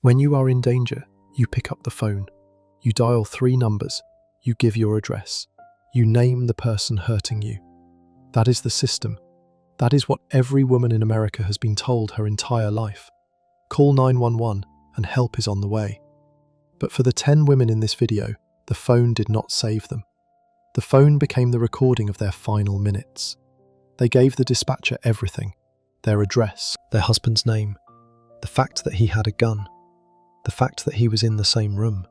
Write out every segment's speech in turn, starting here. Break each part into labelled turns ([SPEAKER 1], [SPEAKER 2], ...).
[SPEAKER 1] When you are in danger, you pick up the phone. You dial 3 numbers. You give your address. You name the person hurting you. That is the system. That is what every woman in America has been told her entire life. Call 911 and help is on the way. But for the 10 women in this video, the phone did not save them. The phone became the recording of their final minutes. They gave the dispatcher everything: their address, their husband's name, the fact that he had a gun, the fact that he was in the same room.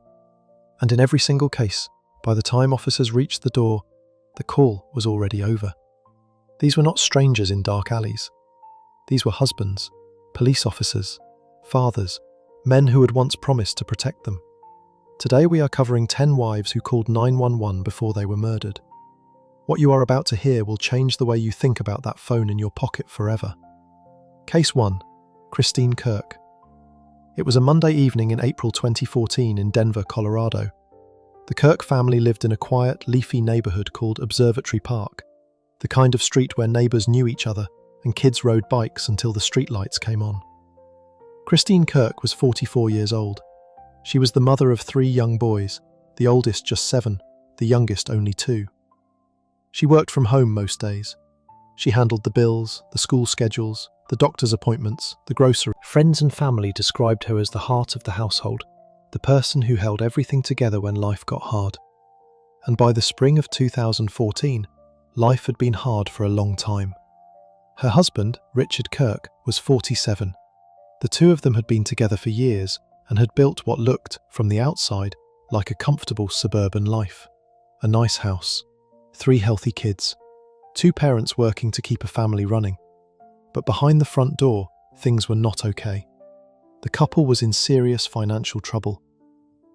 [SPEAKER 1] And in every single case, by the time officers reached the door, the call was already over. These were not strangers in dark alleys. These were husbands, police officers, fathers, men who had once promised to protect them. Today we are covering 10 wives who called 911 before they were murdered. What you are about to hear will change the way you think about that phone in your pocket forever. Case 1. Christine Kirk. It was a Monday evening in April 2014 in Denver, Colorado. The Kirk family lived in a quiet, leafy neighborhood called Observatory Park, the kind of street where neighbors knew each other and kids rode bikes until the streetlights came on. Christine Kirk was 44 years old. She was the mother of 3 young boys, the oldest just 7, the youngest only 2. She worked from home most days. She handled the bills, the school schedules, the doctor's appointments, the grocery. Friends and family described her as the heart of the household, the person who held everything together when life got hard. And by the spring of 2014, life had been hard for a long time. Her husband, Richard Kirk, was 47. The two of them had been together for years and had built what looked, from the outside, like a comfortable suburban life. A nice house, 3 healthy kids, 2 parents working to keep a family running. But behind the front door, things were not okay. The couple was in serious financial trouble.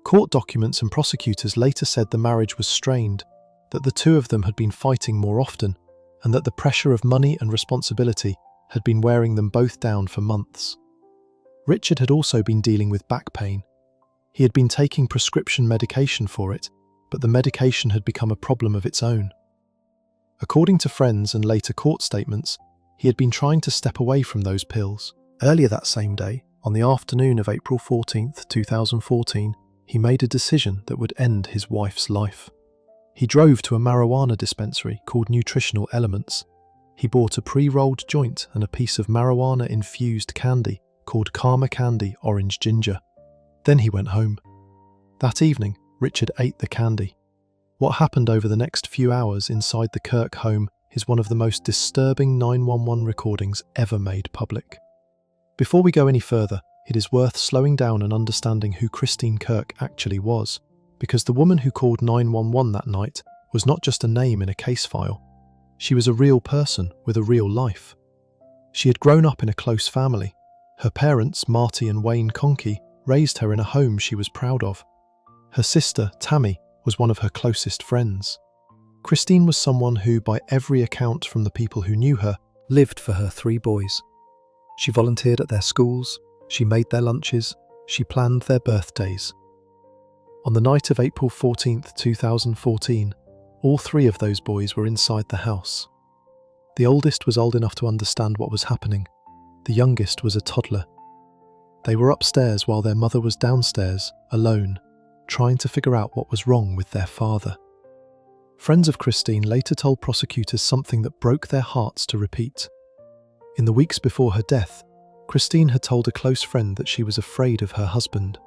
[SPEAKER 1] Court documents and prosecutors later said the marriage was strained, that the two of them had been fighting more often, and that the pressure of money and responsibility had been wearing them both down for months. Richard had also been dealing with back pain. He had been taking prescription medication for it, but the medication had become a problem of its own. According to friends and later court statements, he had been trying to step away from those pills. Earlier that same day, on the afternoon of April 14th, 2014, he made a decision that would end his wife's life. He drove to a marijuana dispensary called Nutritional Elements. He bought a pre-rolled joint and a piece of marijuana-infused candy called Karma Candy Orange Ginger. Then he went home. That evening, Richard ate the candy. What happened over the next few hours inside the Kirk home is one of the most disturbing 911 recordings ever made public. Before we go any further, it is worth slowing down and understanding who Christine Kirk actually was, because the woman who called 911 that night was not just a name in a case file. She was a real person with a real life. She had grown up in a close family. Her parents, Marty and Wayne Conkey, raised her in a home she was proud of. Her sister, Tammy, was one of her closest friends. Christine was someone who, by every account from the people who knew her, lived for her 3 boys. She volunteered at their schools, she made their lunches, she planned their birthdays. On the night of April 14th, 2014, all 3 of those boys were inside the house. The oldest was old enough to understand what was happening. The youngest was a toddler. They were upstairs while their mother was downstairs, alone, trying to figure out what was wrong with their father. Friends of Christine later told prosecutors something that broke their hearts to repeat. In the weeks before her death, Christine had told a close friend that she was afraid of her husband.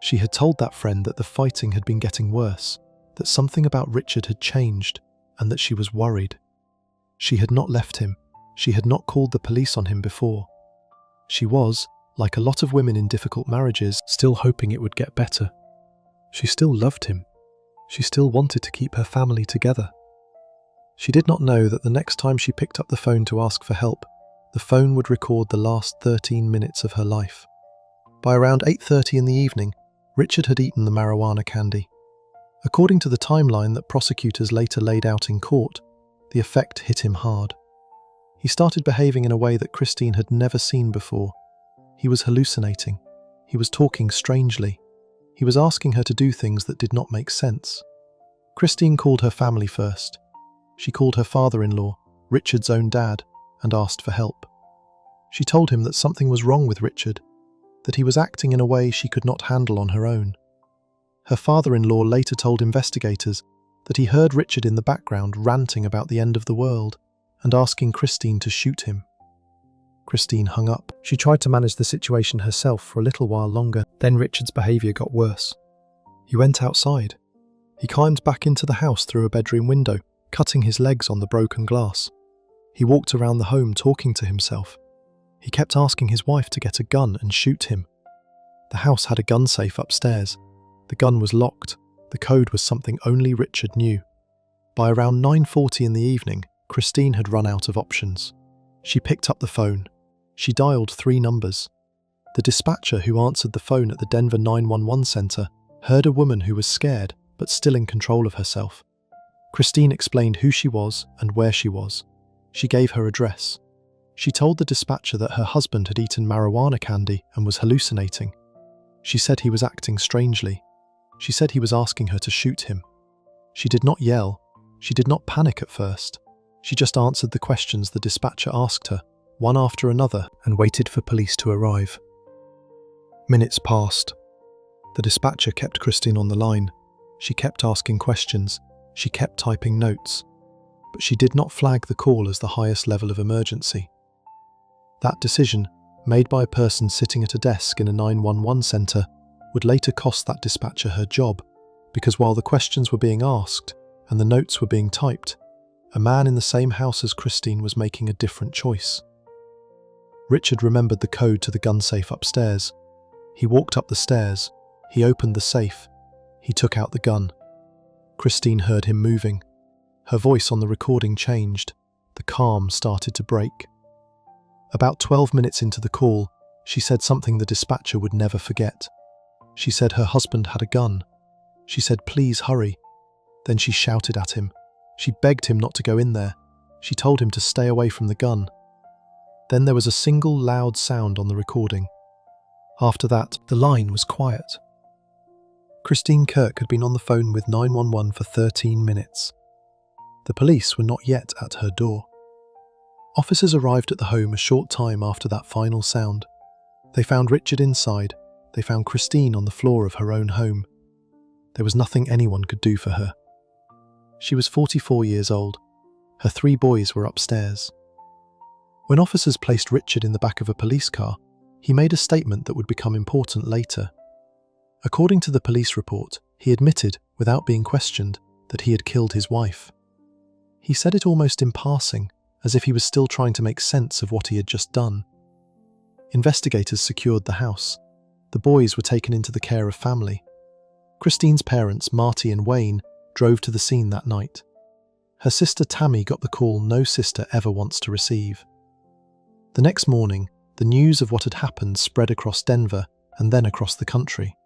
[SPEAKER 1] She had told that friend that the fighting had been getting worse, that something about Richard had changed, and that she was worried. She had not left him. She had not called the police on him before. She was, like a lot of women in difficult marriages, still hoping it would get better. She still loved him. She still wanted to keep her family together. She did not know that the next time she picked up the phone to ask for help, the phone would record the last 13 minutes of her life. By around 8:30 in the evening, Richard had eaten the marijuana candy. According to the timeline that prosecutors later laid out in court, the effect hit him hard. He started behaving in a way that Christine had never seen before. He was hallucinating. He was talking strangely. He was asking her to do things that did not make sense. Christine called her family first. She called her father-in-law, Richard's own dad, and asked for help. She told him that something was wrong with Richard, that he was acting in a way she could not handle on her own. Her father-in-law later told investigators that he heard Richard in the background ranting about the end of the world and asking Christine to shoot him. Christine hung up. She tried to manage the situation herself for a little while longer. Then Richard's behaviour got worse. He went outside. He climbed back into the house through a bedroom window, cutting his legs on the broken glass. He walked around the home talking to himself. He kept asking his wife to get a gun and shoot him. The house had a gun safe upstairs. The gun was locked. The code was something only Richard knew. By around 9:40 in the evening, Christine had run out of options. She picked up the phone. She dialed 3 numbers. The dispatcher who answered the phone at the Denver 911 center heard a woman who was scared but still in control of herself. Christine explained who she was and where she was. She gave her address. She told the dispatcher that her husband had eaten marijuana candy and was hallucinating. She said he was acting strangely. She said he was asking her to shoot him. She did not yell. She did not panic at first. She just answered the questions the dispatcher asked her, one after another, and waited for police to arrive. Minutes passed. The dispatcher kept Christine on the line. She kept asking questions. She kept typing notes. But she did not flag the call as the highest level of emergency. That decision, made by a person sitting at a desk in a 911 center, would later cost that dispatcher her job, because while the questions were being asked and the notes were being typed, a man in the same house as Christine was making a different choice. Richard remembered the code to the gun safe upstairs. He walked up the stairs. He opened the safe. He took out the gun. Christine heard him moving. Her voice on the recording changed. The calm started to break. About 12 minutes into the call, she said something the dispatcher would never forget. She said her husband had a gun. She said, "Please hurry." Then she shouted at him. She begged him not to go in there. She told him to stay away from the gun. Then there was a single loud sound on the recording. After that, the line was quiet. Christine Kirk had been on the phone with 911 for 13 minutes. The police were not yet at her door. Officers arrived at the home a short time after that final sound. They found Richard inside. They found Christine on the floor of her own home. There was nothing anyone could do for her. She was 44 years old. Her 3 boys were upstairs. When officers placed Richard in the back of a police car, he made a statement that would become important later. According to the police report, he admitted, without being questioned, that he had killed his wife. He said it almost in passing, as if he was still trying to make sense of what he had just done. Investigators secured the house. The boys were taken into the care of family. Christine's parents, Marty and Wayne, drove to the scene that night. Her sister Tammy got the call no sister ever wants to receive. The next morning, the news of what had happened spread across Denver and then across the country.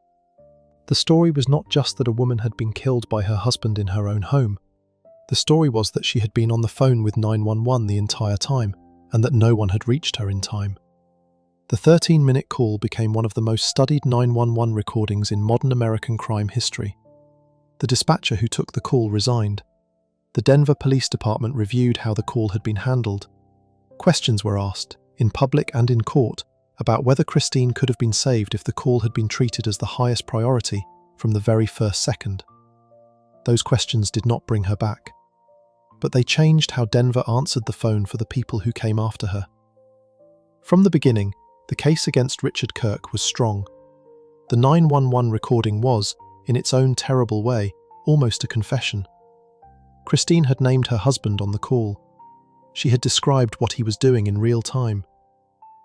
[SPEAKER 1] The story was not just that a woman had been killed by her husband in her own home. The story was that she had been on the phone with 911 the entire time and that no one had reached her in time. The 13-minute call became one of the most studied 911 recordings in modern American crime history. The dispatcher who took the call resigned. The Denver Police Department reviewed how the call had been handled. Questions were asked, in public and in court, about whether Christine could have been saved if the call had been treated as the highest priority from the very first second. Those questions did not bring her back, but they changed how Denver answered the phone for the people who came after her. From the beginning, the case against Richard Kirk was strong. The 911 recording was, in its own terrible way, almost a confession. Christine had named her husband on the call. She had described what he was doing in real time.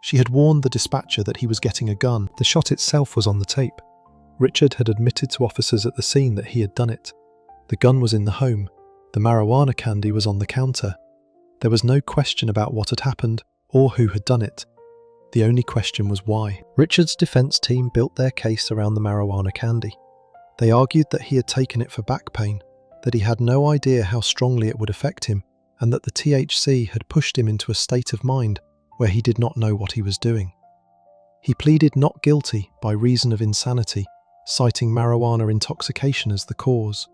[SPEAKER 1] She had warned the dispatcher that he was getting a gun. The shot itself was on the tape. Richard had admitted to officers at the scene that he had done it. The gun was in the home. The marijuana candy was on the counter. There was no question about what had happened or who had done it. The only question was why. Richard's defense team built their case around the marijuana candy. They argued that he had taken it for back pain, that he had no idea how strongly it would affect him, and that the THC had pushed him into a state of mind where he did not know what he was doing. He pleaded not guilty by reason of insanity, citing marijuana intoxication as the cause.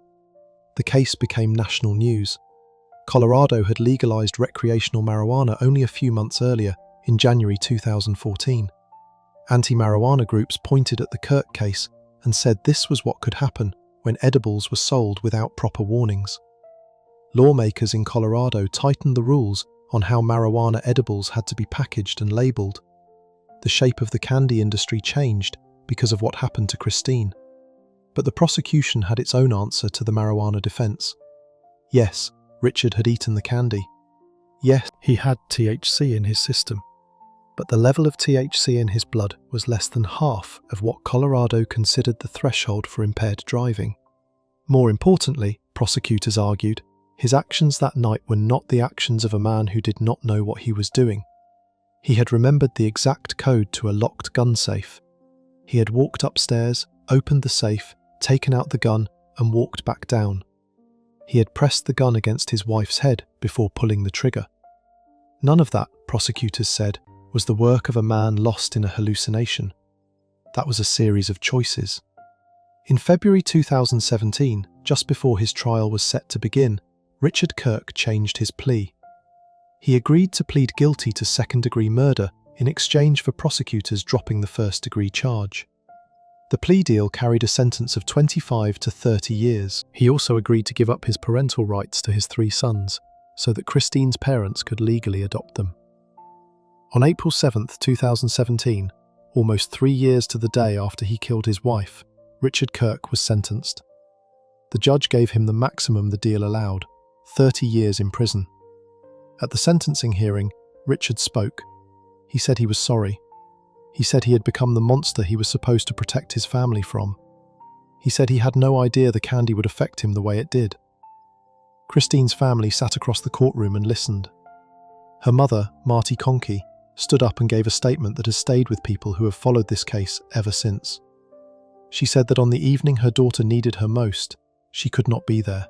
[SPEAKER 1] The case became national news. Colorado had legalized recreational marijuana only a few months earlier, in January 2014. Anti-marijuana groups pointed at the Kirk case and said this was what could happen when edibles were sold without proper warnings. Lawmakers in Colorado tightened the rules on how marijuana edibles had to be packaged and labeled. The shape of the candy industry changed because of what happened to Christine. But the prosecution had its own answer to the marijuana defense. Yes, Richard had eaten the candy. Yes, he had THC in his system. But the level of THC in his blood was less than half of what Colorado considered the threshold for impaired driving. More importantly, prosecutors argued, his actions that night were not the actions of a man who did not know what he was doing. He had remembered the exact code to a locked gun safe. He had walked upstairs, opened the safe, taken out the gun, and walked back down. He had pressed the gun against his wife's head before pulling the trigger. None of that, prosecutors said, was the work of a man lost in a hallucination. That was a series of choices. In February 2017, just before his trial was set to begin, Richard Kirk changed his plea. He agreed to plead guilty to second-degree murder in exchange for prosecutors dropping the first-degree charge. The plea deal carried a sentence of 25 to 30 years. He also agreed to give up his parental rights to his 3 sons, so that Christine's parents could legally adopt them. On April 7, 2017, almost 3 years to the day after he killed his wife, Richard Kirk was sentenced. The judge gave him the maximum the deal allowed, 30 years in prison. At the sentencing hearing, Richard spoke. He said he was sorry. He said he had become the monster he was supposed to protect his family from. He said he had no idea the candy would affect him the way it did. Christine's family sat across the courtroom and listened. Her mother, Marty Conkey, stood up and gave a statement that has stayed with people who have followed this case ever since. She said that on the evening her daughter needed her most, she could not be there.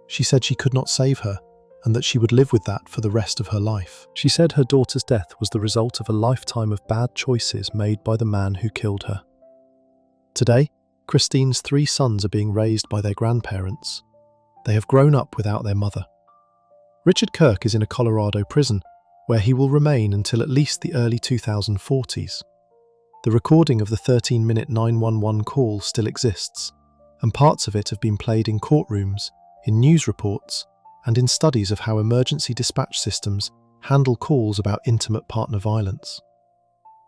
[SPEAKER 1] She said she could not save her, and that she would live with that for the rest of her life. She said her daughter's death was the result of a lifetime of bad choices made by the man who killed her. Today, Christine's 3 sons are being raised by their grandparents. They have grown up without their mother. Richard Kirk is in a Colorado prison, where he will remain until at least the early 2040s. The recording of the 13-minute 911 call still exists, and parts of it have been played in courtrooms, in news reports, and in studies of how emergency dispatch systems handle calls about intimate partner violence.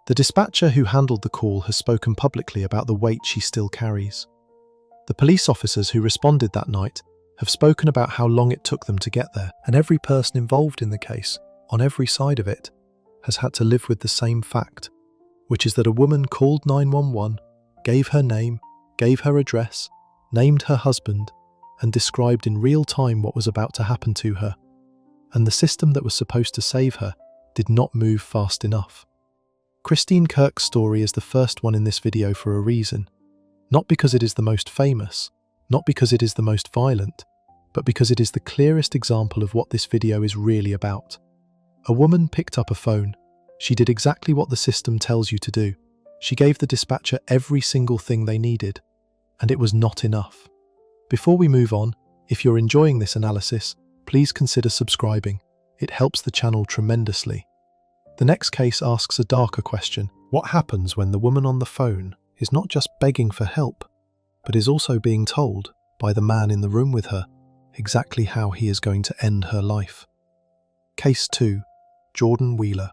[SPEAKER 1] The dispatcher who handled the call has spoken publicly about the weight she still carries. The police officers who responded that night have spoken about how long it took them to get there, and every person involved in the case, on every side of it, has had to live with the same fact, which is that a woman called 911, gave her name, gave her address, named her husband, and described in real time what was about to happen to her, and the system that was supposed to save her did not move fast enough. Christine Kirk's story is the first one in this video for a reason, not because it is the most famous, not because it is the most violent, but because it is the clearest example of what this video is really about. A woman picked up a phone. She did exactly what the system tells you to do. She gave the dispatcher every single thing they needed, and it was not enough. Before we move on, if you're enjoying this analysis, please consider subscribing. It helps the channel tremendously. The next case asks a darker question. What happens when the woman on the phone is not just begging for help, but is also being told, by the man in the room with her, exactly how he is going to end her life? Case 2. Jordan Wheeler.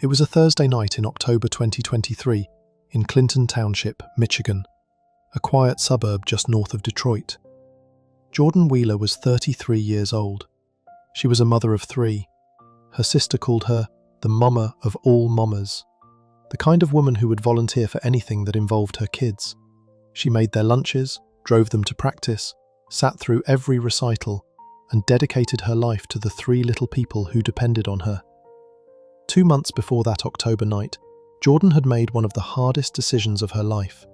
[SPEAKER 1] It was a Thursday night in October 2023 in Clinton Township, Michigan, a quiet suburb just north of Detroit. Jordan Wheeler was 33 years old. She was a mother of 3. Her sister called her the mama of all mamas, the kind of woman who would volunteer for anything that involved her kids. She made their lunches, drove them to practice, sat through every recital, and dedicated her life to the 3 little people who depended on her. 2 months before that October night, Jordan had made one of the hardest decisions of her life.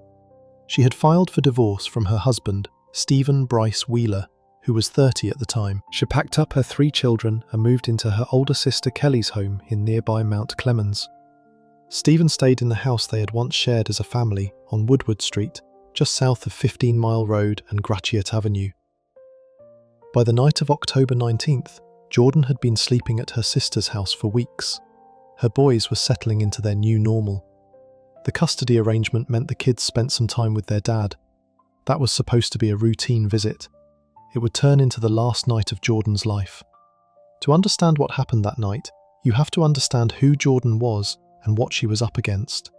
[SPEAKER 1] She had filed for divorce from her husband, Stephen Bryce Wheeler, who was 30 at the time. She packed up her 3 children and moved into her older sister Kelly's home in nearby Mount Clemens. Stephen stayed in the house they had once shared as a family on Woodward Street, just south of 15 Mile Road and Gratiot Avenue. By the night of October 19th, Jordan had been sleeping at her sister's house for weeks. Her boys were settling into their new normal. The custody arrangement meant the kids spent some time with their dad. That was supposed to be a routine visit. It would turn into the last night of Jordan's life. To understand what happened that night, you have to understand who Jordan was and what she was up against.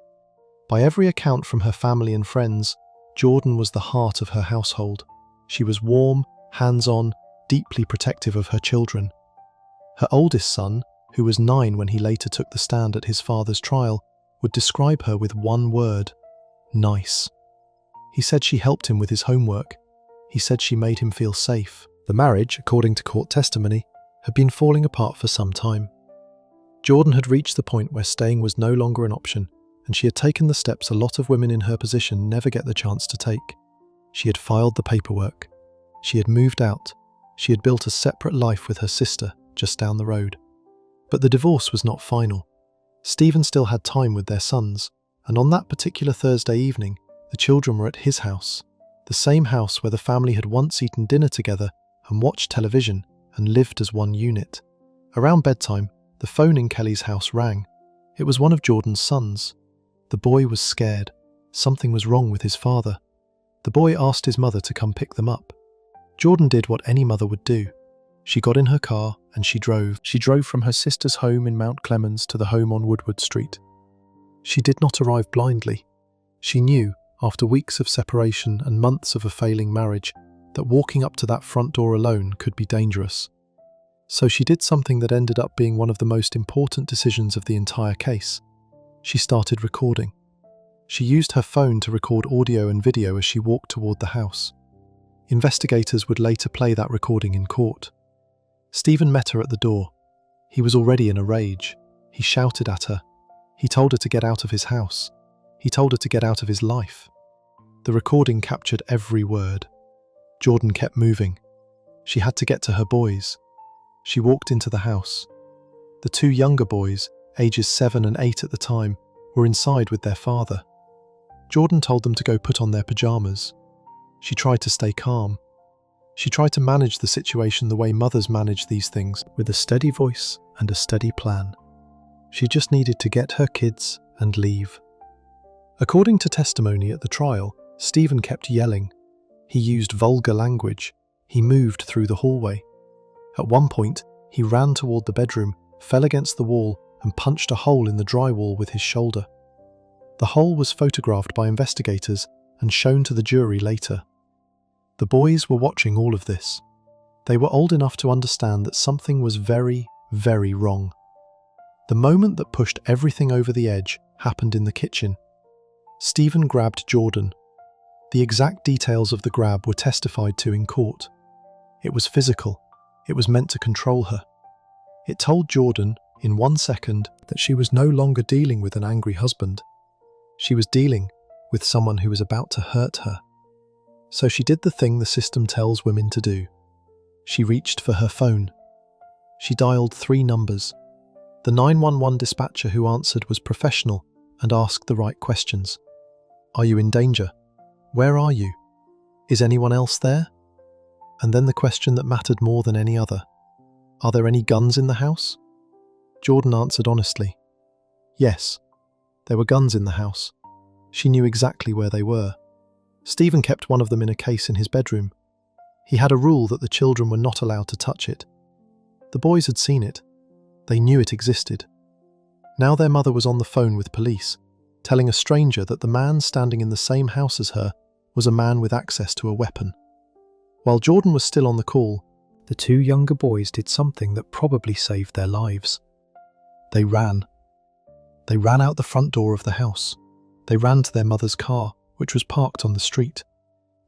[SPEAKER 1] By every account from her family and friends, Jordan was the heart of her household. She was warm, hands-on, deeply protective of her children. Her oldest son, who was 9 when he later took the stand at his father's trial, would describe her with one word: nice. He said she helped him with his homework. He said she made him feel safe. The marriage, according to court testimony, had been falling apart for some time. Jordan had reached the point where staying was no longer an option, and she had taken the steps a lot of women in her position never get the chance to take. She had filed the paperwork. She had moved out. She had built a separate life with her sister just down the road. But the divorce was not final. Stephen still had time with their sons, and on that particular Thursday evening, the children were at his house, the same house where the family had once eaten dinner together and watched television and lived as one unit. Around bedtime, the phone in Kelly's house rang. It was one of Jordan's sons. The boy was scared. Something was wrong with his father. The boy asked his mother to come pick them up. Jordan did what any mother would do. She got in her car and she drove. She drove from her sister's home in Mount Clemens to the home on Woodward Street. She did not arrive blindly. She knew, after weeks of separation and months of a failing marriage, that walking up to that front door alone could be dangerous. So she did something that ended up being one of the most important decisions of the entire case. She started recording. She used her phone to record audio and video as she walked toward the house. Investigators would later play that recording in court. Stephen met her at the door. He was already in a rage. He shouted at her. He told her to get out of his house. He told her to get out of his life. The recording captured every word. Jordan kept moving. She had to get to her boys. She walked into the house. The 2 younger boys, ages 7 and 8 at the time, were inside with their father. Jordan told them to go put on their pajamas. She tried to stay calm. She tried to manage the situation the way mothers manage these things, with a steady voice and a steady plan. She just needed to get her kids and leave. According to testimony at the trial, Stephen kept yelling. He used vulgar language. He moved through the hallway. At one point, he ran toward the bedroom, fell against the wall, and punched a hole in the drywall with his shoulder. The hole was photographed by investigators and shown to the jury later. The boys were watching all of this. They were old enough to understand that something was very, very wrong. The moment that pushed everything over the edge happened in the kitchen. Stephen grabbed Jordan. The exact details of the grab were testified to in court. It was physical. It was meant to control her. It told Jordan, in 1 second, that she was no longer dealing with an angry husband. She was dealing with someone who was about to hurt her. So she did the thing the system tells women to do. She reached for her phone. She dialed 3 numbers. The 911 dispatcher who answered was professional and asked the right questions. Are you in danger? Where are you? Is anyone else there? And then the question that mattered more than any other. Are there any guns in the house? Jordan answered honestly. Yes, there were guns in the house. She knew exactly where they were. Stephen kept one of them in a case in his bedroom. He had a rule that the children were not allowed to touch it. The boys had seen it. They knew it existed. Now their mother was on the phone with police, telling a stranger that the man standing in the same house as her was a man with access to a weapon. While Jordan was still on the call, the 2 younger boys did something that probably saved their lives. They ran. They ran out the front door of the house. They ran to their mother's car, which was parked on the street.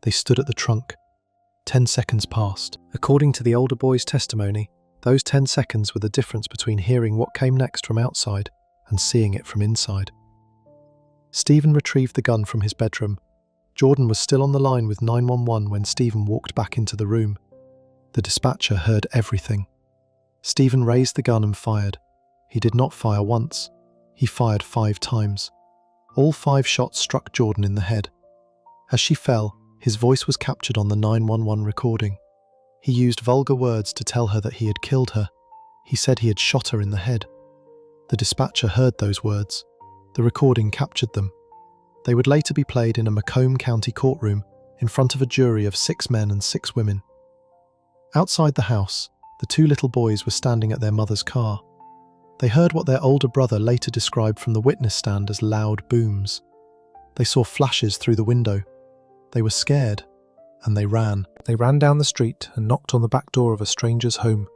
[SPEAKER 1] They stood at the trunk. 10 seconds passed. According to the older boy's testimony, those 10 seconds were the difference between hearing what came next from outside and seeing it from inside. Stephen retrieved the gun from his bedroom. Jordan was still on the line with 911 when Stephen walked back into the room. The dispatcher heard everything. Stephen raised the gun and fired. He did not fire once. He fired 5 times. All 5 shots struck Jordan in the head. As she fell, his voice was captured on the 911 recording. He used vulgar words to tell her that he had killed her. He said he had shot her in the head. The dispatcher heard those words. The recording captured them. They would later be played in a Macomb County courtroom in front of a jury of 6 men and 6 women. Outside the house, the 2 little boys were standing at their mother's car. They heard what their older brother later described from the witness stand as loud booms. They saw flashes through the window. They were scared, and they ran. They ran down the street and knocked on the back door of a stranger's home.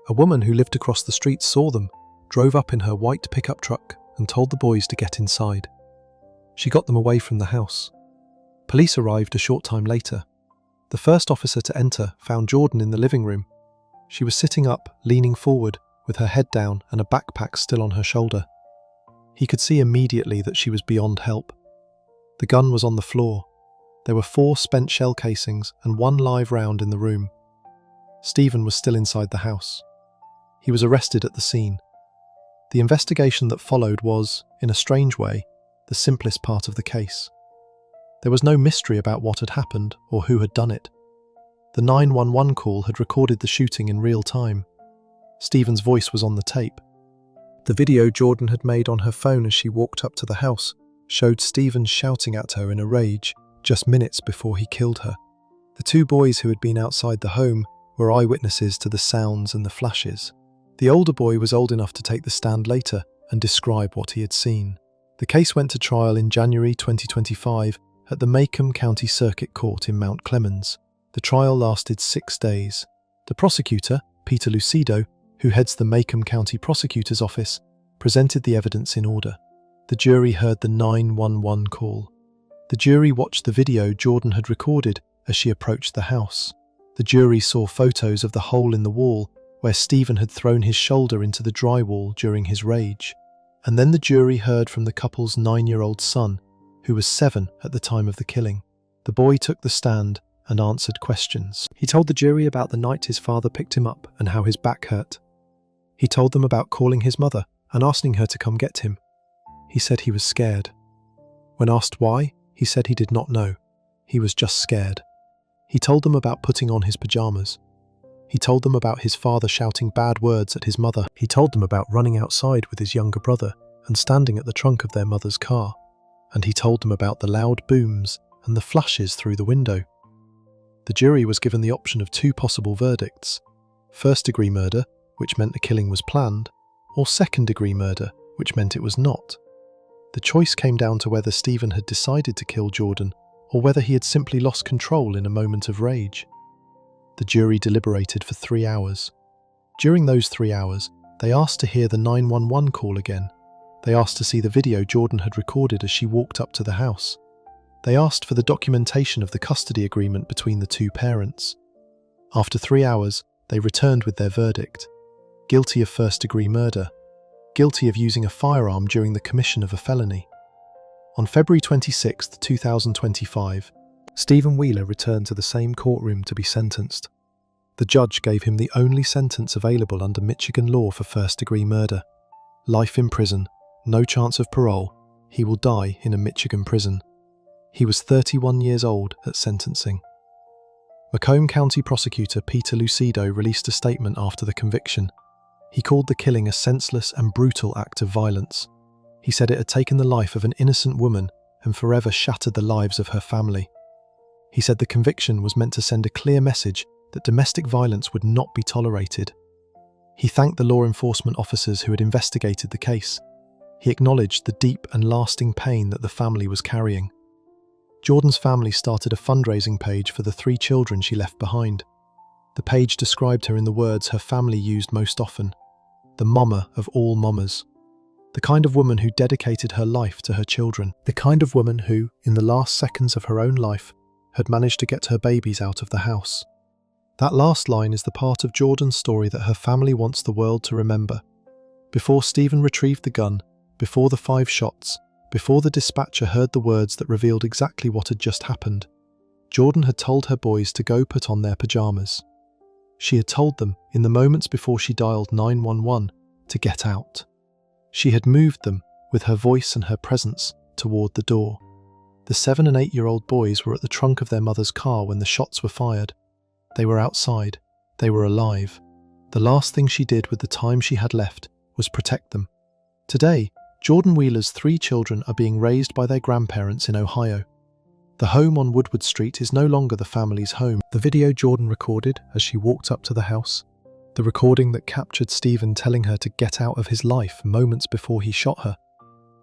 [SPEAKER 1] A woman who lived across the street saw them, drove up in her white pickup truck, and told the boys to get inside. She got them away from the house. Police arrived a short time later. The first officer to enter found Jordan in the living room. She was sitting up, leaning forward, with her head down and a backpack still on her shoulder. He could see immediately that she was beyond help. The gun was on the floor. There were 4 spent shell casings and 1 live round in the room. Stephen was still inside the house. He was arrested at the scene. The investigation that followed was, in a strange way, the simplest part of the case. There was no mystery about what had happened or who had done it. The 911 call had recorded the shooting in real time. Stephen's voice was on the tape. The video Jordan had made on her phone as she walked up to the house showed Stephen shouting at her in a rage just minutes before he killed her. The 2 boys who had been outside the home were eyewitnesses to the sounds and the flashes. The older boy was old enough to take the stand later and describe what he had seen. The case went to trial in January 2025 at the Macomb County Circuit Court in Mount Clemens. The trial lasted 6 days. The prosecutor, Peter Lucido, who heads the Macomb County Prosecutor's Office, presented the evidence in order. The jury heard the 911 call. The jury watched the video Jordan had recorded as she approached the house. The jury saw photos of the hole in the wall where Stephen had thrown his shoulder into the drywall during his rage. And then the jury heard from the couple's 9-year-old son, who was 7 at the time of the killing. The boy took the stand and answered questions. He told the jury about the night his father picked him up and how his back hurt. He told them about calling his mother and asking her to come get him. He said he was scared. When asked why, he said he did not know. He was just scared. He told them about putting on his pajamas. He told them about his father shouting bad words at his mother. He told them about running outside with his younger brother and standing at the trunk of their mother's car. And he told them about the loud booms and the flashes through the window. The jury was given the option of 2 possible verdicts: first-degree murder, which meant the killing was planned, or second-degree murder, which meant it was not. The choice came down to whether Stephen had decided to kill Jordan or whether he had simply lost control in a moment of rage. The jury deliberated for 3 hours. During those 3 hours, they asked to hear the 911 call again. They asked to see the video Jordan had recorded as she walked up to the house. They asked for the documentation of the custody agreement between the 2 parents. After 3 hours, they returned with their verdict: guilty of first-degree murder, guilty of using a firearm during the commission of a felony. On February 26, 2025, Stephen Wheeler returned to the same courtroom to be sentenced. The judge gave him the only sentence available under Michigan law for first-degree murder: life in prison, no chance of parole. He will die in a Michigan prison. He was 31 years old at sentencing. Macomb County Prosecutor Peter Lucido released a statement after the conviction. He called the killing a senseless and brutal act of violence. He said it had taken the life of an innocent woman and forever shattered the lives of her family. He said the conviction was meant to send a clear message that domestic violence would not be tolerated. He thanked the law enforcement officers who had investigated the case. He acknowledged the deep and lasting pain that the family was carrying. Jordan's family started a fundraising page for the 3 children she left behind. The page described her in the words her family used most often: the mama of all mamas. The kind of woman who dedicated her life to her children. The kind of woman who, in the last seconds of her own life, had managed to get her babies out of the house. That last line is the part of Jordan's story that her family wants the world to remember. Before Stephen retrieved the gun, before the 5 shots, before the dispatcher heard the words that revealed exactly what had just happened, Jordan had told her boys to go put on their pajamas. She had told them, in the moments before she dialed 911, to get out. She had moved them, with her voice and her presence, toward the door. The 7- and 8-year-old boys were at the trunk of their mother's car when the shots were fired. They were outside. They were alive. The last thing she did with the time she had left was protect them. Today, Jordan Wheeler's 3 children are being raised by their grandparents in Ohio. The home on Woodward Street is no longer the family's home. The video Jordan recorded as she walked up to the house, the recording that captured Stephen telling her to get out of his life moments before he shot her,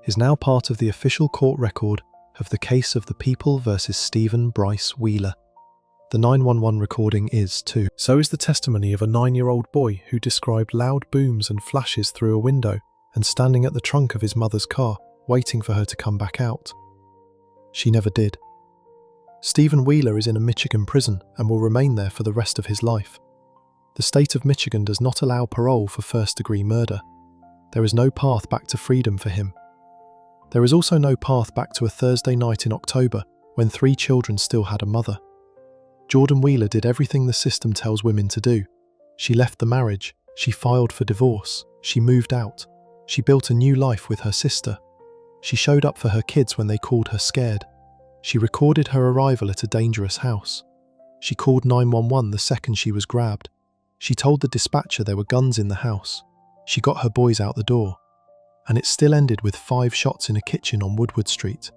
[SPEAKER 1] is now part of the official court record of the case of the People versus Stephen Bryce Wheeler. The 911 recording is, too. So is the testimony of a 9-year-old boy who described loud booms and flashes through a window and standing at the trunk of his mother's car, waiting for her to come back out. She never did. Stephen Wheeler is in a Michigan prison and will remain there for the rest of his life. The state of Michigan does not allow parole for first-degree murder. There is no path back to freedom for him. There is also no path back to a Thursday night in October when 3 children still had a mother. Jordan Wheeler did everything the system tells women to do. She left the marriage, she filed for divorce, she moved out, she built a new life with her sister. She showed up for her kids when they called her scared. She recorded her arrival at a dangerous house. She called 911 the second she was grabbed. She told the dispatcher there were guns in the house. She got her boys out the door. And it still ended with 5 shots in a kitchen on Woodward Street.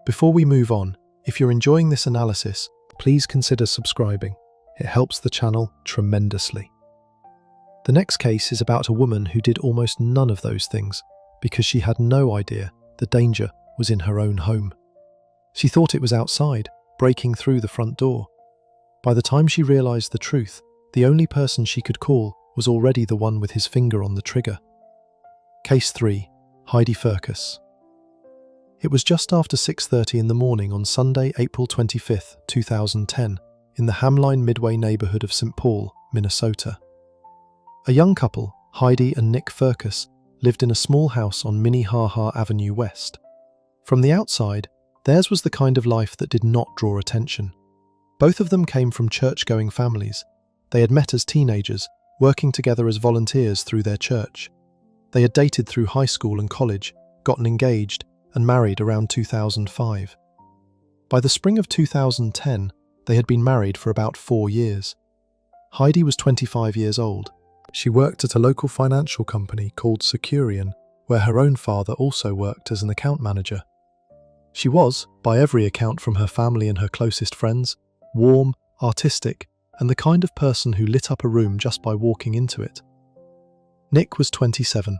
[SPEAKER 1] Before we move on, if you're enjoying this analysis, please consider subscribing. It helps the channel tremendously. The next case is about a woman who did almost none of those things because she had no idea the danger was in her own home. She thought it was outside, breaking through the front door. By the time she realized the truth, the only person she could call was already the one with his finger on the trigger. Case 3. Heidi Firkus. It was just after 6:30 in the morning on Sunday, April 25, 2010, in the Hamline Midway neighborhood of St. Paul, Minnesota. A young couple, Heidi and Nick Firkus, lived in a small house on Minnehaha Avenue West. From the outside, theirs was the kind of life that did not draw attention. Both of them came from church-going families. They had met as teenagers, working together as volunteers through their church. They had dated through high school and college, gotten engaged, and married around 2005. By the spring of 2010, they had been married for about 4 years. Heidi was 25 years old. She worked at a local financial company called Securian, where her own father also worked as an account manager. She was, by every account from her family and her closest friends, warm, artistic, and the kind of person who lit up a room just by walking into it. Nick was 27.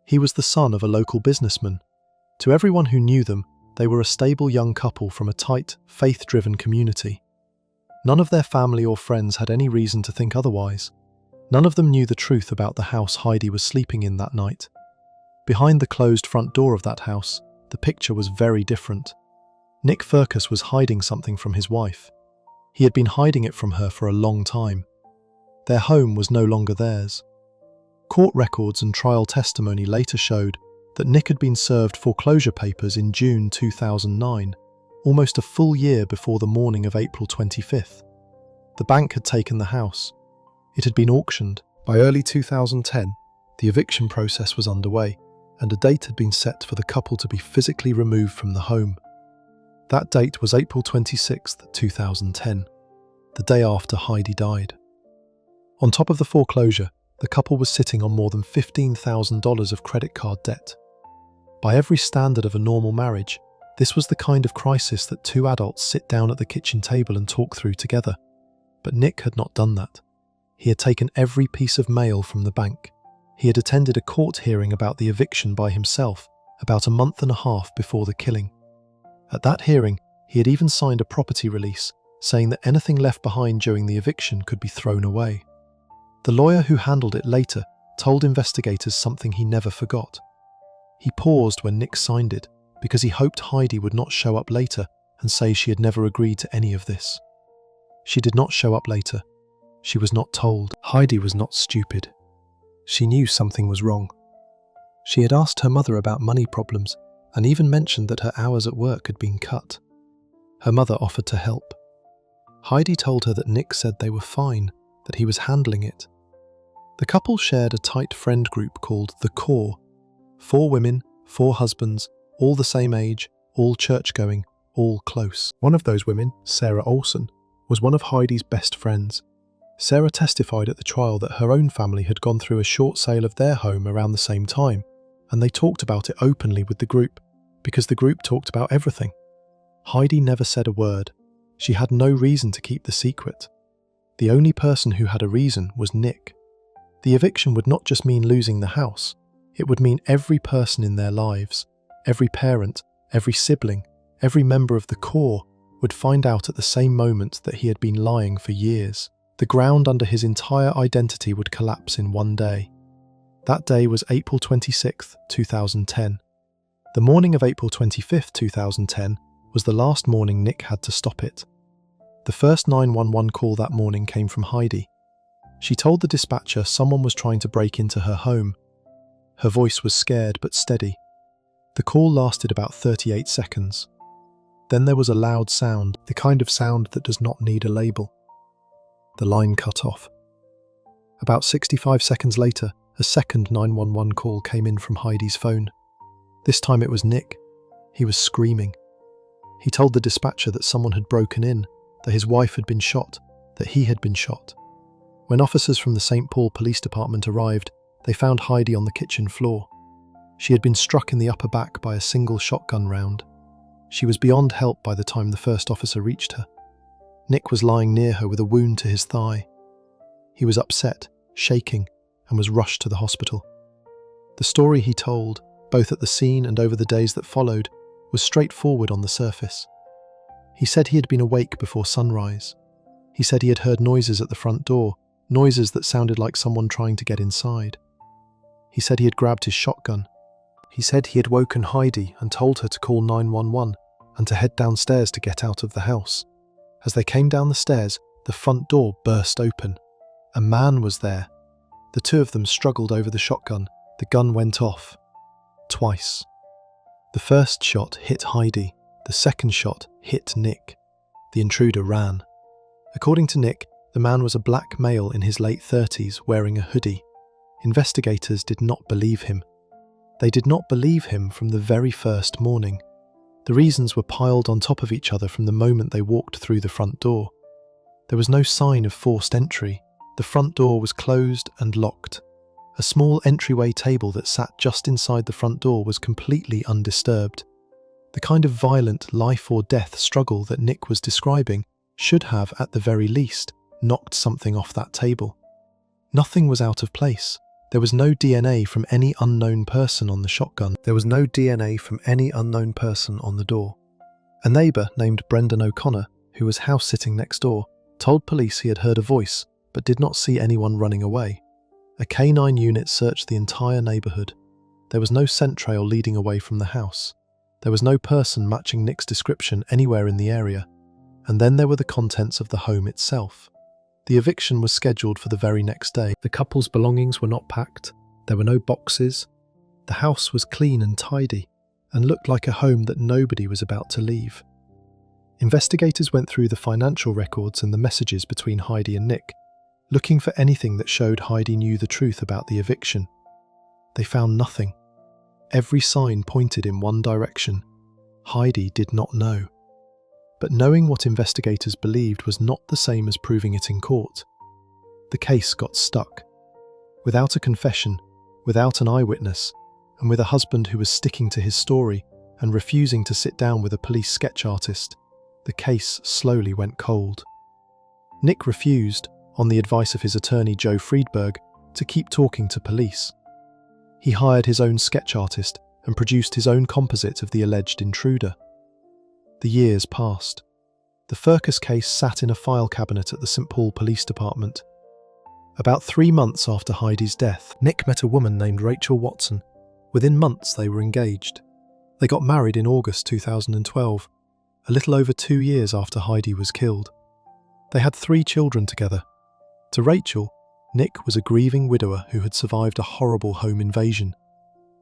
[SPEAKER 1] He was the son of a local businessman. To everyone who knew them, they were a stable young couple from a tight, faith-driven community. None of their family or friends had any reason to think otherwise. None of them knew the truth about the house Heidi was sleeping in that night. Behind the closed front door of that house, the picture was very different. Nick Firkus was hiding something from his wife. He had been hiding it from her for a long time. Their home was no longer theirs. Court records and trial testimony later showed that Nick had been served foreclosure papers in June 2009, almost a full year before the morning of April 25th. The bank had taken the house. It had been auctioned. By early 2010, the eviction process was underway, and a date had been set for the couple to be physically removed from the home. That date was April 26th, 2010, the day after Heidi died. On top of the foreclosure, the couple was sitting on more than $15,000 of credit card debt. By every standard of a normal marriage, this was the kind of crisis that 2 adults sit down at the kitchen table and talk through together. But Nick had not done that. He had taken every piece of mail from the bank. He had attended a court hearing about the eviction by himself about a month and a half before the killing. At that hearing, he had even signed a property release, saying that anything left behind during the eviction could be thrown away. The lawyer who handled it later told investigators something he never forgot. He paused when Nick signed it because he hoped Heidi would not show up later and say she had never agreed to any of this. She did not show up later. She was not told. Heidi was not stupid. She knew something was wrong. She had asked her mother about money problems and even mentioned that her hours at work had been cut. Her mother offered to help. Heidi told her that Nick said they were fine, that he was handling it. The couple shared a tight friend group called The Core. 4 women, 4 husbands, all the same age, all church-going, all close. One of those women, Sarah Olson, was one of Heidi's best friends. Sarah testified at the trial that her own family had gone through a short sale of their home around the same time, and they talked about it openly with the group, because the group talked about everything. Heidi never said a word. She had no reason to keep the secret. The only person who had a reason was Nick. The eviction would not just mean losing the house, it would mean every person in their lives, every parent, every sibling, every member of the core would find out at the same moment that he had been lying for years. The ground under his entire identity would collapse in one day. That day was April 26, 2010. The morning of April 25, 2010 was the last morning Nick had to stop it. The first 911 call that morning came from Heidi. She told the dispatcher someone was trying to break into her home. Her voice was scared but steady. The call lasted about 38 seconds. Then there was a loud sound, the kind of sound that does not need a label. The line cut off. About 65 seconds later, a second 911 call came in from Heidi's phone. This time it was Nick. He was screaming. He told the dispatcher that someone had broken in, that his wife had been shot, that he had been shot. When officers from the St. Paul Police Department arrived, they found Heidi on the kitchen floor. She had been struck in the upper back by a single shotgun round. She was beyond help by the time the first officer reached her. Nick was lying near her with a wound to his thigh. He was upset, shaking, and was rushed to the hospital. The story he told, both at the scene and over the days that followed, was straightforward on the surface. He said he had been awake before sunrise. He said he had heard noises at the front door, noises that sounded like someone trying to get inside. He said he had grabbed his shotgun. He said he had woken Heidi and told her to call 911 and to head downstairs to get out of the house. As they came down the stairs, the front door burst open. A man was there. The two of them struggled over the shotgun. The gun went off. Twice. The first shot hit Heidi. The second shot hit Nick. The intruder ran. According to Nick, the man was a black male in his late 30s wearing a hoodie. Investigators did not believe him. They did not believe him from the very first morning. The reasons were piled on top of each other from the moment they walked through the front door. There was no sign of forced entry. The front door was closed and locked. A small entryway table that sat just inside the front door was completely undisturbed. The kind of violent life or death struggle that Nick was describing should have, at the very least, knocked something off that table. Nothing was out of place. There was no DNA from any unknown person on the shotgun. There was no DNA from any unknown person on the door. A neighbour named Brendan O'Connor, who was house-sitting next door, told police he had heard a voice, but did not see anyone running away. A K9 unit searched the entire neighbourhood. There was no scent trail leading away from the house. There was no person matching Nick's description anywhere in the area. And then there were the contents of the home itself. The eviction was scheduled for the very next day. The couple's belongings were not packed. There were no boxes. The house was clean and tidy, and looked like a home that nobody was about to leave. Investigators went through the financial records and the messages between Heidi and Nick, looking for anything that showed Heidi knew the truth about the eviction. They found nothing. Every sign pointed in one direction. Heidi did not know. But knowing what investigators believed was not the same as proving it in court. The case got stuck. Without a confession, without an eyewitness, and with a husband who was sticking to his story and refusing to sit down with a police sketch artist, the case slowly went cold. Nick refused, on the advice of his attorney Joe Friedberg, to keep talking to police. He hired his own sketch artist and produced his own composite of the alleged intruder. The years passed. The Firkus case sat in a file cabinet at the St. Paul Police Department. About 3 months after Heidi's death, Nick met a woman named Rachel Watson. Within months they were engaged. They got married in August 2012, a little over 2 years after Heidi was killed. They had 3 children together. To Rachel, Nick was a grieving widower who had survived a horrible home invasion.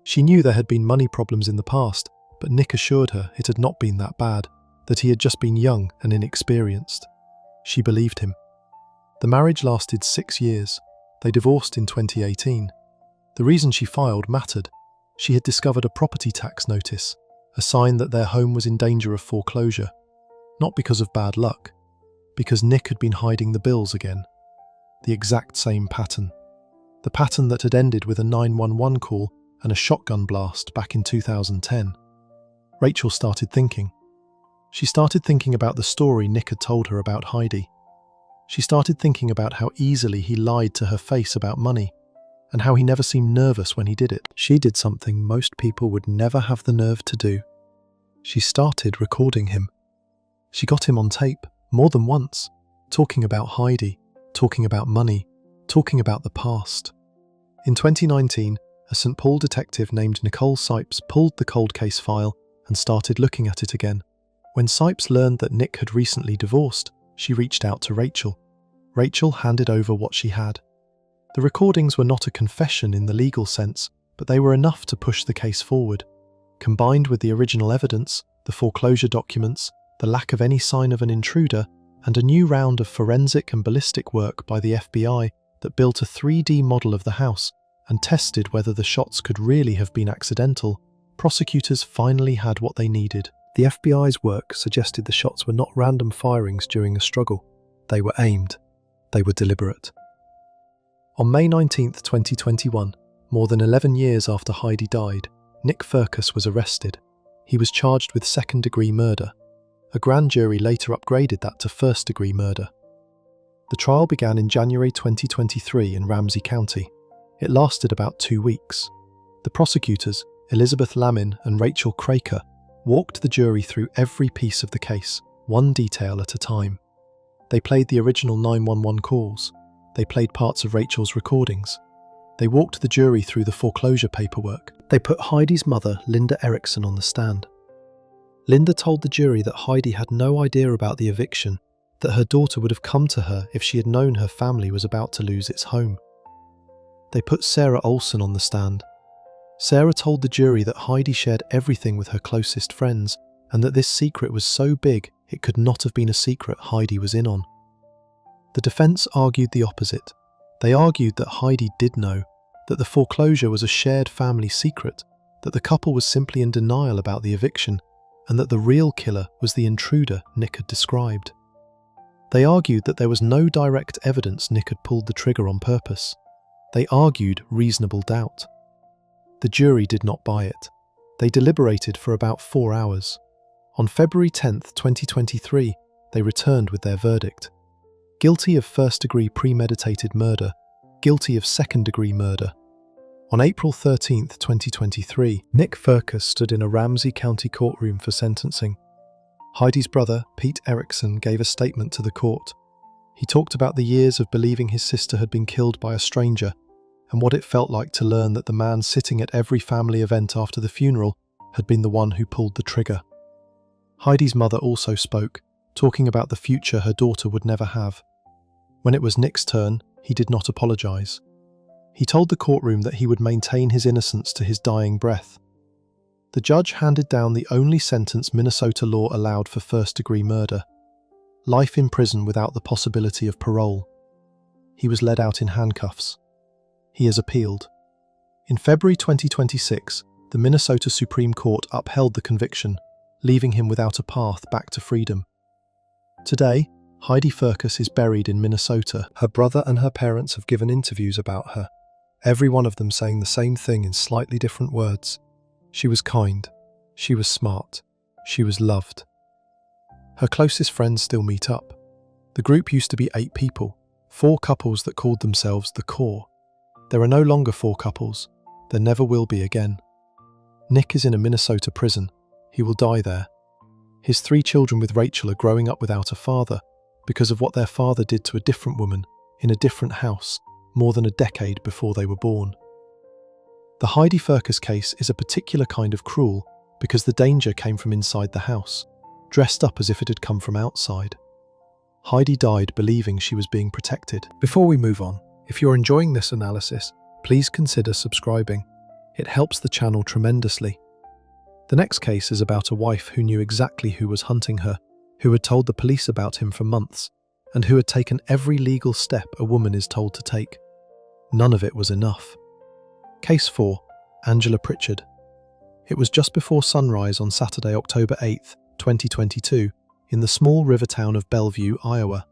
[SPEAKER 1] She knew there had been money problems in the past, but Nick assured her it had not been that bad, that he had just been young and inexperienced. She believed him. The marriage lasted 6 years. They divorced in 2018. The reason she filed mattered. She had discovered a property tax notice, a sign that their home was in danger of foreclosure. Not because of bad luck, because Nick had been hiding the bills again. The exact same pattern. The pattern that had ended with a 911 call and a shotgun blast back in 2010. Rachel started thinking. She started thinking about the story Nick had told her about Heidi. She started thinking about how easily he lied to her face about money, and how he never seemed nervous when he did it. She did something most people would never have the nerve to do. She started recording him. She got him on tape, more than once, talking about Heidi, talking about money, talking about the past. In 2019, a St. Paul detective named Nicole pulled the cold case file and started looking at it again. When Sipes learned that Nick had recently divorced, she reached out to Rachel. Rachel handed over what she had. The recordings were not a confession in the legal sense, but they were enough to push the case forward. Combined with the original evidence, the foreclosure documents, the lack of any sign of an intruder, and a new round of forensic and ballistic work by the FBI that built a 3D model of the house and tested whether the shots could really have been accidental, prosecutors finally had what they needed. The FBI's work suggested the shots were not random firings during a struggle. They were aimed. They were deliberate. On May 19, 2021, more than 11 years after Heidi died, Nick Firkus was arrested. He was charged with second-degree murder. A grand jury later upgraded that to first-degree murder. The trial began in January 2023 in Ramsey County. It lasted about 2 weeks. The prosecutors, Elizabeth Lamin and Rachel Craker, walked the jury through every piece of the case, one detail at a time. They played the original 911 calls. They played parts of Rachel's recordings. They walked the jury through the foreclosure paperwork. They put Heidi's mother, Linda Erickson, on the stand. Linda told the jury that Heidi had no idea about the eviction, that her daughter would have come to her if she had known her family was about to lose its home. They put Sarah Olson on the stand. Sarah told the jury that Heidi shared everything with her closest friends, and that this secret was so big it could not have been a secret Heidi was in on. The defense argued the opposite. They argued that Heidi did know, that the foreclosure was a shared family secret, that the couple was simply in denial about the eviction, and that the real killer was the intruder Nick had described. They argued that there was no direct evidence Nick had pulled the trigger on purpose. They argued reasonable doubt. The jury did not buy it. They deliberated for about 4 hours. On February 10, 2023, they returned with their verdict. Guilty of first-degree premeditated murder, guilty of second-degree murder. On April 13, 2023, Nick Firkus stood in a Ramsey County courtroom for sentencing. Heidi's brother, Pete Erickson, gave a statement to the court. He talked about the years of believing his sister had been killed by a stranger, and what it felt like to learn that the man sitting at every family event after the funeral had been the one who pulled the trigger. Heidi's mother also spoke, talking about the future her daughter would never have. When it was Nick's turn, he did not apologize. He told the courtroom that he would maintain his innocence to his dying breath. The judge handed down the only sentence Minnesota law allowed for first-degree murder: life in prison without the possibility of parole. He was led out in handcuffs. He has appealed. In February 2026, the Minnesota Supreme Court upheld the conviction, leaving him without a path back to freedom. Today, Heidi Firkus is buried in Minnesota. Her brother and her parents have given interviews about her, every one of them saying the same thing in slightly different words. She was kind. She was smart. She was loved. Her closest friends still meet up. The group used to be 8 people, 4 couples that called themselves the Core. There are no longer 4 couples. There never will be again. Nick is in a Minnesota prison. He will die there. His 3 children with Rachel are growing up without a father because of what their father did to a different woman in a different house more than a decade before they were born. The Heidi Firkus case is a particular kind of cruel because the danger came from inside the house, dressed up as if it had come from outside. Heidi died believing she was being protected. Before we move on, if you're enjoying this analysis, please consider subscribing. It helps the channel tremendously. The next case is about a wife who knew exactly who was hunting her, who had told the police about him for months, and who had taken every legal step a woman is told to take. None of it was enough. Case 4. Angela Pritchard. It was just before sunrise on Saturday, October 8, 2022, in the small river town of Bellevue, Iowa.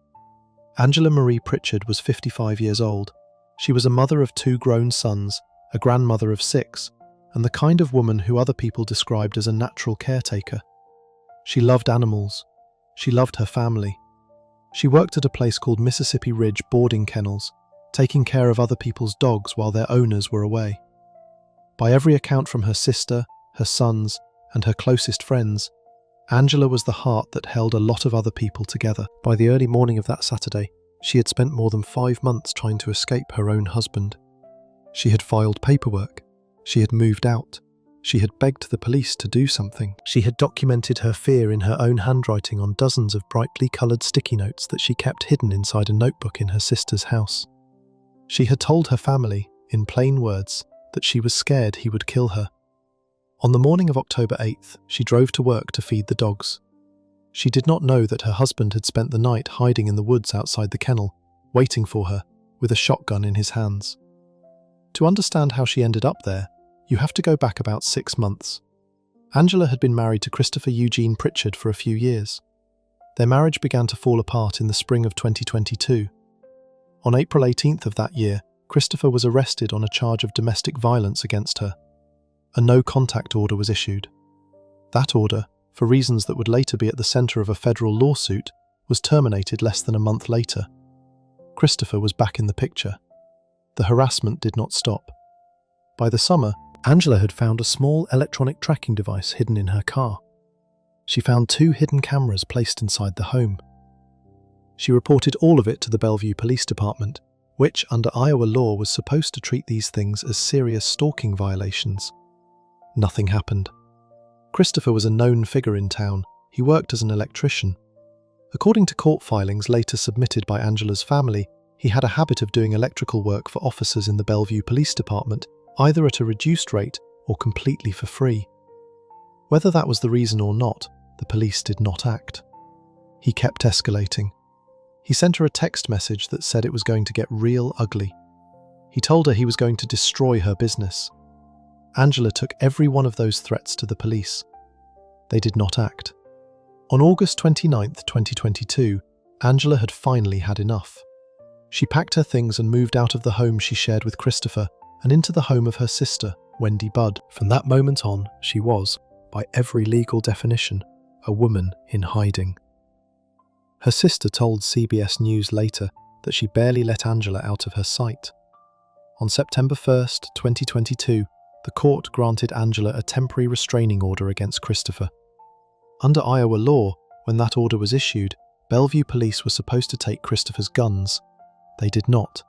[SPEAKER 1] Angela Marie Pritchard was 55 years old. She was a mother of 2 grown sons, a grandmother of 6, and the kind of woman who other people described as a natural caretaker. She loved animals. She loved her family. She worked at a place called Mississippi Ridge Boarding Kennels, taking care of other people's dogs while their owners were away. By every account from her sister, her sons, and her closest friends, Angela was the heart that held a lot of other people together. By the early morning of that Saturday, she had spent more than 5 months trying to escape her own husband. She had filed paperwork. She had moved out. She had begged the police to do something. She had documented her fear in her own handwriting on dozens of brightly coloured sticky notes that she kept hidden inside a notebook in her sister's house. She had told her family, in plain words, that she was scared he would kill her. On the morning of October 8th, she drove to work to feed the dogs. She did not know that her husband had spent the night hiding in the woods outside the kennel, waiting for her, with a shotgun in his hands. To understand how she ended up there, you have to go back about 6 months. Angela had been married to Christopher Eugene Pritchard for a few years. Their marriage began to fall apart in the spring of 2022. On April 18th of that year, Christopher was arrested on a charge of domestic violence against her. A no-contact order was issued. That order, for reasons that would later be at the centre of a federal lawsuit, was terminated less than a month later. Christopher was back in the picture. The harassment did not stop. By the summer, Angela had found a small electronic tracking device hidden in her car. She found 2 hidden cameras placed inside the home. She reported all of it to the Bellevue Police Department, which, under Iowa law, was supposed to treat these things as serious stalking violations. Nothing happened. Christopher was a known figure in town. He worked as an electrician. According to court filings later submitted by Angela's family, he had a habit of doing electrical work for officers in the Bellevue Police Department, either at a reduced rate or completely for free. Whether that was the reason or not, the police did not act. He kept escalating. He sent her a text message that said it was going to get real ugly. He told her he was going to destroy her business. Angela took every one of those threats to the police. They did not act. On August 29, 2022, Angela had finally had enough. She packed her things and moved out of the home she shared with Christopher and into the home of her sister, Wendy Budd. From that moment on, she was, by every legal definition, a woman in hiding. Her sister told CBS News later that she barely let Angela out of her sight. On September 1st, 2022, the court granted Angela a temporary restraining order against Christopher. Under Iowa law, when that order was issued, Bellevue police were supposed to take Christopher's guns. They did not.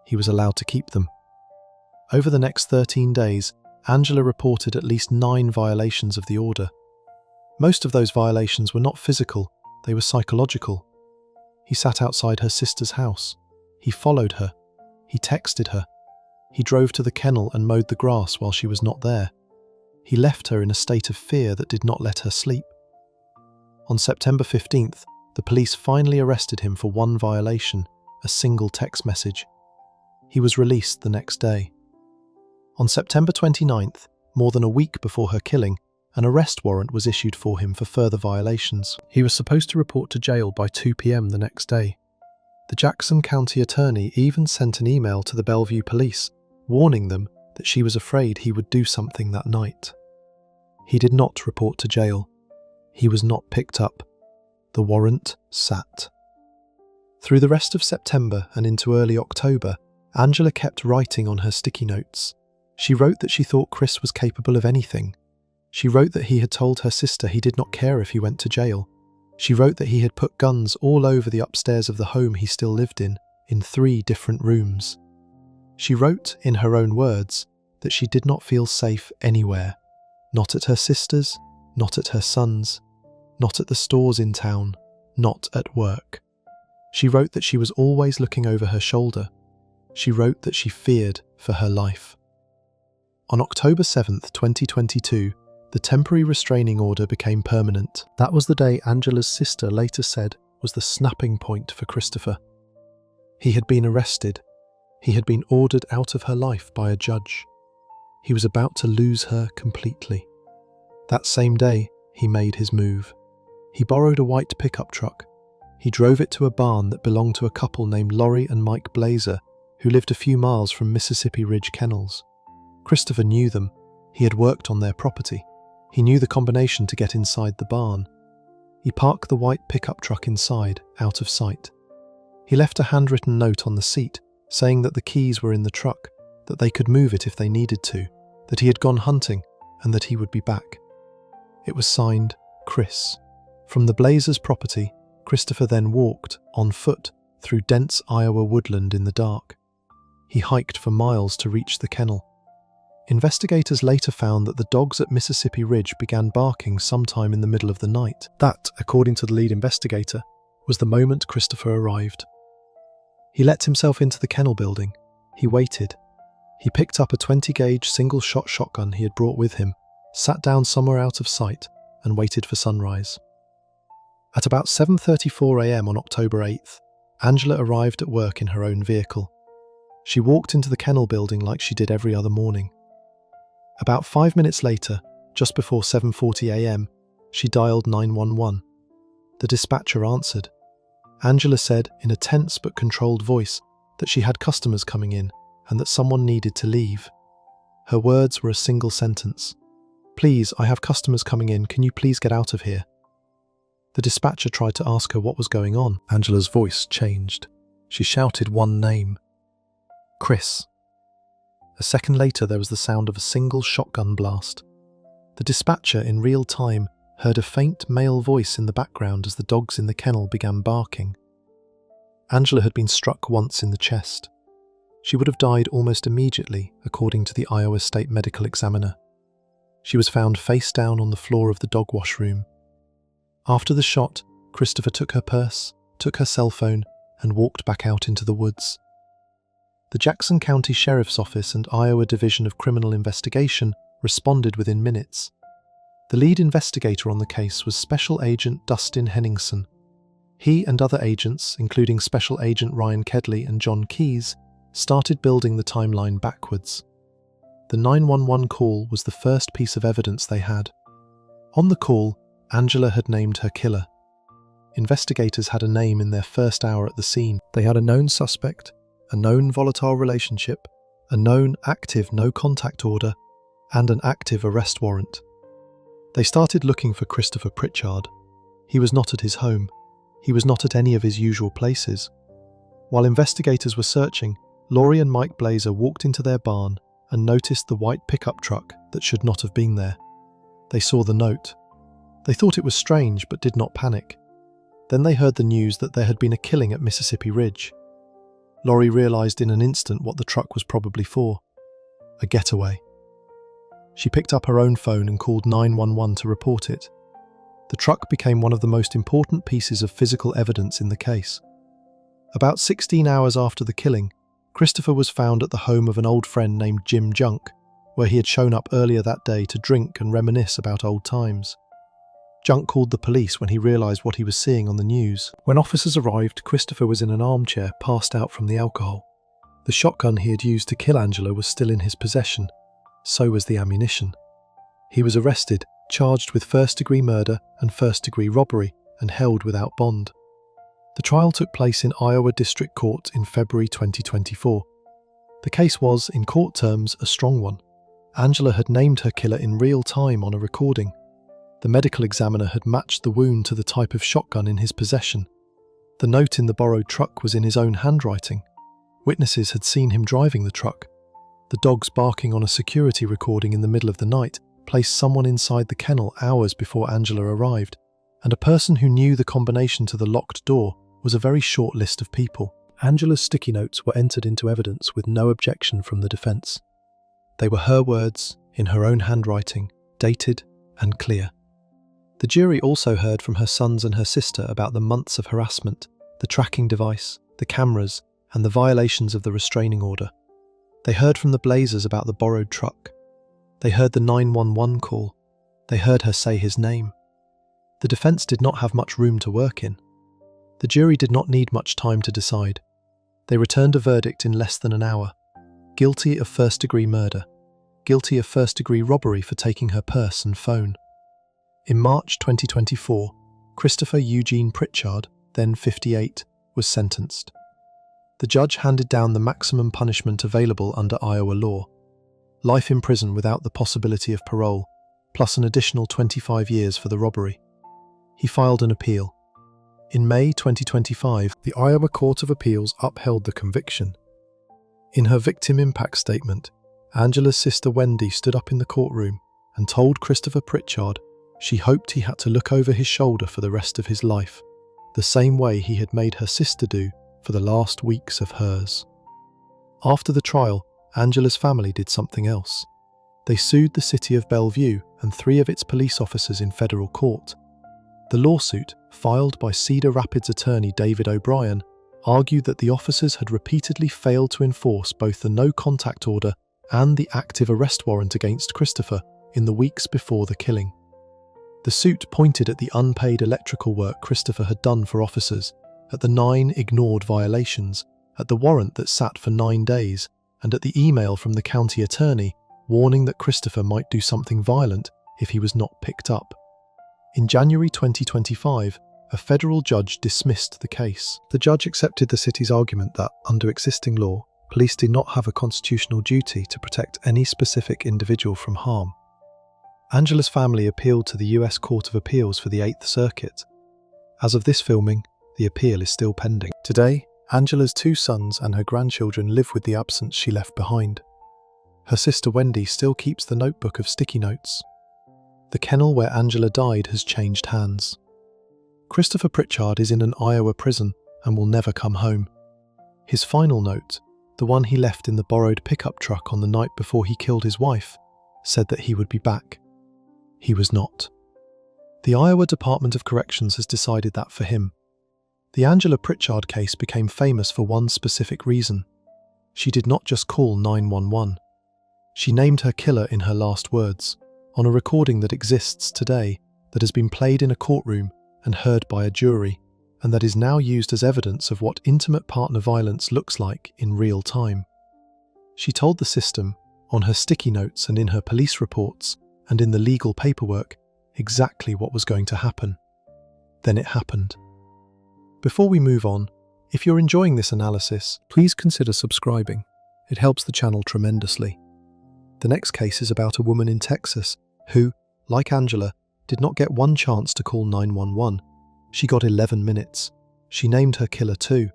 [SPEAKER 1] He was allowed to keep them. Over the next 13 days, Angela reported at least 9 violations of the order. Most of those violations were not physical, they were psychological. He sat outside her sister's house. He followed her. He texted her. He drove to the kennel and mowed the grass while she was not there. He left her in a state of fear that did not let her sleep. On September 15th, the police finally arrested him for one violation, a single text message. He was released the next day. On September 29th, more than a week before her killing, an arrest warrant was issued for him for further violations. He was supposed to report to jail by 2 p.m. the next day. The Jackson County attorney even sent an email to the Bellevue police, warning them that she was afraid he would do something that night. He did not report to jail. He was not picked up. The warrant sat. Through the rest of September and into early October, Angela kept writing on her sticky notes. She wrote that she thought Chris was capable of anything. She wrote that he had told her sister he did not care if he went to jail. She wrote that he had put guns all over the upstairs of the home he still lived in 3 different rooms. She wrote, in her own words, that she did not feel safe anywhere. Not at her sister's, not at her son's, not at the stores in town, not at work. She wrote that she was always looking over her shoulder. She wrote that she feared for her life. On October 7th, 2022, the temporary restraining order became permanent. That was the day Angela's sister later said was the snapping point for Christopher. He had been arrested. He had been ordered out of her life by a judge. He was about to lose her completely. That same day, he made his move. He borrowed a white pickup truck. He drove it to a barn that belonged to a couple named Lori and Mike Blazer, who lived a few miles from Mississippi Ridge Kennels. Christopher knew them. He had worked on their property. He knew the combination to get inside the barn. He parked the white pickup truck inside, out of sight. He left a handwritten note on the seat, saying that the keys were in the truck, that they could move it if they needed to, that he had gone hunting, and that he would be back. It was signed, Chris. From the Blazers' property, Christopher then walked, on foot, through dense Iowa woodland in the dark. He hiked for miles to reach the kennel. Investigators later found that the dogs at Mississippi Ridge began barking sometime in the middle of the night. That, according to the lead investigator, was the moment Christopher arrived. He let himself into the kennel building. He waited. He picked up a 20-gauge single-shot shotgun he had brought with him, sat down somewhere out of sight, and waited for sunrise. At about 7:34 a.m. on October 8th, Angela arrived at work in her own vehicle. She walked into the kennel building like she did every other morning. About 5 minutes later, just before 7:40 a.m., she dialed 911. The dispatcher answered. Angela said, in a tense but controlled voice, that she had customers coming in and that someone needed to leave. Her words were a single sentence. "Please, I have customers coming in. Can you please get out of here?" The dispatcher tried to ask her what was going on. Angela's voice changed. She shouted one name. Chris. A second later, there was the sound of a single shotgun blast. The dispatcher, in real time, heard a faint male voice in the background as the dogs in the kennel began barking. Angela had been struck once in the chest. She would have died almost immediately, according to the Iowa State Medical Examiner. She was found face down on the floor of the dog wash room. After the shot, Christopher took her purse, took her cell phone, and walked back out into the woods. The Jackson County Sheriff's Office and Iowa Division of Criminal Investigation responded within minutes. The lead investigator on the case was Special Agent Dustin Henningsen. He and other agents, including Special Agent Ryan Kedley and John Keyes, started building the timeline backwards. The 911 call was the first piece of evidence they had. On the call, Angela had named her killer. Investigators had a name in their first hour at the scene. They had a known suspect, a known volatile relationship, a known active no-contact order, and an active arrest warrant. They started looking for Christopher Pritchard. He was not at his home. He was not at any of his usual places. While investigators were searching, Laurie and Mike Blazer walked into their barn and noticed the white pickup truck that should not have been there. They saw the note. They thought it was strange but did not panic. Then they heard the news that there had been a killing at Mississippi Ridge. Laurie realized in an instant what the truck was probably for. A getaway. She picked up her own phone and called 911 to report it. The truck became one of the most important pieces of physical evidence in the case. About 16 hours after the killing, Christopher was found at the home of an old friend named Jim Junk, where he had shown up earlier that day to drink and reminisce about old times. Junk called the police when he realized what he was seeing on the news. When officers arrived, Christopher was in an armchair, passed out from the alcohol. The shotgun he had used to kill Angela was still in his possession. So was the ammunition. He was arrested, charged with first-degree murder and first-degree robbery, and held without bond. The trial took place in Iowa District Court in February 2024. The case was, in court terms, a strong one. Angela had named her killer in real time on a recording. The medical examiner had matched the wound to the type of shotgun in his possession. The note in the borrowed truck was in his own handwriting. Witnesses had seen him driving the truck. The dogs barking on a security recording in the middle of the night placed someone inside the kennel hours before Angela arrived, and a person who knew the combination to the locked door was a very short list of people. Angela's sticky notes were entered into evidence with no objection from the defence. They were her words, in her own handwriting, dated and clear. The jury also heard from her sons and her sister about the months of harassment, the tracking device, the cameras, and the violations of the restraining order. They heard from the Blazers about the borrowed truck. They heard the 911 call. They heard her say his name. The defence did not have much room to work in. The jury did not need much time to decide. They returned a verdict in less than an hour. Guilty of first-degree murder. Guilty of first-degree robbery for taking her purse and phone. In March 2024, Christopher Eugene Pritchard, then 58, was sentenced. The judge handed down the maximum punishment available under Iowa law. life in prison without the possibility of parole, plus an additional 25 years for the robbery. He filed an appeal. In May 2025, the Iowa Court of Appeals upheld the conviction. In her victim impact statement, Angela's sister Wendy stood up in the courtroom and told Christopher Pritchard she hoped he had to look over his shoulder for the rest of his life, the same way he had made her sister do for the last weeks of hers. After the trial, Angela's family did something else. They sued the city of Bellevue and 3 of its police officers in federal court. The lawsuit, filed by Cedar Rapids attorney David O'Brien, argued that the officers had repeatedly failed to enforce both the no-contact order and the active arrest warrant against Christopher in the weeks before the killing. The suit pointed at the unpaid electrical work Christopher had done for officers, at the 9 ignored violations, at the warrant that sat for 9 days, and at the email from the county attorney warning that Christopher might do something violent if he was not picked up. In January 2025, a federal judge dismissed the case. The judge accepted the city's argument that, under existing law, police do not have a constitutional duty to protect any specific individual from harm. Angela's family appealed to the US Court of Appeals for the 8th Circuit. As of this filming, the appeal is still pending. Today, Angela's 2 sons and her grandchildren live with the absence she left behind. Her sister Wendy still keeps the notebook of sticky notes. The kennel where Angela died has changed hands. Christopher Pritchard is in an Iowa prison and will never come home. His final note, the one he left in the borrowed pickup truck on the night before he killed his wife, said that he would be back. He was not. The Iowa Department of Corrections has decided that for him. The Angela Pritchard case became famous for one specific reason. She did not just call 911. She named her killer in her last words, on a recording that exists today, that has been played in a courtroom and heard by a jury, and that is now used as evidence of what intimate partner violence looks like in real time. She told the system, on her sticky notes and in her police reports, and in the legal paperwork, exactly what was going to happen. Then it happened. Before we move on, if you're enjoying this analysis, please consider subscribing. It helps the channel tremendously. The next case is about a woman in Texas who, like Angela, did not get one chance to call 911. She got 11 minutes. She named her killer too,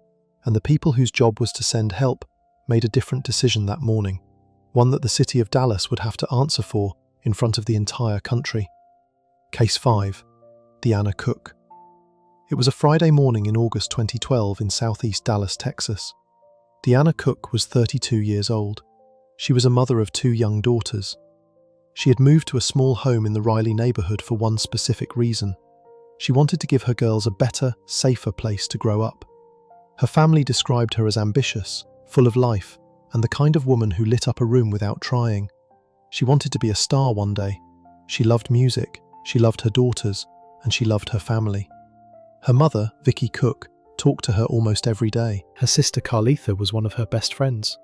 [SPEAKER 1] and the people whose job was to send help made a different decision that morning, one that the city of Dallas would have to answer for in front of the entire country. Case 5. Deanna Cook. It was a Friday morning in August 2012 in southeast Dallas, Texas. Deanna Cook was 32 years old. She was a mother of 2 young daughters. She had moved to a small home in the Riley neighborhood for one specific reason. She wanted to give her girls a better, safer place to grow up. Her family described her as ambitious, full of life, and the kind of woman who lit up a room without trying. She wanted to be a star one day. She loved music, she loved her daughters, and she loved her family. Her mother, Vicky Cook, talked to her almost every day. Her sister Carletha was one of her best friends.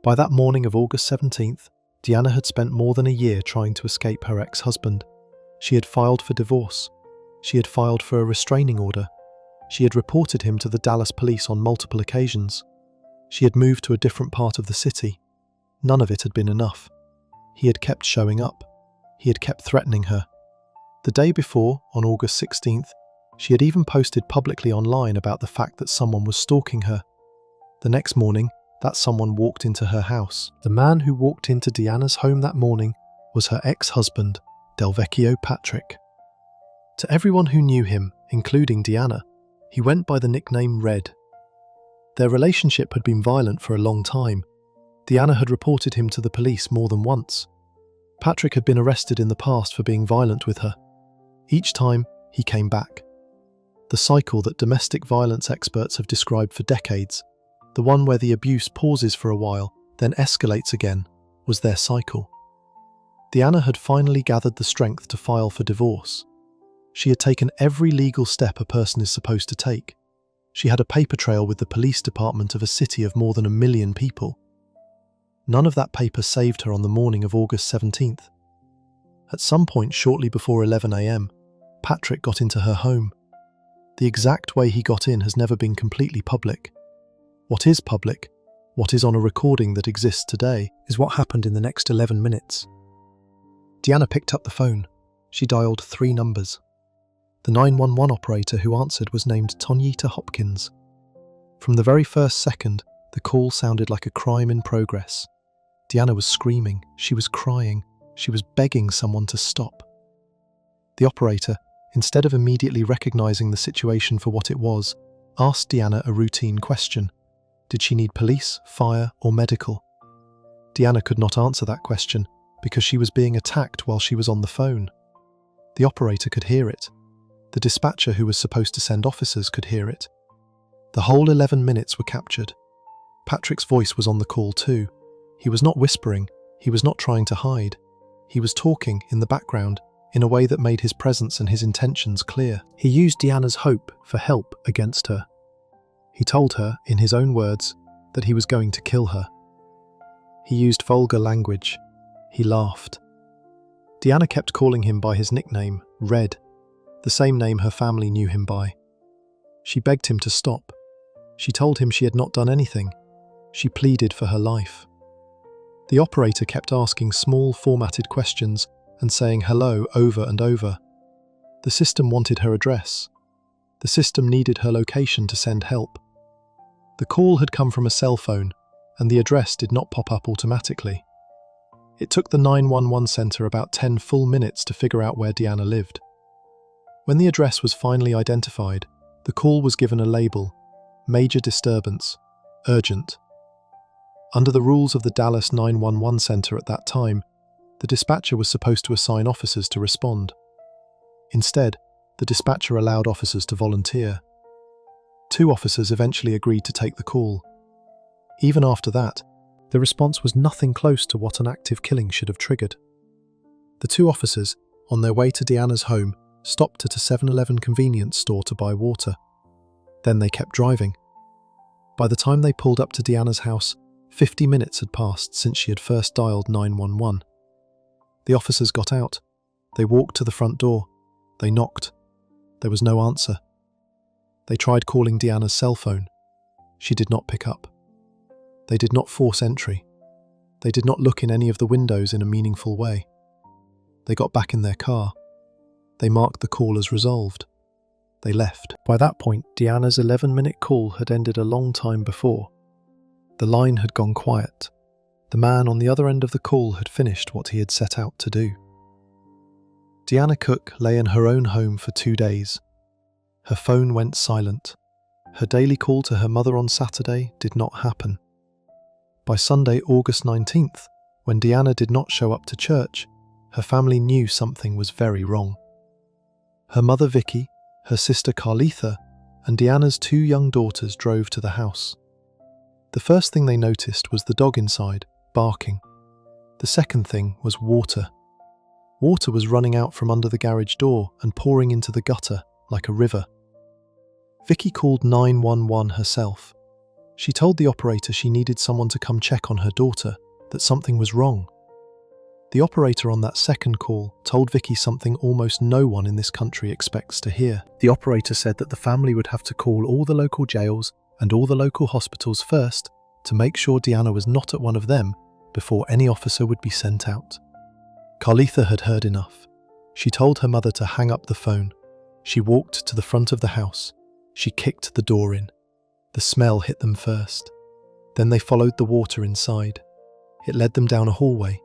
[SPEAKER 1] By that morning of August 17th, Deanna had spent more than a year trying to escape her ex-husband. She had filed for divorce. She had filed for a restraining order. She had reported him to the Dallas police on multiple occasions. She had moved to a different part of the city. None of it had been enough. He had kept showing up. He had kept threatening her. The day before, on August 16th, she had even posted publicly online about the fact that someone was stalking her. The next morning, that someone walked into her house. The man who walked into Deanna's home that morning was her ex-husband, Delvecchio Patrick. To everyone who knew him, including Deanna, he went by the nickname Red. Their relationship had been violent for a long time. Deanna had reported him to the police more than once. Patrick had been arrested in the past for being violent with her. Each time, he came back. The cycle that domestic violence experts have described for decades, the one where the abuse pauses for a while, then escalates again, was their cycle. Deanna had finally gathered the strength to file for divorce. She had taken every legal step a person is supposed to take. She had a paper trail with the police department of a city of more than 1 million people. None of that paper saved her on the morning of August 17th. At some point shortly before 11 a.m., Patrick got into her home. The exact way he got in has never been completely public. What is public What is on a recording that exists today is what happened in the next 11 minutes. Deanna picked up the phone. She dialed 3 numbers. The 911 operator who answered was named Tonyita Hopkins. From the very first second, the call sounded like a crime in progress. Deanna was screaming, she was crying, she was begging someone to stop. The operator, instead of immediately recognizing the situation for what it was, asked Deanna a routine question. Did she need police, fire, or medical? Deanna could not answer that question because she was being attacked while she was on the phone. The operator could hear it. The dispatcher who was supposed to send officers could hear it. The whole 11 minutes were captured. Patrick's voice was on the call too. He was not whispering, he was not trying to hide. He was talking in the background in a way that made his presence and his intentions clear. He used Deanna's hope for help against her. He told her, in his own words, that he was going to kill her. He used vulgar language. He laughed. Deanna kept calling him by his nickname, Red, the same name her family knew him by. She begged him to stop. She told him she had not done anything. She pleaded for her life. The operator kept asking small, formatted questions and saying hello over and over. The system wanted her address. The system needed her location to send help. The call had come from a cell phone, and the address did not pop up automatically. It took the 911 center about 10 full minutes to figure out where Deanna lived. When the address was finally identified, the call was given a label, Major Disturbance, Urgent. Under the rules of the Dallas 911 center at that time, the dispatcher was supposed to assign officers to respond. Instead, the dispatcher allowed officers to volunteer. 2 officers eventually agreed to take the call. Even after that, the response was nothing close to what an active killing should have triggered. The 2 officers, on their way to Deanna's home, stopped at a 7-Eleven convenience store to buy water. Then they kept driving. By the time they pulled up to Deanna's house, 50 minutes had passed since she had first dialed 911. The officers got out. They walked to the front door. They knocked. There was no answer. They tried calling Deanna's cell phone. She did not pick up. They did not force entry. They did not look in any of the windows in a meaningful way. They got back in their car. They marked the call as resolved. They left. By that point, Deanna's 11-minute call had ended a long time before. The line had gone quiet. The man on the other end of the call had finished what he had set out to do. Deanna Cook lay in her own home for 2 days. Her phone went silent. Her daily call to her mother on Saturday did not happen. By Sunday, August 19th, when Deanna did not show up to church, her family knew something was very wrong. Her mother Vicky, her sister Carlitha, and Deanna's 2 young daughters drove to the house. The first thing they noticed was the dog inside, barking. The second thing was water. Water was running out from under the garage door and pouring into the gutter like a river. Vicky called 911 herself. She told the operator she needed someone to come check on her daughter, that something was wrong. The operator on that second call told Vicky something almost no one in this country expects to hear. The operator said that the family would have to call all the local jails and all the local hospitals first to make sure Deanna was not at one of them before any officer would be sent out. Carlitha had heard enough. She told her mother to hang up the phone. She walked to the front of the house. She kicked the door in. The smell hit them first. Then they followed the water inside. It led them down a hallway.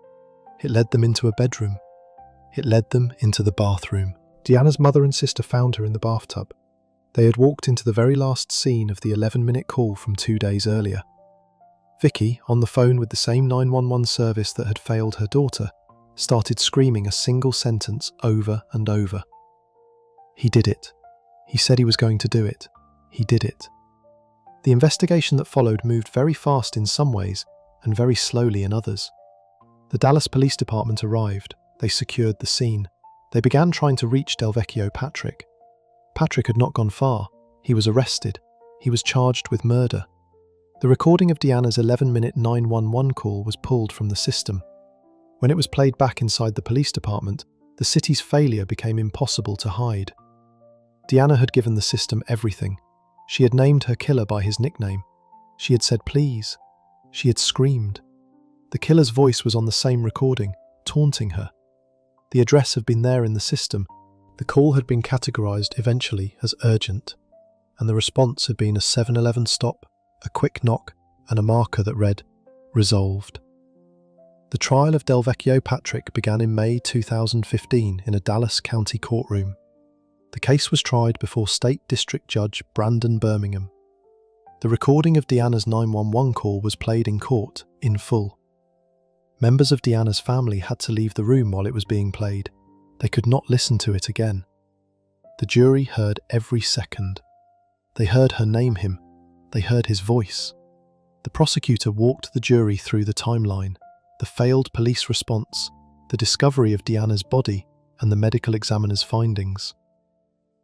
[SPEAKER 1] It led them into a bedroom. It led them into the bathroom. Deanna's mother and sister found her in the bathtub. They had walked into the very last scene of the 11-minute call from 2 days earlier. Vicky, on the phone with the same 911 service that had failed her daughter, started screaming a single sentence over and over. He did it. He said he was going to do it. He did it. The investigation that followed moved very fast in some ways and very slowly in others. The Dallas Police Department arrived. They secured the scene. They began trying to reach Delvecchio Patrick. Patrick had not gone far. He was arrested. He was charged with murder. The recording of Deanna's 11-minute 911 call was pulled from the system. When it was played back inside the police department, the city's failure became impossible to hide. Deanna had given the system everything. She had named her killer by his nickname. She had said please. She had screamed. The killer's voice was on the same recording, taunting her. The address had been there in the system. The call had been categorized eventually as urgent, and the response had been a 7-Eleven stop, a quick knock, and a marker that read, "Resolved." The trial of Delvecchio Patrick began in May 2015 in a Dallas County courtroom. The case was tried before State District Judge Brandon Birmingham. The recording of Deanna's 911 call was played in court, in full. Members of Deanna's family had to leave the room while it was being played. They could not listen to it again. The jury heard every second. They heard her name him. They heard his voice. The prosecutor walked the jury through the timeline, the failed police response, the discovery of Deanna's body, and the medical examiner's findings.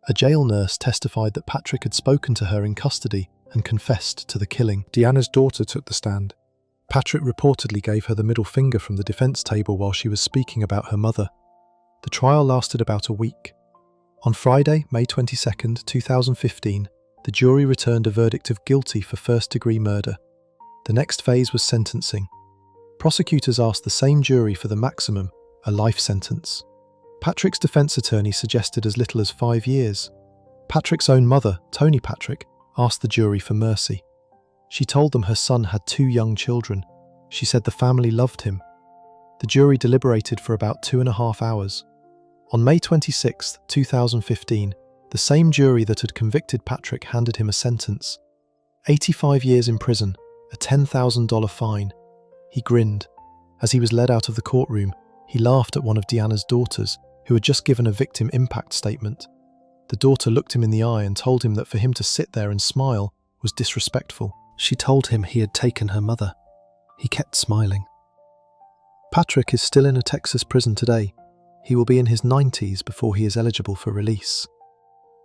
[SPEAKER 1] A jail nurse testified that Patrick had spoken to her in custody and confessed to the killing. Deanna's daughter took the stand. Patrick reportedly gave her the middle finger from the defense table while she was speaking about her mother. The trial lasted about a week. On Friday, May 22, 2015, the jury returned a verdict of guilty for first-degree murder. The next phase was sentencing. Prosecutors asked the same jury for the maximum, a life sentence. Patrick's defense attorney suggested as little as 5 years. Patrick's own mother, Toni Patrick, asked the jury for mercy. She told them her son had 2 young children. She said the family loved him. The jury deliberated for about 2.5 hours. On May 26, 2015, the same jury that had convicted Patrick handed him a sentence. 85 years in prison, a $10,000 fine. He grinned. As he was led out of the courtroom, he laughed at one of Deanna's daughters, who had just given a victim impact statement. The daughter looked him in the eye and told him that for him to sit there and smile was disrespectful. She told him he had taken her mother. He kept smiling. Patrick is still in a Texas prison today. He will be in his 90s before he is eligible for release.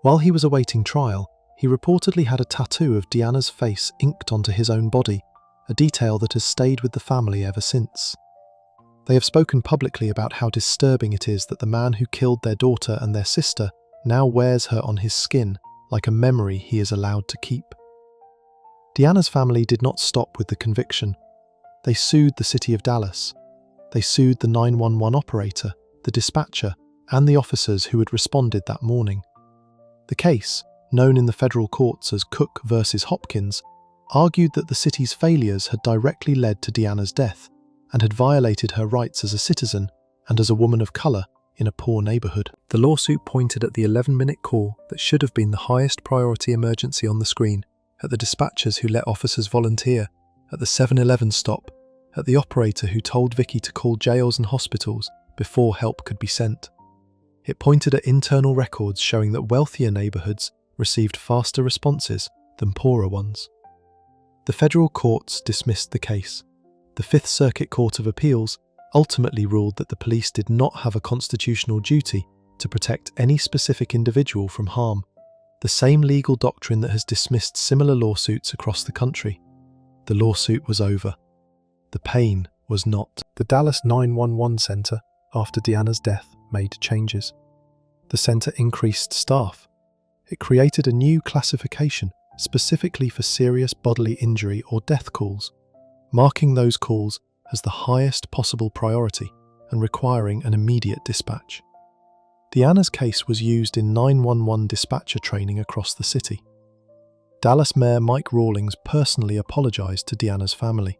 [SPEAKER 1] While he was awaiting trial, he reportedly had a tattoo of Deanna's face inked onto his own body, a detail that has stayed with the family ever since. They have spoken publicly about how disturbing it is that the man who killed their daughter and their sister now wears her on his skin like a memory he is allowed to keep. Deanna's family did not stop with the conviction. They sued the city of Dallas. They sued the 911 operator, the dispatcher, and the officers who had responded that morning. The case, known in the federal courts as Cook versus Hopkins, argued that the city's failures had directly led to Deanna's death and had violated her rights as a citizen and as a woman of colour in a poor neighbourhood. The lawsuit pointed at the 11-minute call that should have been the highest priority emergency on the screen, at the dispatchers who let officers volunteer, at the 7-Eleven stop, at the operator who told Vicky to call jails and hospitals before help could be sent. It pointed at internal records showing that wealthier neighbourhoods received faster responses than poorer ones. The federal courts dismissed the case. The Fifth Circuit Court of Appeals ultimately ruled that the police did not have a constitutional duty to protect any specific individual from harm, the same legal doctrine that has dismissed similar lawsuits across the country. The lawsuit was over. The pain was not. The Dallas 911 Center, after Deanna's death, made changes. The center increased staff. It created a new classification specifically for serious bodily injury or death calls, marking those calls as the highest possible priority and requiring an immediate dispatch. Deanna's case was used in 911 dispatcher training across the city. Dallas Mayor Mike Rawlings personally apologized to Deanna's family.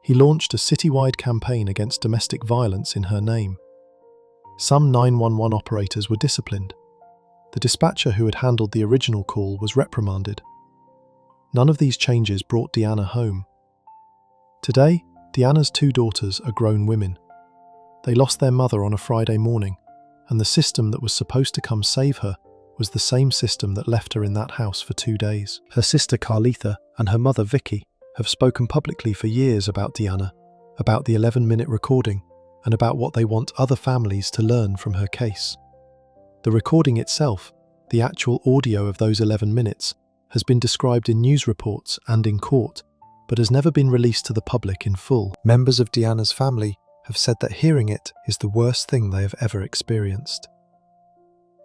[SPEAKER 1] He launched a citywide campaign against domestic violence in her name. Some 911 operators were disciplined. The dispatcher who had handled the original call was reprimanded. None of these changes brought Deanna home. Today, Deanna's 2 daughters are grown women. They lost their mother on a Friday morning, and the system that was supposed to come save her was the same system that left her in that house for 2 days. Her sister Carletha and her mother Vicky have spoken publicly for years about Deanna, about the 11-minute recording, and about what they want other families to learn from her case. The recording itself, the actual audio of those 11 minutes, has been described in news reports and in court, but has never been released to the public in full. Members of Deanna's family have said that hearing it is the worst thing they have ever experienced.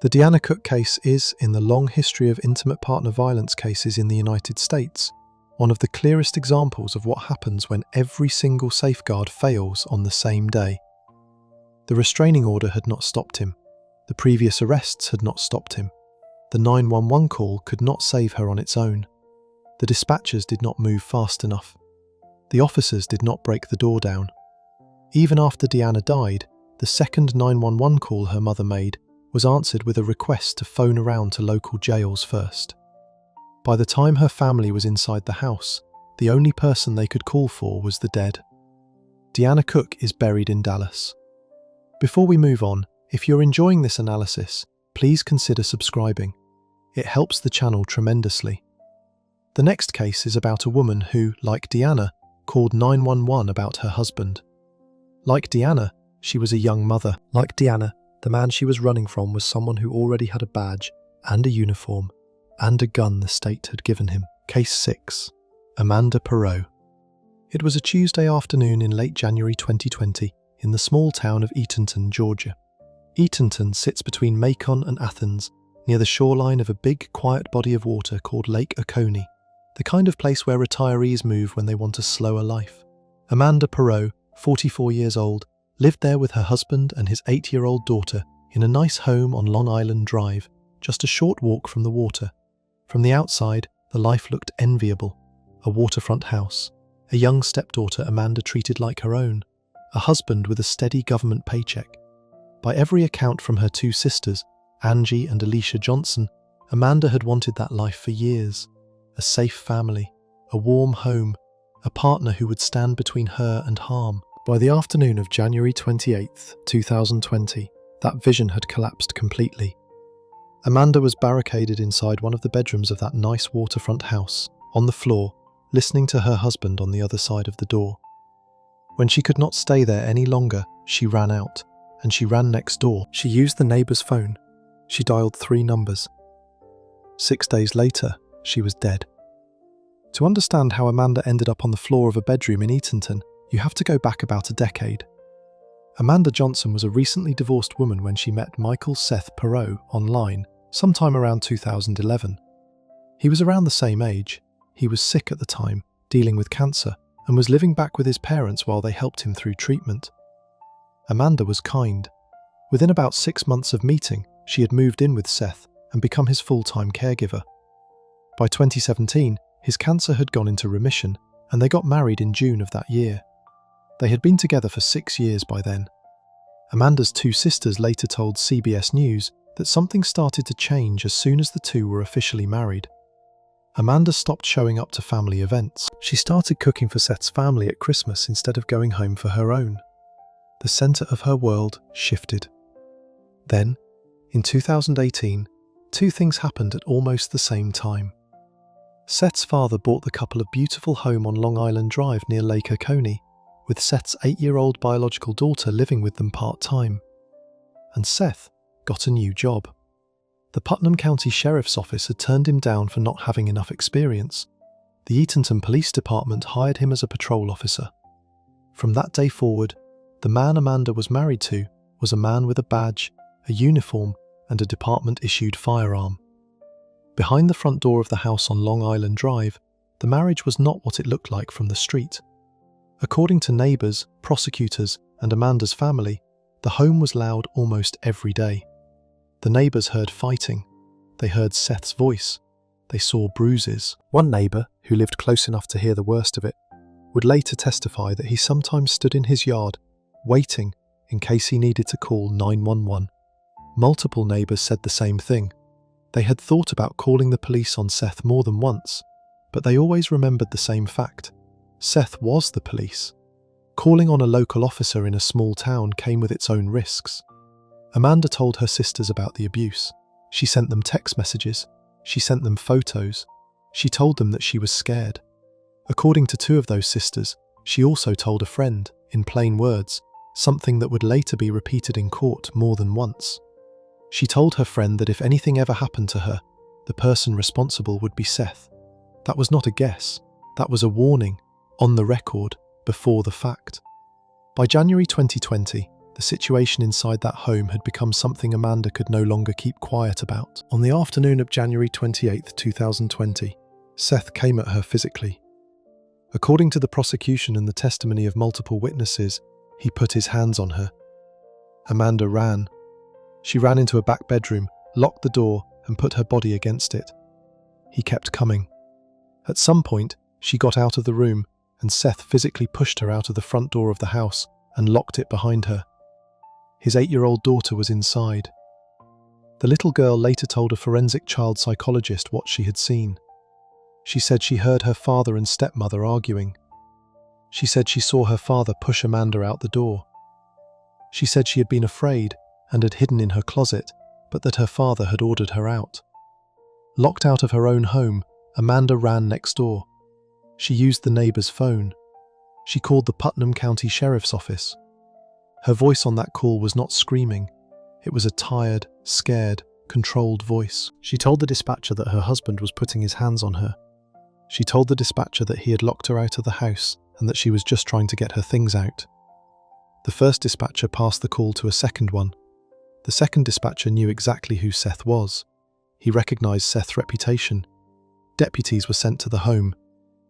[SPEAKER 1] The Deanna Cook case is, in the long history of intimate partner violence cases in the United States, one of the clearest examples of what happens when every single safeguard fails on the same day. The restraining order had not stopped him. The previous arrests had not stopped him. The 911 call could not save her on its own. The dispatchers did not move fast enough. The officers did not break the door down. Even after Deanna died, the second 911 call her mother made was answered with a request to phone around to local jails first. By the time her family was inside the house, the only person they could call for was the dead. Deanna Cook is buried in Dallas. Before we move on, if you're enjoying this analysis, please consider subscribing. It helps the channel tremendously. The next case is about a woman who, like Deanna, called 911 about her husband. Like Deanna, she was a young mother. Like Deanna, the man she was running from was someone who already had a badge and a uniform and a gun the state had given him. Case 6. Amanda Perau. It was a Tuesday afternoon in late January 2020 in the small town of Eatonton, Georgia. Eatonton sits between Macon and Athens, near the shoreline of a big, quiet body of water called Lake Oconee, the kind of place where retirees move when they want a slower life. Amanda Perau, 44 years old, lived there with her husband and his 8-year-old daughter in a nice home on Long Island Drive, just a short walk from the water. From the outside, the life looked enviable. A waterfront house, a young stepdaughter Amanda treated like her own, a husband with a steady government paycheck. By every account from her 2 sisters, Angie and Alicia Judson, Amanda had wanted that life for years. A safe family, a warm home, a partner who would stand between her and harm. By the afternoon of January 28, 2020, that vision had collapsed completely. Amanda was barricaded inside one of the bedrooms of that nice waterfront house, on the floor, listening to her husband on the other side of the door. When she could not stay there any longer, she ran out, and she ran next door. She used the neighbour's phone. She dialed 3 numbers. 6 days later, she was dead. To understand how Amanda ended up on the floor of a bedroom in Eatonton, you have to go back about a decade. Amanda Johnson was a recently divorced woman when she met Michael Seth Perau online, sometime around 2011. He was around the same age. He was sick at the time, dealing with cancer, and was living back with his parents while they helped him through treatment. Amanda was kind. Within about 6 months of meeting, she had moved in with Seth and become his full-time caregiver. By 2017, his cancer had gone into remission, and they got married in June of that year. They had been together for 6 years by then. Amanda's 2 sisters later told CBS News that something started to change as soon as the 2 were officially married. Amanda stopped showing up to family events. She started cooking for Seth's family at Christmas instead of going home for her own. The centre of her world shifted. Then, in 2018, 2 things happened at almost the same time. Seth's father bought the couple a beautiful home on Long Island Drive near Lake Oconee, with Seth's 8-year-old biological daughter living with them part-time. And Seth got a new job. The Putnam County Sheriff's Office had turned him down for not having enough experience. The Eatonton Police Department hired him as a patrol officer. From that day forward, the man Amanda was married to was a man with a badge, a uniform, and a department-issued firearm. Behind the front door of the house on Long Island Drive, the marriage was not what it looked like from the street. According to neighbours, prosecutors, and Amanda's family, the home was loud almost every day. The neighbours heard fighting. They heard Seth's voice. They saw bruises. One neighbour, who lived close enough to hear the worst of it, would later testify that he sometimes stood in his yard, waiting in case he needed to call 911. Multiple neighbours said the same thing. They had thought about calling the police on Seth more than once, but they always remembered the same fact. Seth was the police. Calling on a local officer in a small town came with its own risks. Amanda told her sisters about the abuse. She sent them text messages. She sent them photos. She told them that she was scared. According to 2 of those sisters, she also told a friend, in plain words, something that would later be repeated in court more than once. She told her friend that if anything ever happened to her, the person responsible would be Seth. That was not a guess. That was a warning, on the record, before the fact. By January 2020, the situation inside that home had become something Amanda could no longer keep quiet about. On the afternoon of January 28, 2020, Seth came at her physically. According to the prosecution and the testimony of multiple witnesses, he put his hands on her. Amanda ran. She ran into a back bedroom, locked the door, and put her body against it. He kept coming. At some point, she got out of the room, and Seth physically pushed her out of the front door of the house and locked it behind her. His 8-year-old daughter was inside. The little girl later told a forensic child psychologist what she had seen. She said she heard her father and stepmother arguing. She said she saw her father push Amanda out the door. She said she had been afraid and had hidden in her closet, but that her father had ordered her out. Locked out of her own home, Amanda ran next door. She used the neighbor's phone. She called the Putnam County Sheriff's Office. Her voice on that call was not screaming. It was a tired, scared, controlled voice. She told the dispatcher that her husband was putting his hands on her. She told the dispatcher that he had locked her out of the house and that she was just trying to get her things out. The first dispatcher passed the call to a second one. The second dispatcher knew exactly who Seth was. He recognized Seth's reputation. Deputies were sent to the home.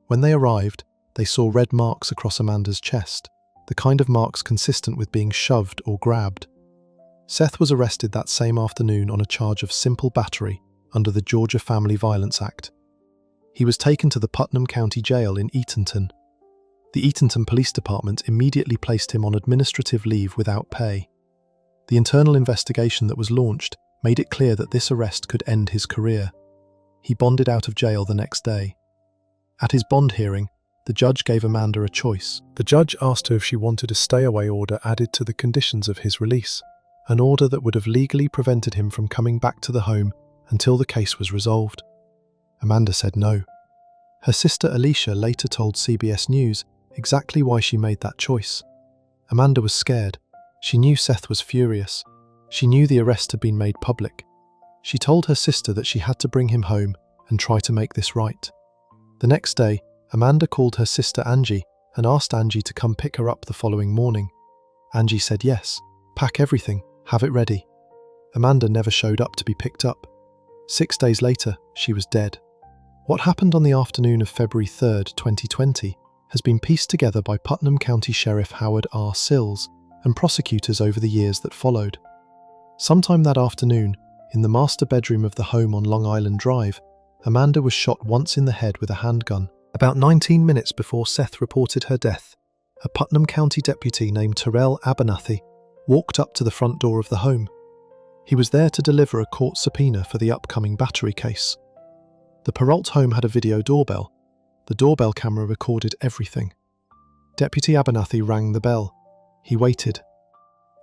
[SPEAKER 1] When they arrived, they saw red marks across Amanda's chest, the kind of marks consistent with being shoved or grabbed. Seth was arrested that same afternoon on a charge of simple battery under the Georgia Family Violence Act. He was taken to the Putnam County Jail in Eatonton. The Eatonton Police Department immediately placed him on administrative leave without pay. The internal investigation that was launched made it clear that this arrest could end his career. He bonded out of jail the next day. At his bond hearing, the judge gave Amanda a choice. The judge asked her if she wanted a stay-away order added to the conditions of his release, an order that would have legally prevented him from coming back to the home until the case was resolved. Amanda said no. Her sister Alicia later told CBS News exactly why she made that choice. Amanda was scared. She knew Seth was furious. She knew the arrest had been made public. She told her sister that she had to bring him home and try to make this right. The next day, Amanda called her sister Angie and asked Angie to come pick her up the following morning. Angie said yes, pack everything, have it ready. Amanda never showed up to be picked up. 6 days later, she was dead. What happened on the afternoon of February 3rd, 2020, has been pieced together by Putnam County Sheriff Howard R. Sills and prosecutors over the years that followed. Sometime that afternoon, in the master bedroom of the home on Long Island Drive, Amanda was shot once in the head with a handgun. About 19 minutes before Seth reported her death, a Putnam County deputy named Terrell Abernathy walked up to the front door of the home. He was there to deliver a court subpoena for the upcoming battery case. The Perau home had a video doorbell. The doorbell camera recorded everything. Deputy Abernathy rang the bell. He waited.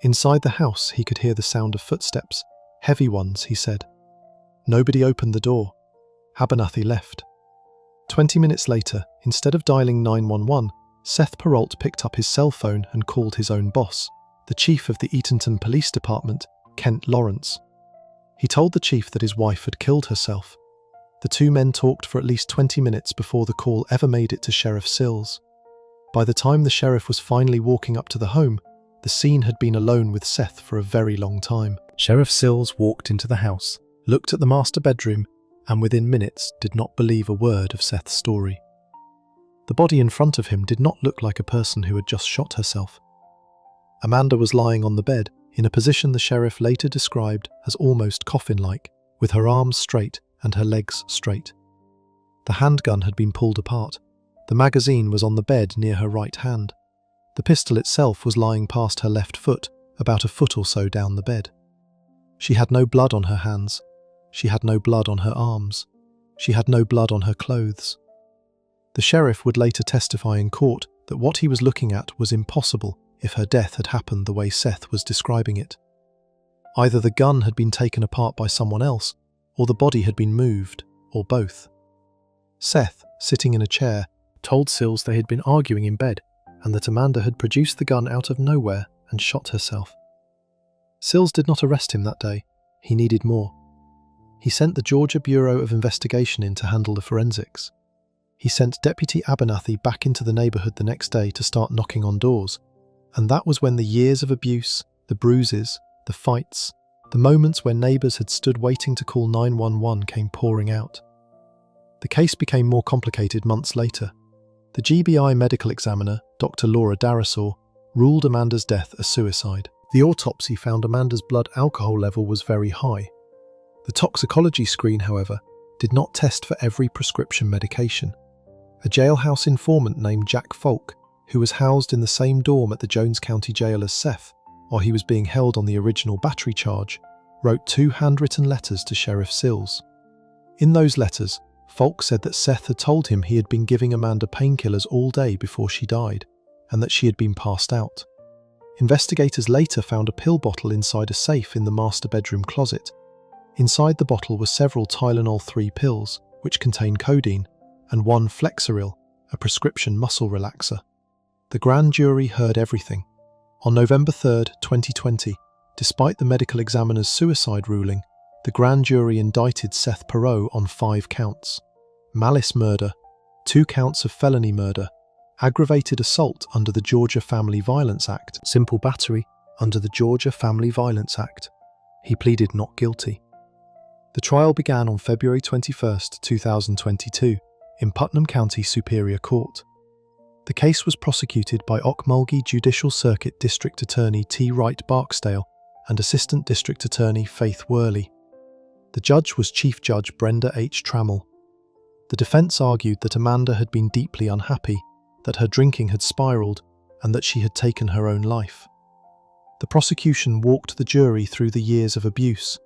[SPEAKER 1] Inside the house, he could hear the sound of footsteps. Heavy ones, he said. Nobody opened the door. Abernathy left. 20 minutes later, instead of dialing 911, Seth Perrault picked up his cell phone and called his own boss, the chief of the Eatonton Police Department, Kent Lawrence. He told the chief that his wife had killed herself. The two men talked for at least 20 minutes before the call ever made it to Sheriff Sills. By the time the sheriff was finally walking up to the home, the scene had been alone with Seth for a very long time. Sheriff Sills walked into the house, looked at the master bedroom, and within minutes did not believe a word of Seth's story. The body in front of him did not look like a person who had just shot herself. Amanda was lying on the bed, in a position the sheriff later described as almost coffin-like, with her arms straight and her legs straight. The handgun had been pulled apart. The magazine was on the bed near her right hand. The pistol itself was lying past her left foot, about a foot or so down the bed. She had no blood on her hands. She had no blood on her arms. She had no blood on her clothes. The sheriff would later testify in court that what he was looking at was impossible if her death had happened the way Seth was describing it. Either the gun had been taken apart by someone else, or the body had been moved, or both. Seth, sitting in a chair, told Sills they had been arguing in bed and that Amanda had produced the gun out of nowhere and shot herself. Sills did not arrest him that day. He needed more. He sent the Georgia Bureau of Investigation in to handle the forensics. He sent Deputy Abernathy back into the neighborhood the next day to start knocking on doors, and that was when the years of abuse, the bruises, the fights, the moments where neighbors had stood waiting to call 911 came pouring out. The case became more complicated months later. The GBI medical examiner, Dr. Laura Darasaw, ruled Amanda's death a suicide. The autopsy found Amanda's blood alcohol level was very high. The toxicology screen, however, did not test for every prescription medication. A jailhouse informant named Jack Falk, who was housed in the same dorm at the Jones County Jail as Seth, while he was being held on the original battery charge, wrote 2 handwritten letters to Sheriff Sills. In those letters, Falk said that Seth had told him he had been giving Amanda painkillers all day before she died, and that she had been passed out. Investigators later found a pill bottle inside a safe in the master bedroom closet. Inside the bottle were several Tylenol 3 pills, which contained codeine, and 1 Flexeril, a prescription muscle relaxer. The grand jury heard everything. On November 3, 2020, despite the medical examiner's suicide ruling, the grand jury indicted Seth Perau on 5 counts: malice murder, 2 counts of felony murder, aggravated assault under the Georgia Family Violence Act, simple battery under the Georgia Family Violence Act. He pleaded not guilty. The trial began on February 21, 2022, in Putnam County Superior Court. The case was prosecuted by Okmulgee Judicial Circuit District Attorney T. Wright Barksdale and Assistant District Attorney Faith Worley. The judge was Chief Judge Brenda H. Trammell. The defense argued that Amanda had been deeply unhappy, that her drinking had spiraled, and that she had taken her own life. The prosecution walked the jury through the years of abuse,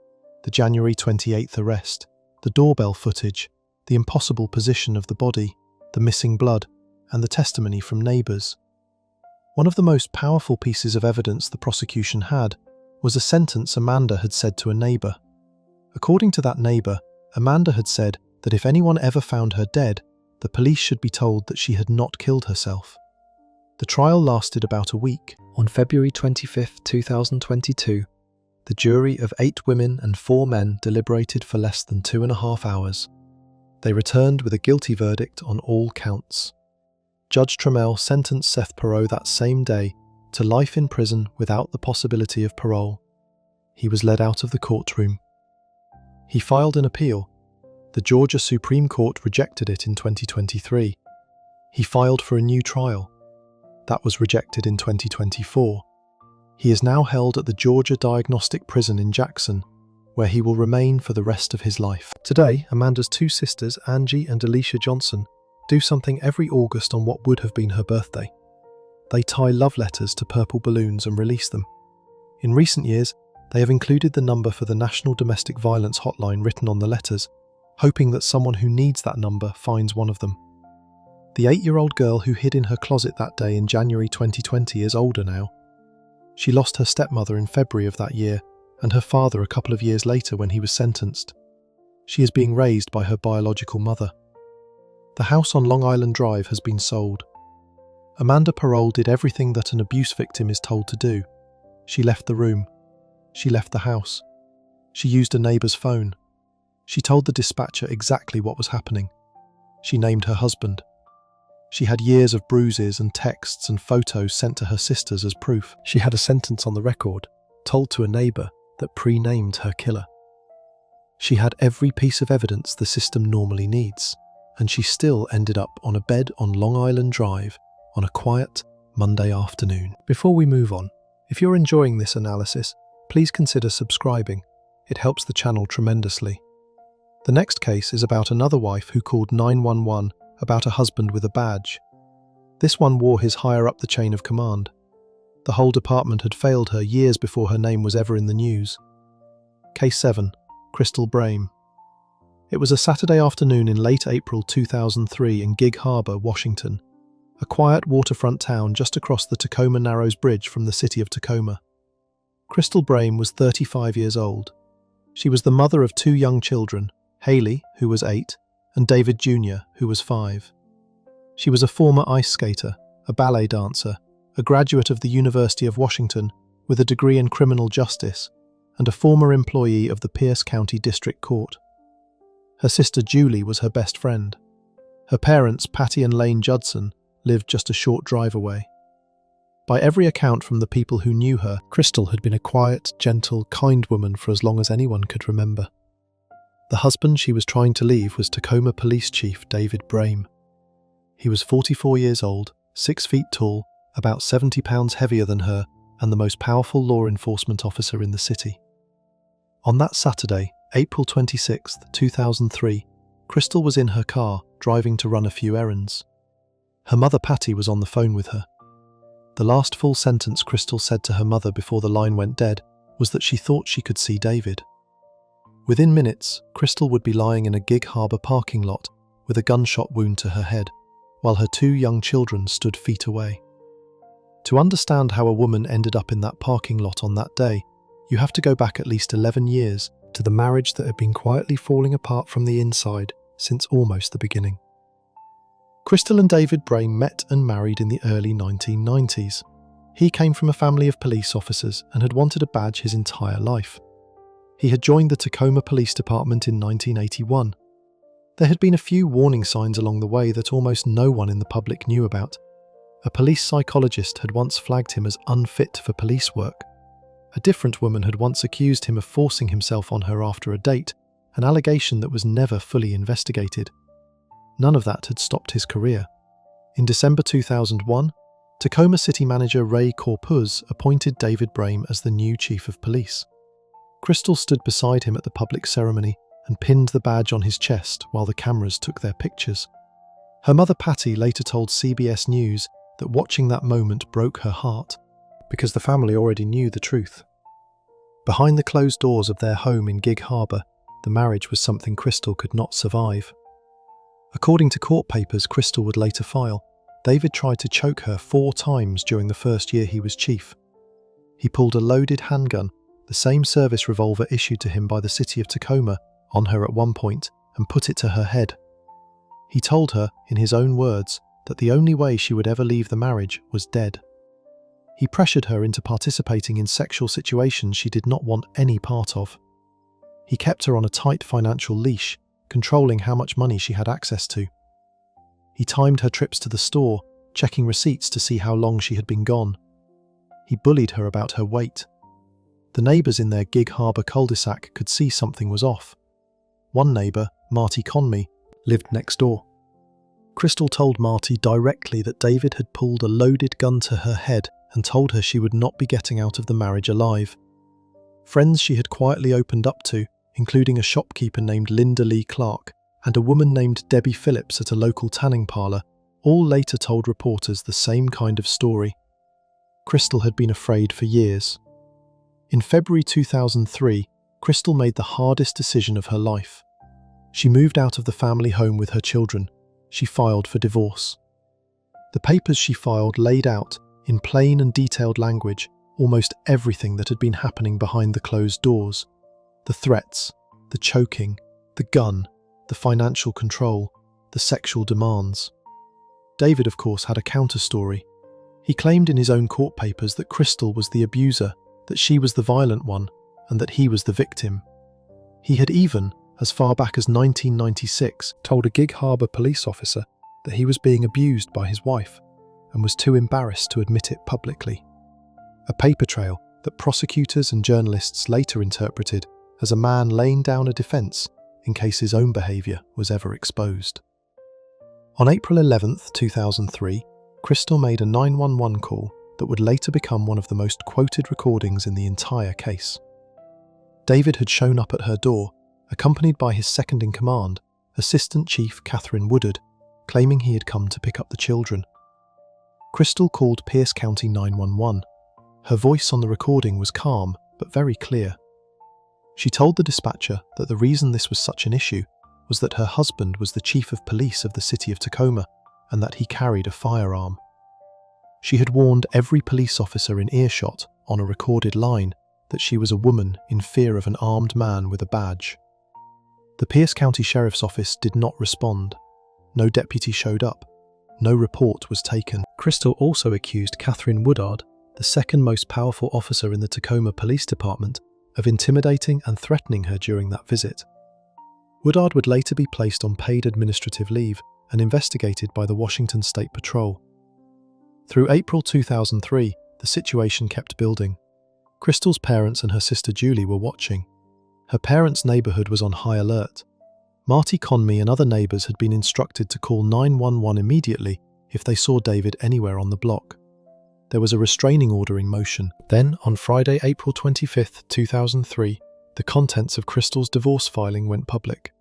[SPEAKER 1] the January 28th arrest, the doorbell footage, the impossible position of the body, the missing blood, and the testimony from neighbours. One of the most powerful pieces of evidence the prosecution had was a sentence Amanda had said to a neighbour. According to that neighbour, Amanda had said that if anyone ever found her dead, the police should be told that she had not killed herself. The trial lasted about a week. On February 25, 2022, the jury of 8 women and 4 men deliberated for less than 2.5 hours. They returned with a guilty verdict on all counts. Judge Trammell sentenced Seth Perau that same day to life in prison without the possibility of parole. He was led out of the courtroom. He filed an appeal. The Georgia Supreme Court rejected it in 2023. He filed for a new trial. That was rejected in 2024. He is now held at the Georgia Diagnostic Prison in Jackson, where he will remain for the rest of his life. Today, Amanda's 2 sisters, Angie and Alicia Johnson, do something every August on what would have been her birthday. They tie love letters to purple balloons and release them. In recent years, they have included the number for the National Domestic Violence Hotline written on the letters, hoping that someone who needs that number finds one of them. The 8-year-old girl who hid in her closet that day in January 2020 is older now. She lost her stepmother in February of that year, and her father a couple of years later when he was sentenced. She is being raised by her biological mother. The house on Long Island Drive has been sold. Amanda Perau did everything that an abuse victim is told to do. She left the room. She left the house. She used a neighbour's phone. She told the dispatcher exactly what was happening. She named her husband. She had years of bruises and texts and photos sent to her sisters as proof. She had a sentence on the record, told to a neighbour, that pre-named her killer. She had every piece of evidence the system normally needs, and she still ended up on a bed on Long Island Drive on a quiet Monday afternoon. Before we move on, if you're enjoying this analysis, please consider subscribing. It helps the channel tremendously. The next case is about another wife who called 911 about a husband with a badge. This one wore his higher up the chain of command. The whole department had failed her years before her name was ever in the news. Case 7. Crystal Brame. It was a Saturday afternoon in late April 2003 in Gig Harbor, Washington, a quiet waterfront town just across the Tacoma Narrows Bridge from the city of Tacoma. Crystal Brame was 35 years old. She was the mother of 2 young children, Haley, who was 8, and David Jr., who was 5. She was a former ice skater, a ballet dancer, a graduate of the University of Washington with a degree in criminal justice, and a former employee of the Pierce County District Court. Her sister Julie was her best friend. Her parents, Patty and Lane Judson, lived just a short drive away. By every account from the people who knew her, Crystal had been a quiet, gentle, kind woman for as long as anyone could remember. The husband she was trying to leave was Tacoma Police Chief David Brame. He was 44 years old, 6 feet tall, about 70 pounds heavier than her, and the most powerful law enforcement officer in the city. On that Saturday, April 26, 2003, Crystal was in her car, driving to run a few errands. Her mother Patty was on the phone with her. The last full sentence Crystal said to her mother before the line went dead was that she thought she could see David. Within minutes, Crystal would be lying in a Gig Harbour parking lot with a gunshot wound to her head, while her 2 young children stood feet away. To understand how a woman ended up in that parking lot on that day, you have to go back at least 11 years to the marriage that had been quietly falling apart from the inside since almost the beginning. Crystal and David Brame met and married in the early 1990s. He came from a family of police officers and had wanted a badge his entire life. He had joined the Tacoma Police Department in 1981. There had been a few warning signs along the way that almost no one in the public knew about. A police psychologist had once flagged him as unfit for police work. A different woman had once accused him of forcing himself on her after a date, an allegation that was never fully investigated. None of that had stopped his career. In December 2001, Tacoma City Manager Ray Corpuz appointed David Brame as the new chief of police. Crystal stood beside him at the public ceremony and pinned the badge on his chest while the cameras took their pictures. Her mother Patty later told CBS News that watching that moment broke her heart, because the family already knew the truth. Behind the closed doors of their home in Gig Harbour, the marriage was something Crystal could not survive. According to court papers Crystal would later file, David tried to choke her 4 times during the first year he was chief. He pulled a loaded handgun, the same service revolver issued to him by the city of Tacoma, on her at one point and put it to her head. He told her, in his own words, that the only way she would ever leave the marriage was dead. He pressured her into participating in sexual situations she did not want any part of. He kept her on a tight financial leash, controlling how much money she had access to. He timed her trips to the store, checking receipts to see how long she had been gone. He bullied her about her weight. The neighbours in their Gig Harbour cul-de-sac could see something was off. One neighbour, Marty Conmey, lived next door. Crystal told Marty directly that David had pulled a loaded gun to her head and told her she would not be getting out of the marriage alive. Friends she had quietly opened up to, including a shopkeeper named Linda Lee Clark and a woman named Debbie Phillips at a local tanning parlour, all later told reporters the same kind of story. Crystal had been afraid for years. In February 2003, Crystal made the hardest decision of her life. She moved out of the family home with her children. She filed for divorce. The papers she filed laid out, in plain and detailed language, almost everything that had been happening behind the closed doors. The threats, the choking, the gun, the financial control, the sexual demands. David, of course, had a counter-story. He claimed in his own court papers that Crystal was the abuser, that she was the violent one, and that he was the victim. He had even, as far back as 1996, told a Gig Harbour police officer that he was being abused by his wife and was too embarrassed to admit it publicly. A paper trail that prosecutors and journalists later interpreted as a man laying down a defence in case his own behaviour was ever exposed. On April 11, 2003, Crystal made a 911 call that would later become one of the most quoted recordings in the entire case. David had shown up at her door, accompanied by his second-in-command, Assistant Chief Catherine Woodard, claiming he had come to pick up the children. Crystal called Pierce County 911. Her voice on the recording was calm, but very clear. She told the dispatcher that the reason this was such an issue was that her husband was the chief of police of the city of Tacoma and that he carried a firearm. She had warned every police officer in earshot on a recorded line that she was a woman in fear of an armed man with a badge. The Pierce County Sheriff's Office did not respond. No deputy showed up. No report was taken. Crystal also accused Catherine Woodard, the second most powerful officer in the Tacoma Police Department, of intimidating and threatening her during that visit. Woodard would later be placed on paid administrative leave and investigated by the Washington State Patrol. Through April 2003, the situation kept building. Crystal's parents and her sister Julie were watching. Her parents' neighbourhood was on high alert. Marty Conmee and other neighbours had been instructed to call 911 immediately if they saw David anywhere on the block. There was a restraining order in motion. Then, on Friday, April 25, 2003, the contents of Crystal's divorce filing went public.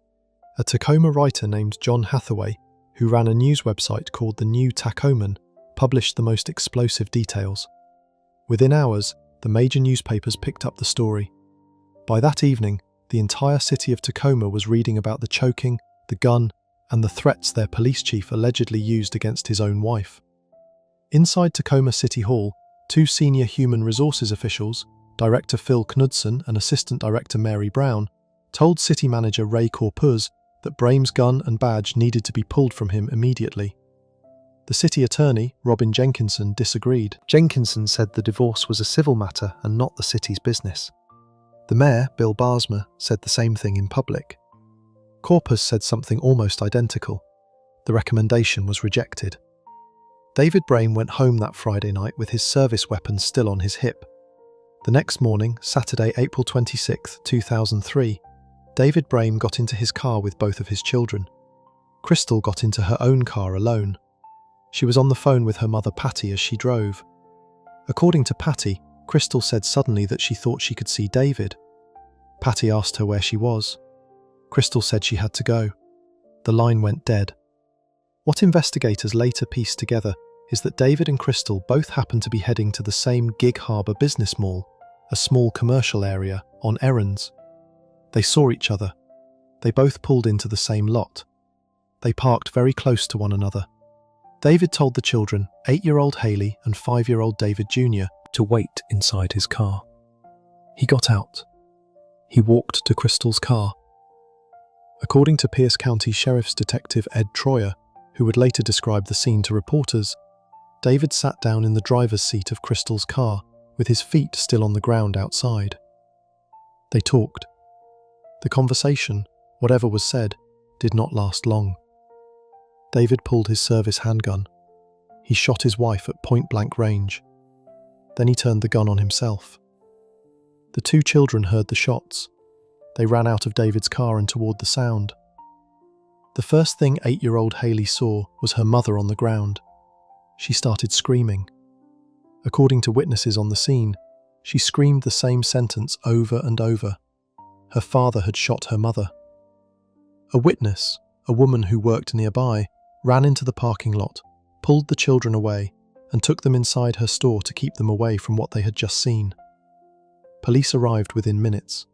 [SPEAKER 1] A Tacoma writer named John Hathaway, who ran a news website called The New Tacoman, published the most explosive details. Within hours, the major newspapers picked up the story. By that evening, the entire city of Tacoma was reading about the choking, the gun, and the threats their police chief allegedly used against his own wife. Inside Tacoma City Hall, two senior human resources officials, Director Phil Knudsen and Assistant Director Mary Brown, told City Manager Ray Corpuz that Brame's gun and badge needed to be pulled from him immediately. The city attorney, Robin Jenkinson, disagreed. Jenkinson said the divorce was a civil matter and not the city's business. The mayor, Bill Barsma, said the same thing in public. Corpus said something almost identical. The recommendation was rejected. David Brame went home that Friday night with his service weapon still on his hip. The next morning, Saturday, April 26, 2003, David Brame got into his car with both of his children. Crystal got into her own car alone. She was on the phone with her mother Patty as she drove. According to Patty, Crystal said suddenly that she thought she could see David. Patty asked her where she was. Crystal said she had to go. The line went dead. What investigators later pieced together is that David and Crystal both happened to be heading to the same Gig Harbor business mall, a small commercial area, on errands. They saw each other. They both pulled into the same lot. They parked very close to one another. David told the children, 8-year-old Haley and 5-year-old David Jr., to wait inside his car. He got out. He walked to Crystal's car. According to Pierce County Sheriff's Detective Ed Troyer, who would later describe the scene to reporters, David sat down in the driver's seat of Crystal's car, with his feet still on the ground outside. They talked. The conversation, whatever was said, did not last long. David pulled his service handgun. He shot his wife at point-blank range. Then he turned the gun on himself. The two children heard the shots. They ran out of David's car and toward the sound. The first thing 8-year-old Haley saw was her mother on the ground. She started screaming. According to witnesses on the scene, she screamed the same sentence over and over. Her father had shot her mother. A witness, a woman who worked nearby, ran into the parking lot, pulled the children away, and took them inside her store to keep them away from what they had just seen. Police arrived within minutes.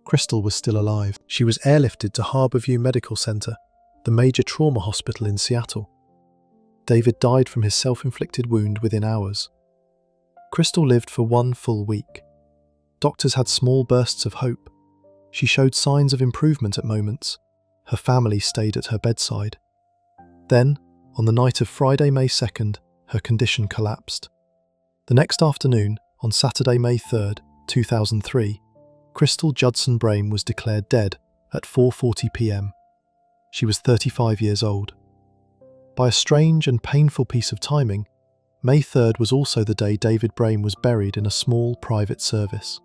[SPEAKER 1] Crystal was still alive. She was airlifted to Harborview Medical Center, the major trauma hospital in Seattle. David died from his self-inflicted wound within hours. Crystal lived for 1 full week. Doctors had small bursts of hope. She showed signs of improvement at moments. Her family stayed at her bedside. Then, on the night of Friday, May 2nd, her condition collapsed. The next afternoon, on Saturday, May 3rd, 2003, Crystal Judson Brame was declared dead at 4:40 p.m. She was 35 years old. By a strange and painful piece of timing, May 3rd was also the day David Brame was buried in a small private service.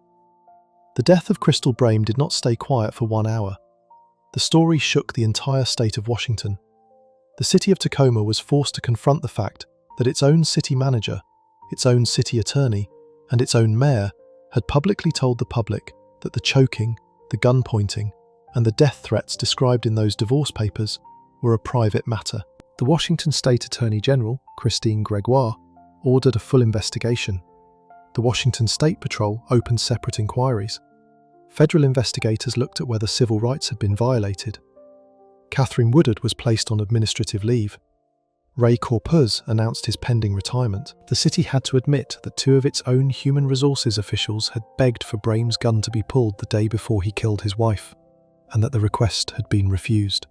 [SPEAKER 1] The death of Crystal Brame did not stay quiet for 1 hour. The story shook the entire state of Washington. The city of Tacoma was forced to confront the fact that its own city manager, its own city attorney, and its own mayor had publicly told the public that the choking, the gun pointing, and the death threats described in those divorce papers were a private matter. The Washington State Attorney General, Christine Gregoire, ordered a full investigation. The Washington State Patrol opened separate inquiries. Federal investigators looked at whether civil rights had been violated. Catherine Woodard was placed on administrative leave. Ray Corpuz announced his pending retirement. The city had to admit that 2 of its own human resources officials had begged for Brame's gun to be pulled the day before he killed his wife, and that the request had been refused.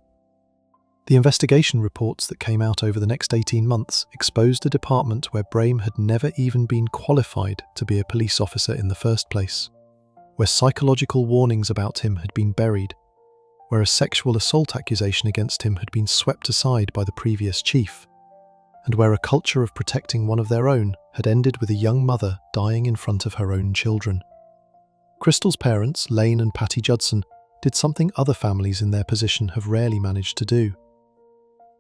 [SPEAKER 1] The investigation reports that came out over the next 18 months exposed a department where Brame had never even been qualified to be a police officer in the first place, where psychological warnings about him had been buried, where a sexual assault accusation against him had been swept aside by the previous chief, and where a culture of protecting one of their own had ended with a young mother dying in front of her own children. Crystal's parents, Lane and Patty Judson, did something other families in their position have rarely managed to do.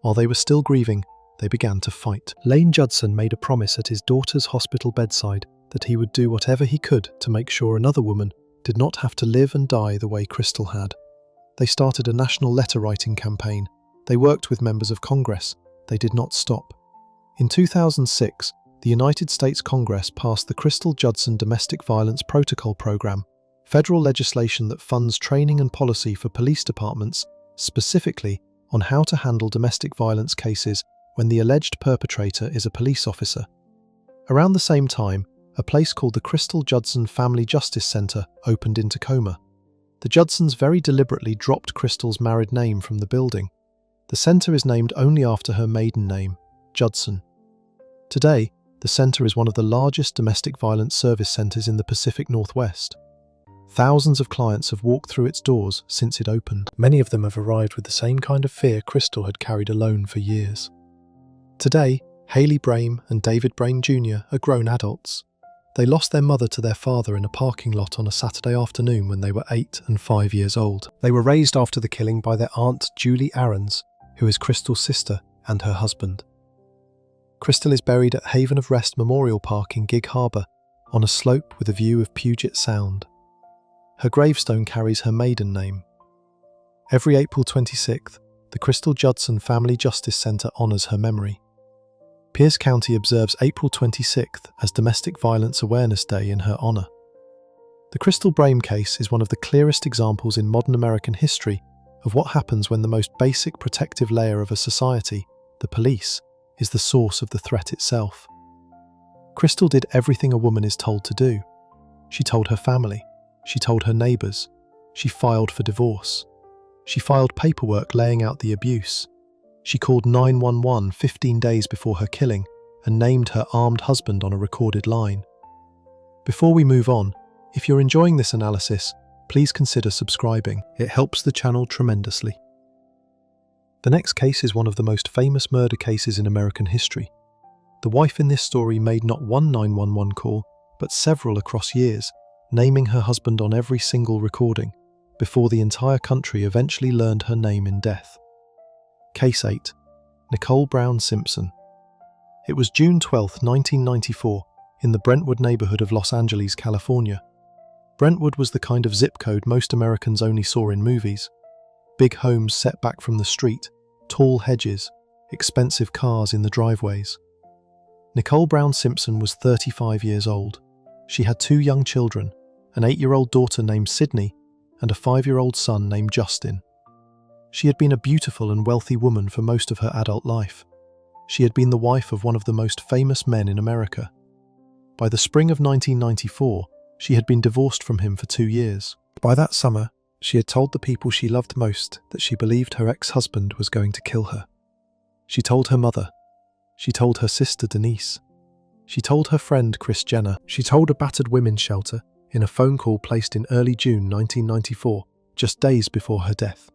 [SPEAKER 1] While they were still grieving, they began to fight. Lane Judson made a promise at his daughter's hospital bedside that he would do whatever he could to make sure another woman did not have to live and die the way Crystal had. They started a national letter-writing campaign. They worked with members of Congress. They did not stop. In 2006, the United States Congress passed the Crystal Judson Domestic Violence Protocol Program, federal legislation that funds training and policy for police departments, specifically on how to handle domestic violence cases when the alleged perpetrator is a police officer. Around the same time, a place called the Crystal Judson Family Justice Center opened in Tacoma. The Judsons very deliberately dropped Crystal's married name from the building. The center is named only after her maiden name, Judson. Today, the center is one of the largest domestic violence service centers in the Pacific Northwest. Thousands of clients have walked through its doors since it opened. Many of them have arrived with the same kind of fear Crystal had carried alone for years. Today, Haley Brame and David Brame Jr. are grown adults. They lost their mother to their father in a parking lot on a Saturday afternoon when they were 8 and 5 years old. They were raised after the killing by their aunt Julie Aarons, who is Crystal's sister and her husband. Crystal is buried at Haven of Rest Memorial Park in Gig Harbor, on a slope with a view of Puget Sound. Her gravestone carries her maiden name. Every April 26th, the Crystal Judson Family Justice Center honors her memory. Pierce County observes April 26th as Domestic Violence Awareness Day in her honor. The Crystal Brame case is one of the clearest examples in modern American history of what happens when the most basic protective layer of a society, the police, is the source of the threat itself. Crystal did everything a woman is told to do. She told her family. She told her neighbors. She filed for divorce. She filed paperwork laying out the abuse. She called 911 15 days before her killing and named her armed husband on a recorded line. Before we move on, if you're enjoying this analysis, please consider subscribing. It helps the channel tremendously. The next case is one of the most famous murder cases in American history. The wife in this story made not one 911 call, but several across years, naming her husband on every single recording, before the entire country eventually learned her name in death. Case 8. Nicole Brown Simpson. It was June 12, 1994, in the Brentwood neighborhood of Los Angeles, California. Brentwood was the kind of zip code most Americans only saw in movies. Big homes set back from the street, tall hedges, expensive cars in the driveways. Nicole Brown Simpson was 35 years old. She had 2 young children, an 8-year-old daughter named Sydney and a 5-year-old son named Justin. She had been a beautiful and wealthy woman for most of her adult life. She had been the wife of one of the most famous men in America. By the spring of 1994, she had been divorced from him for 2 years. By that summer, she had told the people she loved most that she believed her ex-husband was going to kill her. She told her mother. She told her sister Denise. She told her friend Chris Jenner. She told a battered women's shelter in a phone call placed in early June 1994, just days before her death.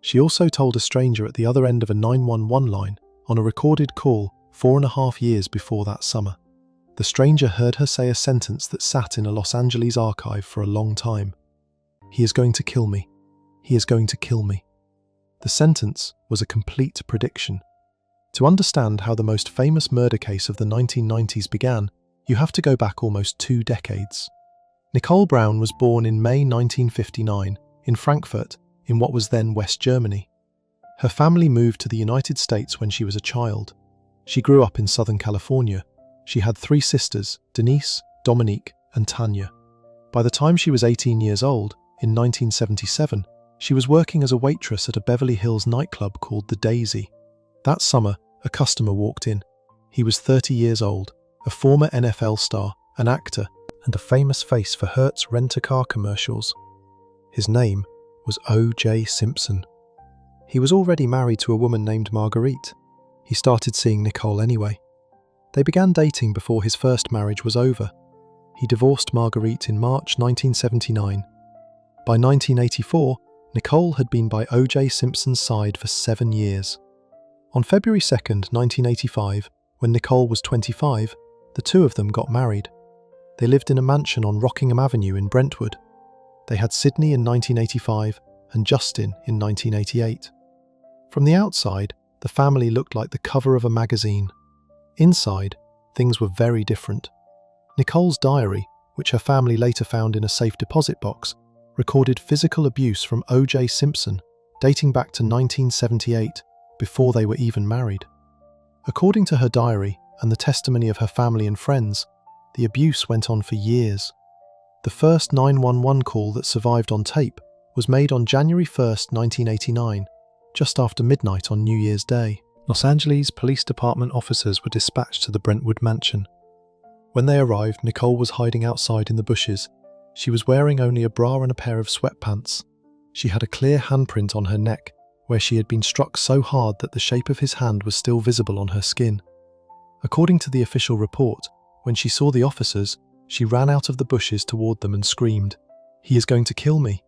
[SPEAKER 1] She also told a stranger at the other end of a 911 line on a recorded call 4.5 years before that summer. The stranger heard her say a sentence that sat in a Los Angeles archive for a long time. "He is going to kill me. He is going to kill me." The sentence was a complete prediction. To understand how the most famous murder case of the 1990s began, you have to go back almost 2 decades. Nicole Brown was born in May 1959 in Frankfurt, in what was then West Germany. Her family moved to the United States when she was a child. She grew up in Southern California. She had 3 sisters, Denise, Dominique, and Tanya. By the time she was 18 years old, in 1977, she was working as a waitress at a Beverly Hills nightclub called The Daisy. That summer, a customer walked in. He was 30 years old, a former NFL star, an actor, and a famous face for Hertz rent-a-car commercials. His name was O.J. Simpson. He was already married to a woman named Marguerite. He started seeing Nicole anyway. They began dating before his first marriage was over. He divorced Marguerite in March 1979. By 1984, Nicole had been by O.J. Simpson's side for 7 years. On February 2nd, 1985, when Nicole was 25, the 2 of them got married. They lived in a mansion on Rockingham Avenue in Brentwood. They had Sydney in 1985 and Judson in 1988. From the outside, the family looked like the cover of a magazine. Inside, things were very different. Nicole's diary, which her family later found in a safe deposit box, recorded physical abuse from O.J. Simpson, dating back to 1978, before they were even married. According to her diary and the testimony of her family and friends, the abuse went on for years. The first 911 call that survived on tape was made on January 1st, 1989, just after midnight on New Year's Day. Los Angeles Police Department officers were dispatched to the Brentwood mansion. When they arrived, Nicole was hiding outside in the bushes. She was wearing only a bra and a pair of sweatpants. She had a clear handprint on her neck, where she had been struck so hard that the shape of his hand was still visible on her skin. According to the official report, when she saw the officers, she ran out of the bushes toward them and screamed, "He is going to kill me."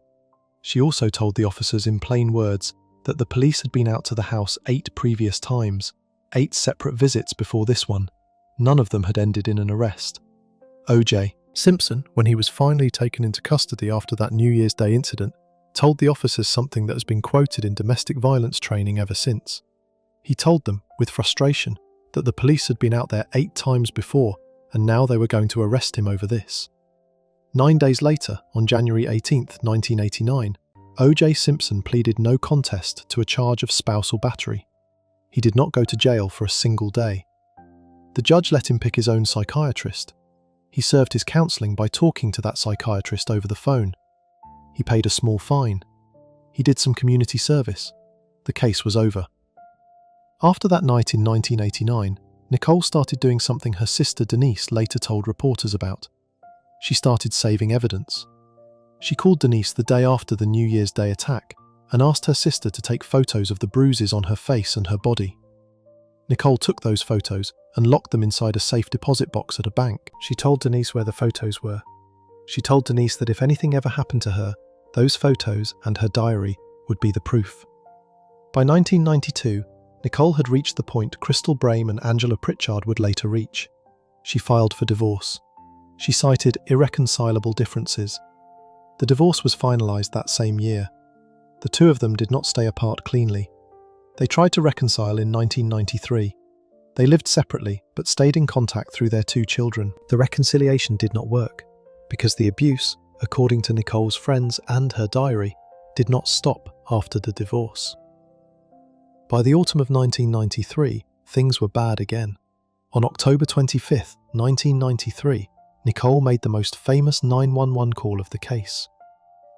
[SPEAKER 1] She also told the officers in plain words that the police had been out to the house 8 previous times, 8 separate visits before this one. None of them had ended in an arrest. O.J. Simpson, when he was finally taken into custody after that New Year's Day incident, told the officers something that has been quoted in domestic violence training ever since. He told them, with frustration, that the police had been out there 8 times before, and now they were going to arrest him over this. 9 days later, on January 18, 1989, O.J. Simpson pleaded no contest to a charge of spousal battery. He did not go to jail for a single day. The judge let him pick his own psychiatrist. He served his counselling by talking to that psychiatrist over the phone. He paid a small fine. He did some community service. The case was over. After that night in 1989, Nicole started doing something her sister Denise later told reporters about. She started saving evidence. She called Denise the day after the New Year's Day attack and asked her sister to take photos of the bruises on her face and her body. Nicole took those photos and locked them inside a safe deposit box at a bank. She told Denise where the photos were. She told Denise that if anything ever happened to her, those photos and her diary would be the proof. By 1992, Nicole had reached the point Crystal Brame and Angela Pritchard would later reach. She filed for divorce. She cited irreconcilable differences. The divorce was finalised that same year. The two of them did not stay apart cleanly. They tried to reconcile in 1993. They lived separately but stayed in contact through their 2 children. The reconciliation did not work because the abuse, according to Nicole's friends and her diary, did not stop after the divorce. By the autumn of 1993, things were bad again. On October 25, 1993, Nicole made the most famous 911 call of the case.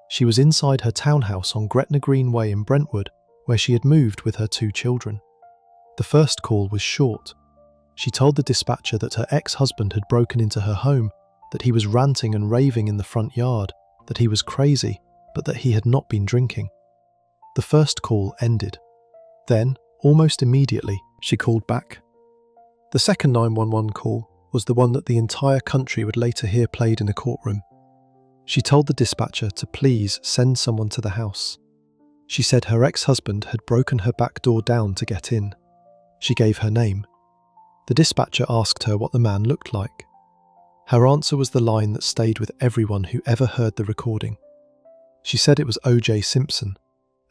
[SPEAKER 1] She was inside her townhouse on Gretna Green Way in Brentwood, where she had moved with her 2 children. The first call was short. She told the dispatcher that her ex-husband had broken into her home, that he was ranting and raving in the front yard, that he was crazy, but that he had not been drinking. The first call ended. Then, almost immediately, she called back. The second 911 call was the one that the entire country would later hear played in a courtroom. She told the dispatcher to please send someone to the house. She said her ex-husband had broken her back door down to get in. She gave her name. The dispatcher asked her what the man looked like. Her answer was the line that stayed with everyone who ever heard the recording. She said it was O.J. Simpson,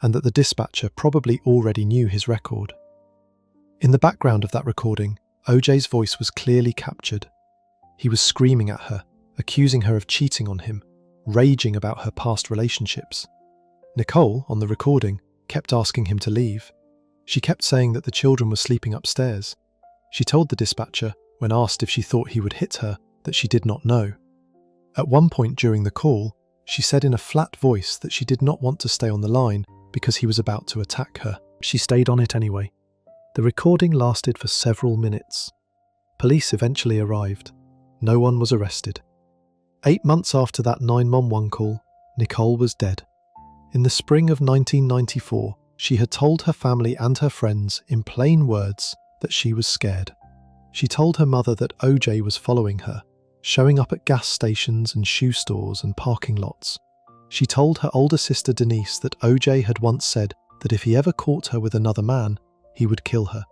[SPEAKER 1] and that the dispatcher probably already knew his record. In the background of that recording, O.J.'s voice was clearly captured. He was screaming at her, accusing her of cheating on him, raging about her past relationships. Nicole, on the recording, kept asking him to leave. She kept saying that the children were sleeping upstairs. She told the dispatcher, when asked if she thought he would hit her, that she did not know. At one point during the call, she said in a flat voice that she did not want to stay on the line because he was about to attack her. She stayed on it anyway. The recording lasted for several minutes. Police eventually arrived. No one was arrested. 8 months after that 911 call, Nicole was dead. In the spring of 1994, she had told her family and her friends in plain words that she was scared. She told her mother that O.J. was following her, showing up at gas stations and shoe stores and parking lots. She told her older sister Denise that O.J. had once said that if he ever caught her with another man, he would kill her.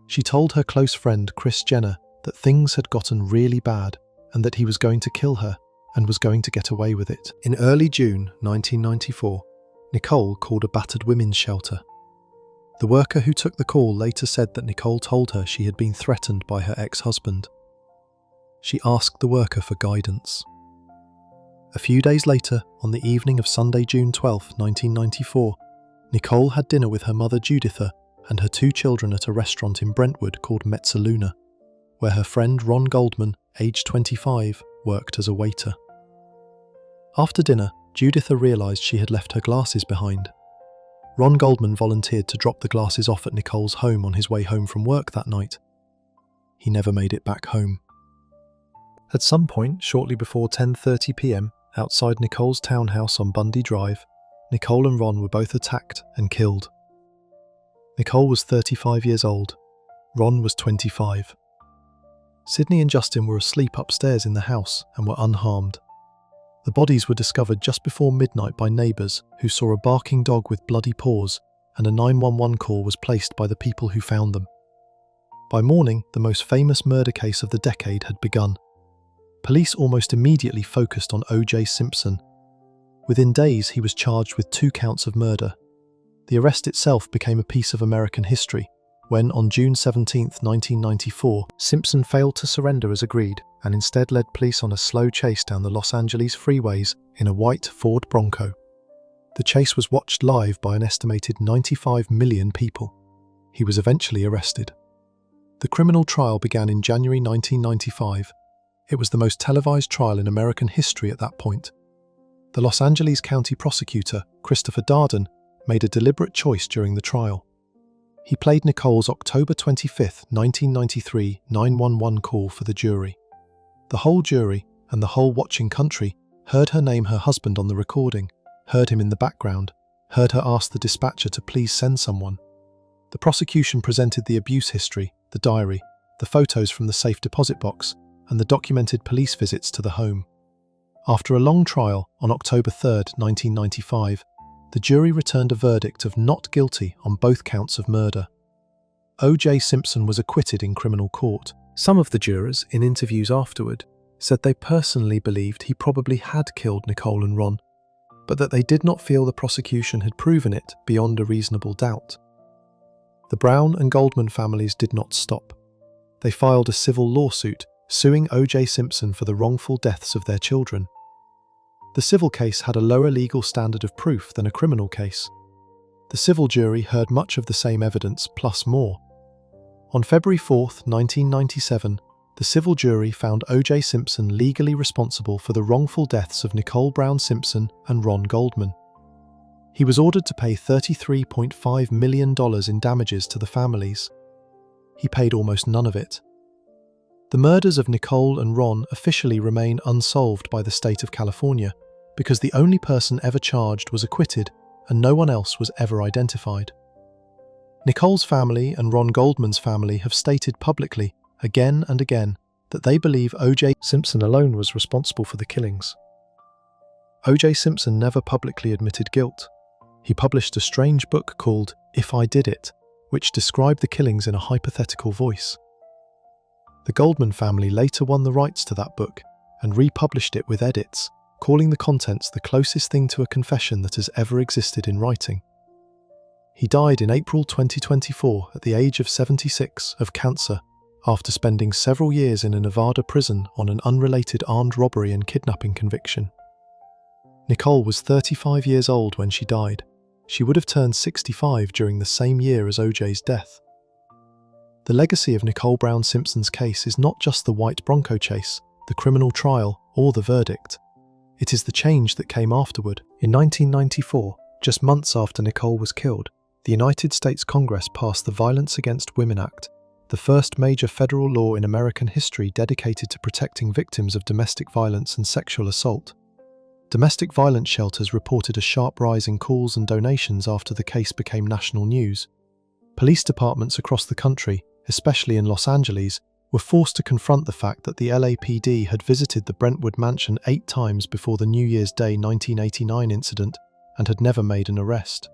[SPEAKER 1] She told her close friend Kris Jenner that things had gotten really bad and that he was going to kill her and was going to get away with it. In early June 1994, Nicole called a battered women's shelter. The worker who took the call later said that Nicole told her she had been threatened by her ex-husband. She asked the worker for guidance. A few days later, on the evening of Sunday, June 12, 1994, Nicole had dinner with her mother Juditha and her 2 children at a restaurant in Brentwood called Mezzaluna, where her friend Ron Goldman, aged 25, worked as a waiter. After dinner, Juditha realised she had left her glasses behind. Ron Goldman volunteered to drop the glasses off at Nicole's home on his way home from work that night. He never made it back home. At some point, shortly before 10:30 p.m, outside Nicole's townhouse on Bundy Drive, Nicole and Ron were both attacked and killed. Nicole was 35 years old. Ron was 25. Sydney and Justin were asleep upstairs in the house and were unharmed. The bodies were discovered just before midnight by neighbours who saw a barking dog with bloody paws, and a 911 call was placed by the people who found them. By morning, the most famous murder case of the decade had begun. Police almost immediately focused on O.J. Simpson. Within days, he was charged with 2 counts of murder. The arrest itself became a piece of American history when, on June 17, 1994, Simpson failed to surrender as agreed and instead led police on a slow chase down the Los Angeles freeways in a white Ford Bronco. The chase was watched live by an estimated 95 million people. He was eventually arrested. The criminal trial began in January 1995. It was the most televised trial in American history at that point. The Los Angeles County prosecutor, Christopher Darden, made a deliberate choice during the trial. He played Nicole's October 25, 1993 911 call for the jury. The whole jury, and the whole watching country, heard her name her husband on the recording, heard him in the background, heard her ask the dispatcher to please send someone. The prosecution presented the abuse history, the diary, the photos from the safe deposit box, and the documented police visits to the home. After a long trial, on October 3, 1995, the jury returned a verdict of not guilty on both counts of murder. O.J. Simpson was acquitted in criminal court. Some of the jurors, in interviews afterward, said they personally believed he probably had killed Nicole and Ron, but that they did not feel the prosecution had proven it beyond a reasonable doubt. The Brown and Goldman families did not stop. They filed a civil lawsuit suing O.J. Simpson for the wrongful deaths of their children. The civil case had a lower legal standard of proof than a criminal case. The civil jury heard much of the same evidence plus more. On February 4, 1997, the civil jury found O.J. Simpson legally responsible for the wrongful deaths of Nicole Brown Simpson and Ron Goldman. He was ordered to pay $33.5 million in damages to the families. He paid almost none of it. The murders of Nicole and Ron officially remain unsolved by the state of California because the only person ever charged was acquitted and no one else was ever identified. Nicole's family and Ron Goldman's family have stated publicly, again and again, that they believe O.J. Simpson alone was responsible for the killings. O.J. Simpson never publicly admitted guilt. He published a strange book called If I Did It, which described the killings in a hypothetical voice. The Goldman family later won the rights to that book and republished it with edits, calling the contents the closest thing to a confession that has ever existed in writing. He died in April 2024 at the age of 76 of cancer after spending several years in a Nevada prison on an unrelated armed robbery and kidnapping conviction. Nicole was 35 years old when she died. She would have turned 65 during the same year as O.J.'s death. The legacy of Nicole Brown Simpson's case is not just the white Bronco chase, the criminal trial, or the verdict. It is the change that came afterward. In 1994, just months after Nicole was killed, the United States Congress passed the Violence Against Women Act, the first major federal law in American history dedicated to protecting victims of domestic violence and sexual assault. Domestic violence shelters reported a sharp rise in calls and donations after the case became national news. Police departments across the country, especially in Los Angeles, were forced to confront the fact that the LAPD had visited the Brentwood mansion 8 times before the New Year's Day 1989 incident and had never made an arrest.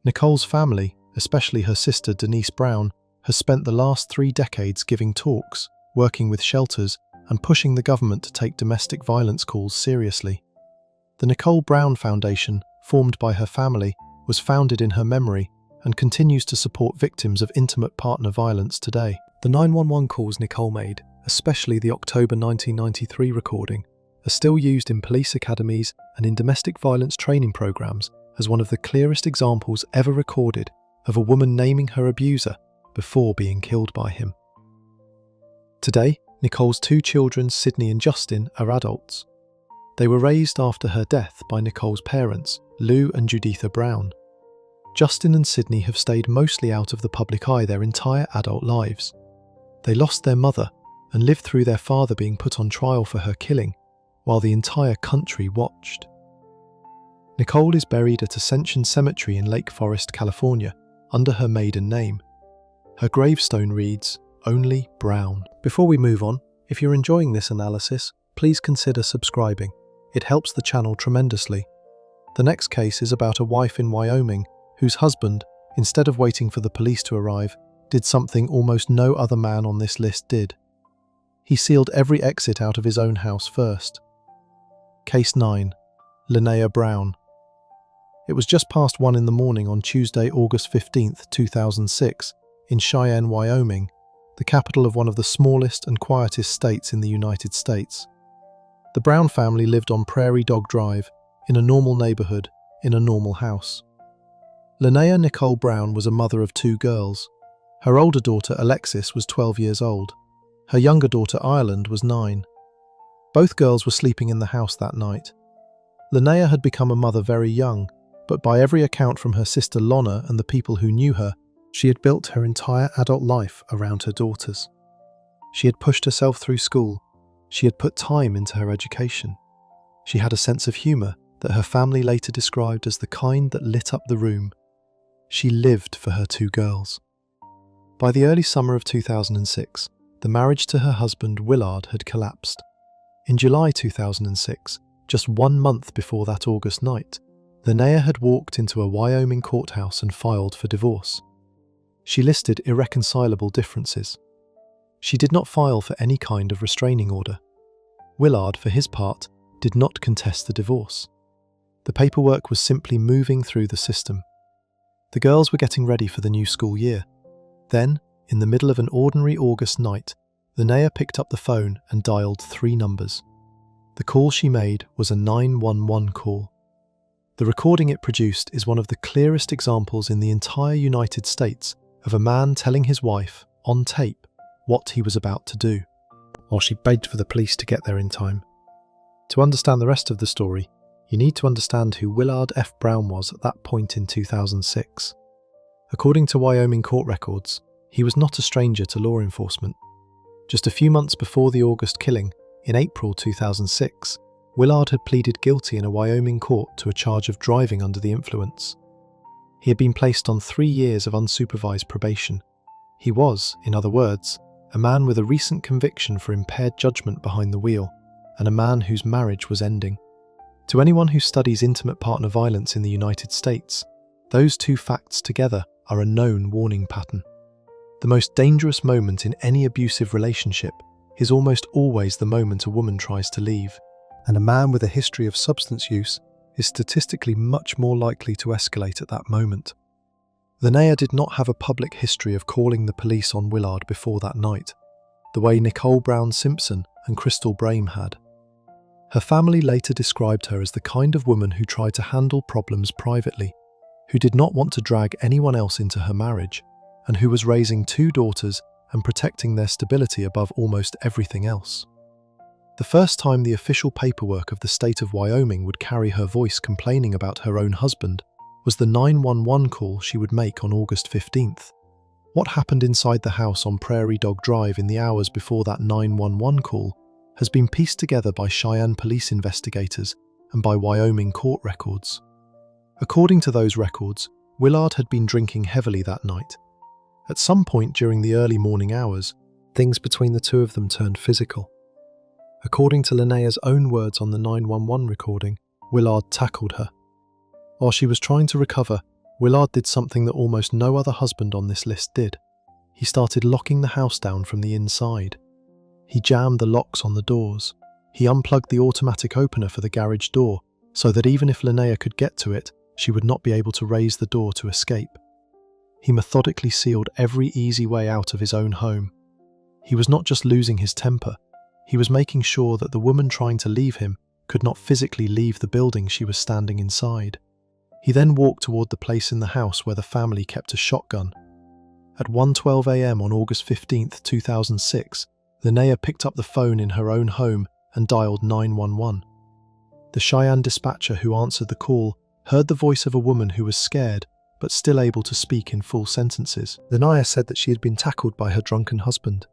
[SPEAKER 1] Nicole's family, especially her sister Denise Brown, has spent the last 3 decades giving talks, working with shelters, and pushing the government to take domestic violence calls seriously. The Nicole Brown Foundation, formed by her family was founded in her memory and continues to support victims of intimate partner violence today. The 911 calls Nicole made, especially the October 1993 recording, are still used in police academies and in domestic violence training programs as one of the clearest examples ever recorded of a woman naming her abuser before being killed by him. Today, Nicole's two children, Sydney and Justin, are adults. They were raised after her death by Nicole's parents, Lou and Juditha Brown. Justin and Sydney have stayed mostly out of the public eye their entire adult lives. They lost their mother and lived through their father being put on trial for her killing, while the entire country watched. Nicole is buried at Ascension Cemetery in Lake Forest, California, under her maiden name. Her gravestone reads, "Only Brown." Before we move on, if you're enjoying this analysis, please consider subscribing. It helps the channel tremendously. The next case is about a wife in Wyoming whose husband, instead of waiting for the police to arrive, did something almost no other man on this list did. He sealed every exit out of his own house first. Case 9. Lana Brown. It was just past 1 in the morning on Tuesday, August 15th, 2006, in Cheyenne, Wyoming, the capital of one of the smallest and quietest states in the United States. The Brown family lived on Prairie Dog Drive, in a normal neighborhood, in a normal house. Lana Nicole Brown was a mother of 2 girls. Her older daughter, Alexis, was 12 years old. Her younger daughter, Ireland, was 9. Both girls were sleeping in the house that night. Lana had become a mother very young, but by every account from her sister Lana and the people who knew her, she had built her entire adult life around her daughters. She had pushed herself through school. She had put time into her education. She had a sense of humour that her family later described as the kind that lit up the room. She lived for her 2 girls. By the early summer of 2006, the marriage to her husband Willard had collapsed. In July 2006, just 1 month before that August night, Lana had walked into a Wyoming courthouse and filed for divorce. She listed irreconcilable differences. She did not file for any kind of restraining order. Willard, for his part, did not contest the divorce. The paperwork was simply moving through the system. The girls were getting ready for the new school year. Then, in the middle of an ordinary August night, Lana picked up the phone and dialed 3 numbers. The call she made was a 911 call. The recording it produced is one of the clearest examples in the entire United States of a man telling his wife, on tape, what he was about to do, while she begged for the police to get there in time. To understand the rest of the story, you need to understand who Willard F. Brown was at that point in 2006. According to Wyoming court records, he was not a stranger to law enforcement. Just a few months before the August killing, in April 2006, Willard had pleaded guilty in a Wyoming court to a charge of driving under the influence. He had been placed on 3 years of unsupervised probation. He was, in other words, a man with a recent conviction for impaired judgment behind the wheel, and a man whose marriage was ending. To anyone who studies intimate partner violence in the United States, those 2 facts together are a known warning pattern. The most dangerous moment in any abusive relationship is almost always the moment a woman tries to leave, and a man with a history of substance use is statistically much more likely to escalate at that moment. Lana did not have a public history of calling the police on Willard before that night, the way Nicole Brown Simpson and Crystal Brame had. Her family later described her as the kind of woman who tried to handle problems privately, who did not want to drag anyone else into her marriage, and who was raising 2 daughters and protecting their stability above almost everything else. The first time the official paperwork of the state of Wyoming would carry her voice complaining about her own husband was the 911 call she would make on August 15th. What happened inside the house on Prairie Dog Drive in the hours before that 911 call has been pieced together by Cheyenne police investigators and by Wyoming court records. According to those records, Willard had been drinking heavily that night. At some point during the early morning hours, things between the 2 of them turned physical. According to Lana's own words on the 911 recording, Willard tackled her. While she was trying to recover, Willard did something that almost no other husband on this list did. He started locking the house down from the inside. He jammed the locks on the doors. He unplugged the automatic opener for the garage door, so that even if Lana could get to it, she would not be able to raise the door to escape. He methodically sealed every easy way out of his own home. He was not just losing his temper, he was making sure that the woman trying to leave him could not physically leave the building she was standing inside. He then walked toward the place in the house where the family kept a shotgun. At 1:12 a.m. on August 15, 2006, Lana picked up the phone in her own home and dialed 911. The Cheyenne dispatcher who answered the call heard the voice of a woman who was scared but still able to speak in full sentences. Lana said that she had been tackled by her drunken husband.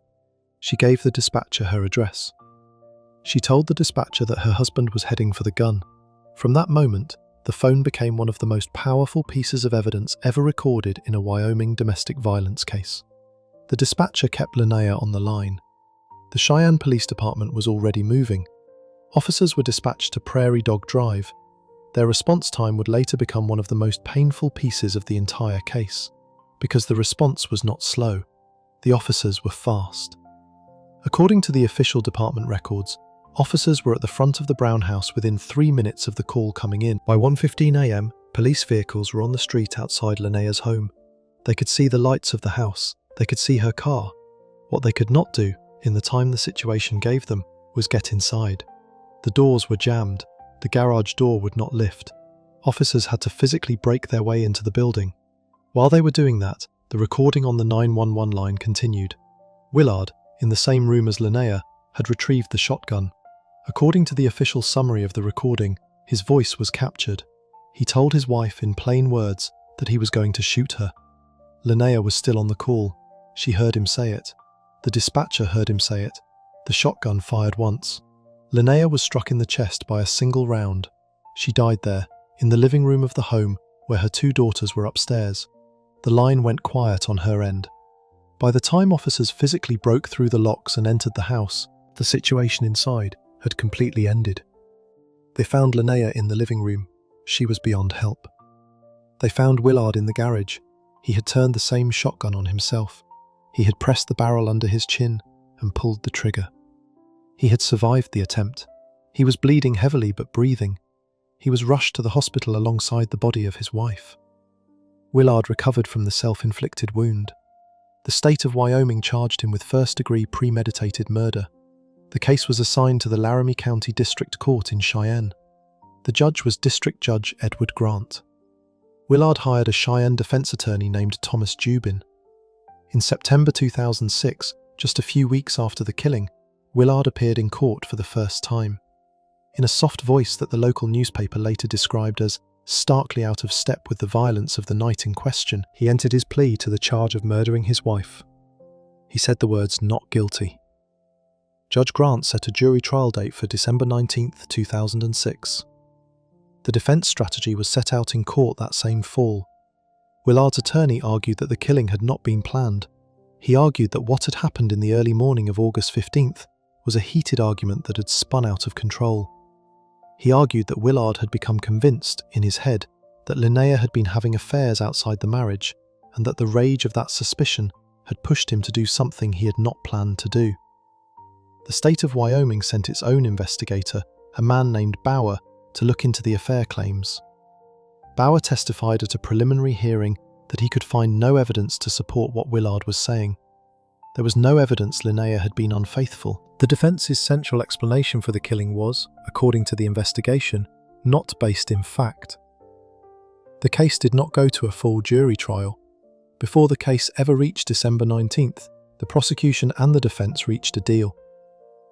[SPEAKER 1] She gave the dispatcher her address. She told the dispatcher that her husband was heading for the gun. From that moment, the phone became one of the most powerful pieces of evidence ever recorded in a Wyoming domestic violence case. The dispatcher kept Lana on the line. The Cheyenne Police Department was already moving. Officers were dispatched to Prairie Dog Drive. Their response time would later become one of the most painful pieces of the entire case, because the response was not slow. The officers were fast. According to the official department records, officers were at the front of the Brown house within 3 minutes of the call coming in. By 1:15 a.m., police vehicles were on the street outside Lana's home. They could see the lights of the house. They could see her car. What they could not do, in the time the situation gave them, was get inside. The doors were jammed. The garage door would not lift. Officers had to physically break their way into the building. While they were doing that, the recording on the 911 line continued. Willard, in the same room as Lana, had retrieved the shotgun. According to the official summary of the recording, his voice was captured. He told his wife in plain words that he was going to shoot her. Lana was still on the call. She heard him say it. The dispatcher heard him say it. The shotgun fired once. Lana was struck in the chest by a single round. She died there, in the living room of the home where her 2 daughters were upstairs. The line went quiet on her end. By the time officers physically broke through the locks and entered the house, the situation inside had completely ended. They found Lana in the living room. She was beyond help. They found Willard in the garage. He had turned the same shotgun on himself. He had pressed the barrel under his chin and pulled the trigger. He had survived the attempt. He was bleeding heavily but breathing. He was rushed to the hospital alongside the body of his wife. Willard recovered from the self-inflicted wound. The state of Wyoming charged him with first-degree premeditated murder. The case was assigned to the Laramie County District Court in Cheyenne. The judge was District Judge Edward Grant. Willard hired a Cheyenne defense attorney named Thomas Jubin. In September 2006, just a few weeks after the killing, Willard appeared in court for the first time. In a soft voice that the local newspaper later described as starkly out of step with the violence of the night in question, he entered his plea to the charge of murdering his wife. He said the words, "not guilty." Judge Grant set a jury trial date for December 19, 2006. The defense strategy was set out in court that same fall. Willard's attorney argued that the killing had not been planned. He argued that what had happened in the early morning of August 15th was a heated argument that had spun out of control. He argued that Willard had become convinced, in his head, that Lana had been having affairs outside the marriage, and that the rage of that suspicion had pushed him to do something he had not planned to do. The state of Wyoming sent its own investigator, a man named Bauer, to look into the affair claims. Bauer testified at a preliminary hearing that he could find no evidence to support what Willard was saying. There was no evidence Lana had been unfaithful. The defense's central explanation for the killing was, according to the investigation, not based in fact. The case did not go to a full jury trial. Before the case ever reached December 19th, the prosecution and the defense reached a deal.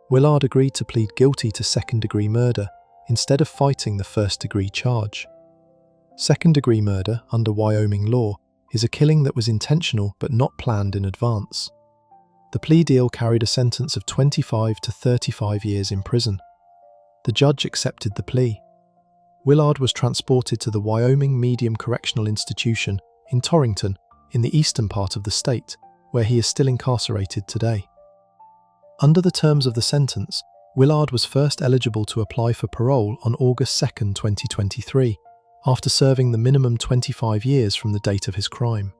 [SPEAKER 1] Willard agreed to plead guilty to second-degree murder instead of fighting the first-degree charge. Second-degree murder, under Wyoming law, is a killing that was intentional but not planned in advance. The plea deal carried a sentence of 25 to 35 years in prison. The judge accepted the plea. Willard was transported to the Wyoming Medium Correctional Institution in Torrington, in the eastern part of the state, where he is still incarcerated today. Under the terms of the sentence, Willard was first eligible to apply for parole on August 2, 2023, after serving the minimum 25 years from the date of his crime.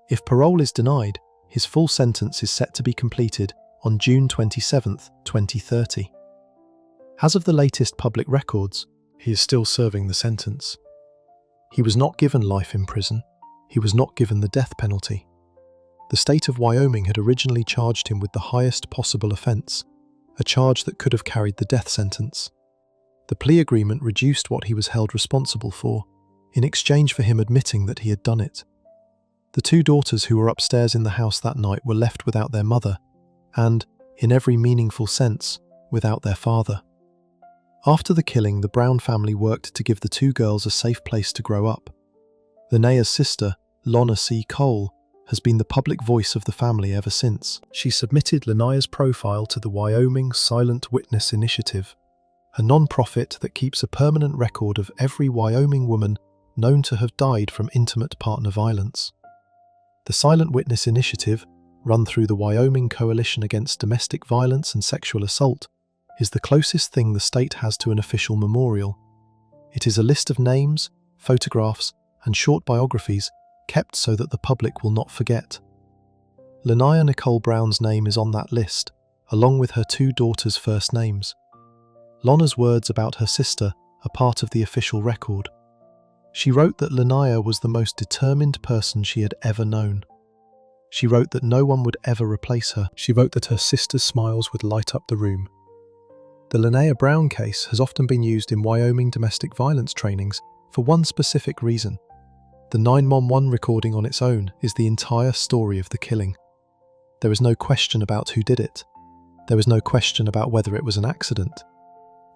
[SPEAKER 1] If parole is denied, his full sentence is set to be completed on June 27, 2030. As of the latest public records, he is still serving the sentence. He was not given life in prison. He was not given the death penalty. The state of Wyoming had originally charged him with the highest possible offense, a charge that could have carried the death sentence. The plea agreement reduced what he was held responsible for, in exchange for him admitting that he had done it. The two daughters who were upstairs in the house that night were left without their mother, and, in every meaningful sense, without their father. After the killing, the Brown family worked to give the two girls a safe place to grow up. Linnæa's sister, Lana C. Cole, has been the public voice of the family ever since. She submitted Linnæa's profile to the Wyoming Silent Witness Initiative, a non-profit that keeps a permanent record of every Wyoming woman known to have died from intimate partner violence. The Silent Witness Initiative, run through the Wyoming Coalition Against Domestic Violence and Sexual Assault, is the closest thing the state has to an official memorial. It is a list of names, photographs, and short biographies kept so that the public will not forget. Linnæa Nicole Brown's name is on that list, along with her two daughters' first names. Lana's words about her sister are part of the official record. She wrote that Linnæa was the most determined person she had ever known. She wrote that no one would ever replace her. She wrote that her sister's smiles would light up the room. The Linnæa Brown case has often been used in Wyoming domestic violence trainings for one specific reason. The 911 recording on its own is the entire story of the killing. There is no question about who did it. There is no question about whether it was an accident.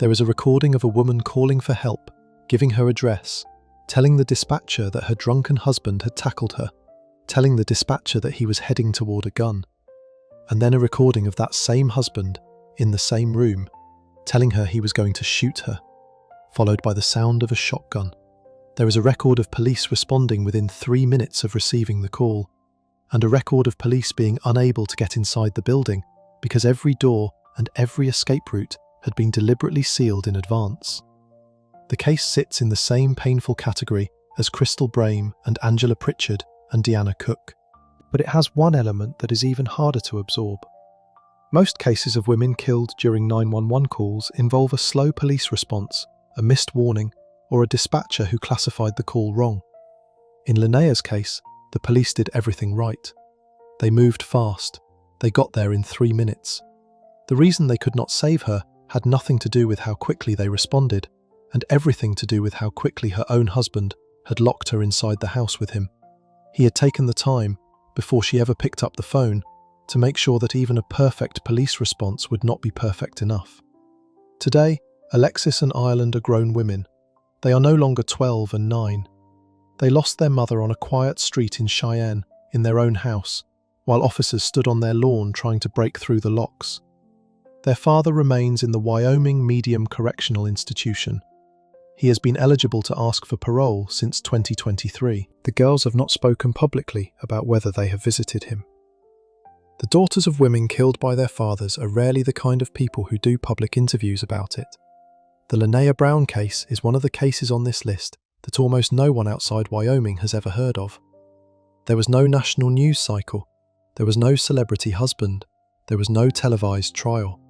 [SPEAKER 1] There is a recording of a woman calling for help, giving her address, telling the dispatcher that her drunken husband had tackled her, telling the dispatcher that he was heading toward a gun, and then a recording of that same husband, in the same room, telling her he was going to shoot her, followed by the sound of a shotgun. There is a record of police responding within 3 minutes of receiving the call, and a record of police being unable to get inside the building because every door and every escape route had been deliberately sealed in advance. The case sits in the same painful category as Crystal Brame and Angela Pritchard and Deanna Cook, but it has one element that is even harder to absorb. Most cases of women killed during 911 calls involve a slow police response, a missed warning, or a dispatcher who classified the call wrong. In Linnæa's case, the police did everything right. They moved fast. They got there in 3 minutes. The reason they could not save her had nothing to do with how quickly they responded, and everything to do with how quickly her own husband had locked her inside the house with him. He had taken the time, before she ever picked up the phone, to make sure that even a perfect police response would not be perfect enough. Today, Alexis and Ireland are grown women. They are no longer 12 and 9. They lost their mother on a quiet street in Cheyenne, in their own house, while officers stood on their lawn trying to break through the locks. Their father remains in the Wyoming Medium Correctional Institution. He has been eligible to ask for parole since 2023. The girls have not spoken publicly about whether they have visited him. The daughters of women killed by their fathers are rarely the kind of people who do public interviews about it. The Linnæa Brown case is one of the cases on this list that almost no one outside Wyoming has ever heard of. There was no national news cycle. There was no celebrity husband. There was no televised trial.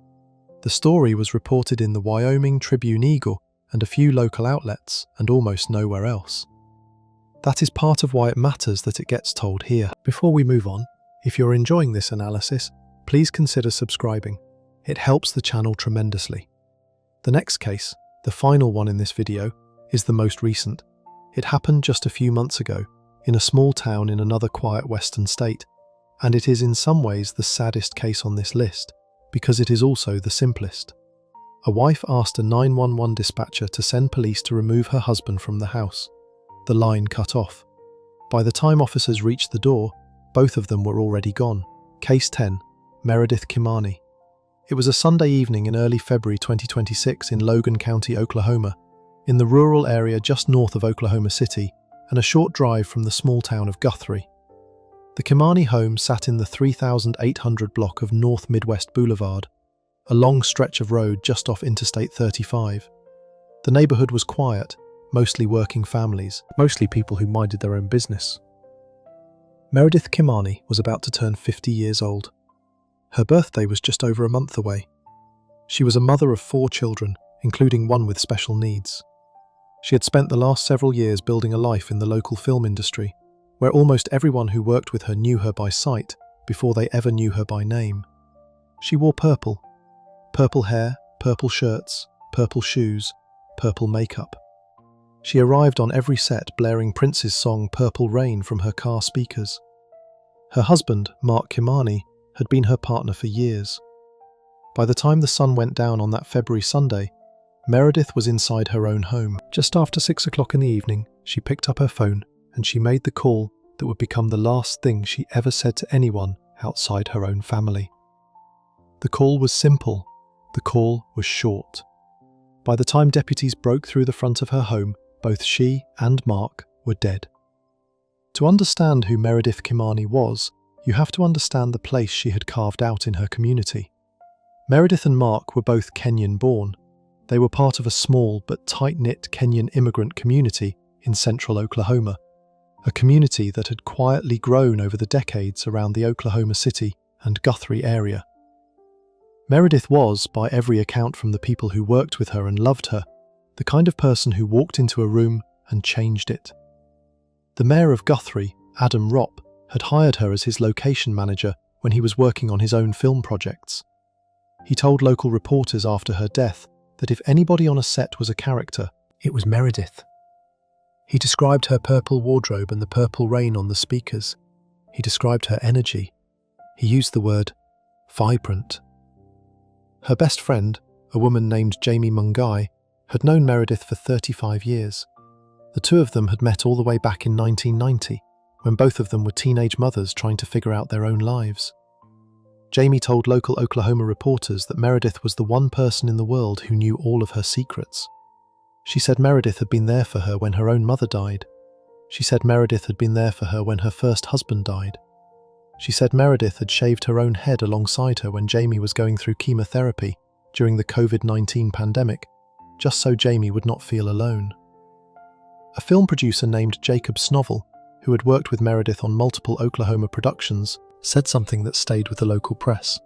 [SPEAKER 1] The story was reported in the Wyoming Tribune-Eagle and a few local outlets, and almost nowhere else. That is part of why it matters that it gets told here. Before we move on, if you're enjoying this analysis, please consider subscribing. It helps the channel tremendously. The next case, the final one in this video, is the most recent. It happened just a few months ago, in a small town in another quiet western state, and it is in some ways the saddest case on this list, because it is also the simplest. A wife asked a 911 dispatcher to send police to remove her husband from the house. The line cut off. By the time officers reached the door, both of them were already gone. Case 10, Meredith Kimmani. It was a Sunday evening in early February 2026 in Logan County, Oklahoma, in the rural area just north of Oklahoma City and a short drive from the small town of Guthrie. The Kimmani home sat in the 3,800 block of North Midwest Boulevard, a long stretch of road just off Interstate 35. The neighborhood was quiet, mostly working families, mostly people who minded their own business. Meredith Kimmani was about to turn 50 years old. Her birthday was just over a month away. She was a mother of 4 children, including one with special needs. She had spent the last several years building a life in the local film industry, where almost everyone who worked with her knew her by sight before they ever knew her by name. She wore purple. Purple hair, purple shirts, purple shoes, purple makeup. She arrived on every set blaring Prince's song Purple Rain from her car speakers. Her husband, Mark Kimmani, had been her partner for years. By the time the sun went down on that February Sunday, Meredith was inside her own home. Just after 6 o'clock in the evening, she picked up her phone and she made the call that would become the last thing she ever said to anyone outside her own family. The call was simple. The call was short. By the time deputies broke through the front of her home, both she and Mark were dead. To understand who Meredith Kimmani was, you have to understand the place she had carved out in her community. Meredith and Mark were both Kenyan-born. They were part of a small but tight-knit Kenyan immigrant community in central Oklahoma, a community that had quietly grown over the decades around the Oklahoma City and Guthrie area. Meredith was, by every account from the people who worked with her and loved her, the kind of person who walked into a room and changed it. The mayor of Guthrie, Adam Ropp, had hired her as his location manager when he was working on his own film projects. He told local reporters after her death that if anybody on a set was a character, it was Meredith. He described her purple wardrobe and the purple rain on the speakers. He described her energy. He used the word vibrant. Her best friend, a woman named Jamie Mungai, had known Meredith for 35 years. The two of them had met all the way back in 1990, when both of them were teenage mothers trying to figure out their own lives. Jamie told local Oklahoma reporters that Meredith was the one person in the world who knew all of her secrets. She said Meredith had been there for her when her own mother died. She said Meredith had been there for her when her first husband died. She said Meredith had shaved her own head alongside her when Jamie was going through chemotherapy during the COVID-19 pandemic, just so Jamie would not feel alone. A film producer named Jacob Snovel, who had worked with Meredith on multiple Oklahoma productions, said something that stayed with the local press.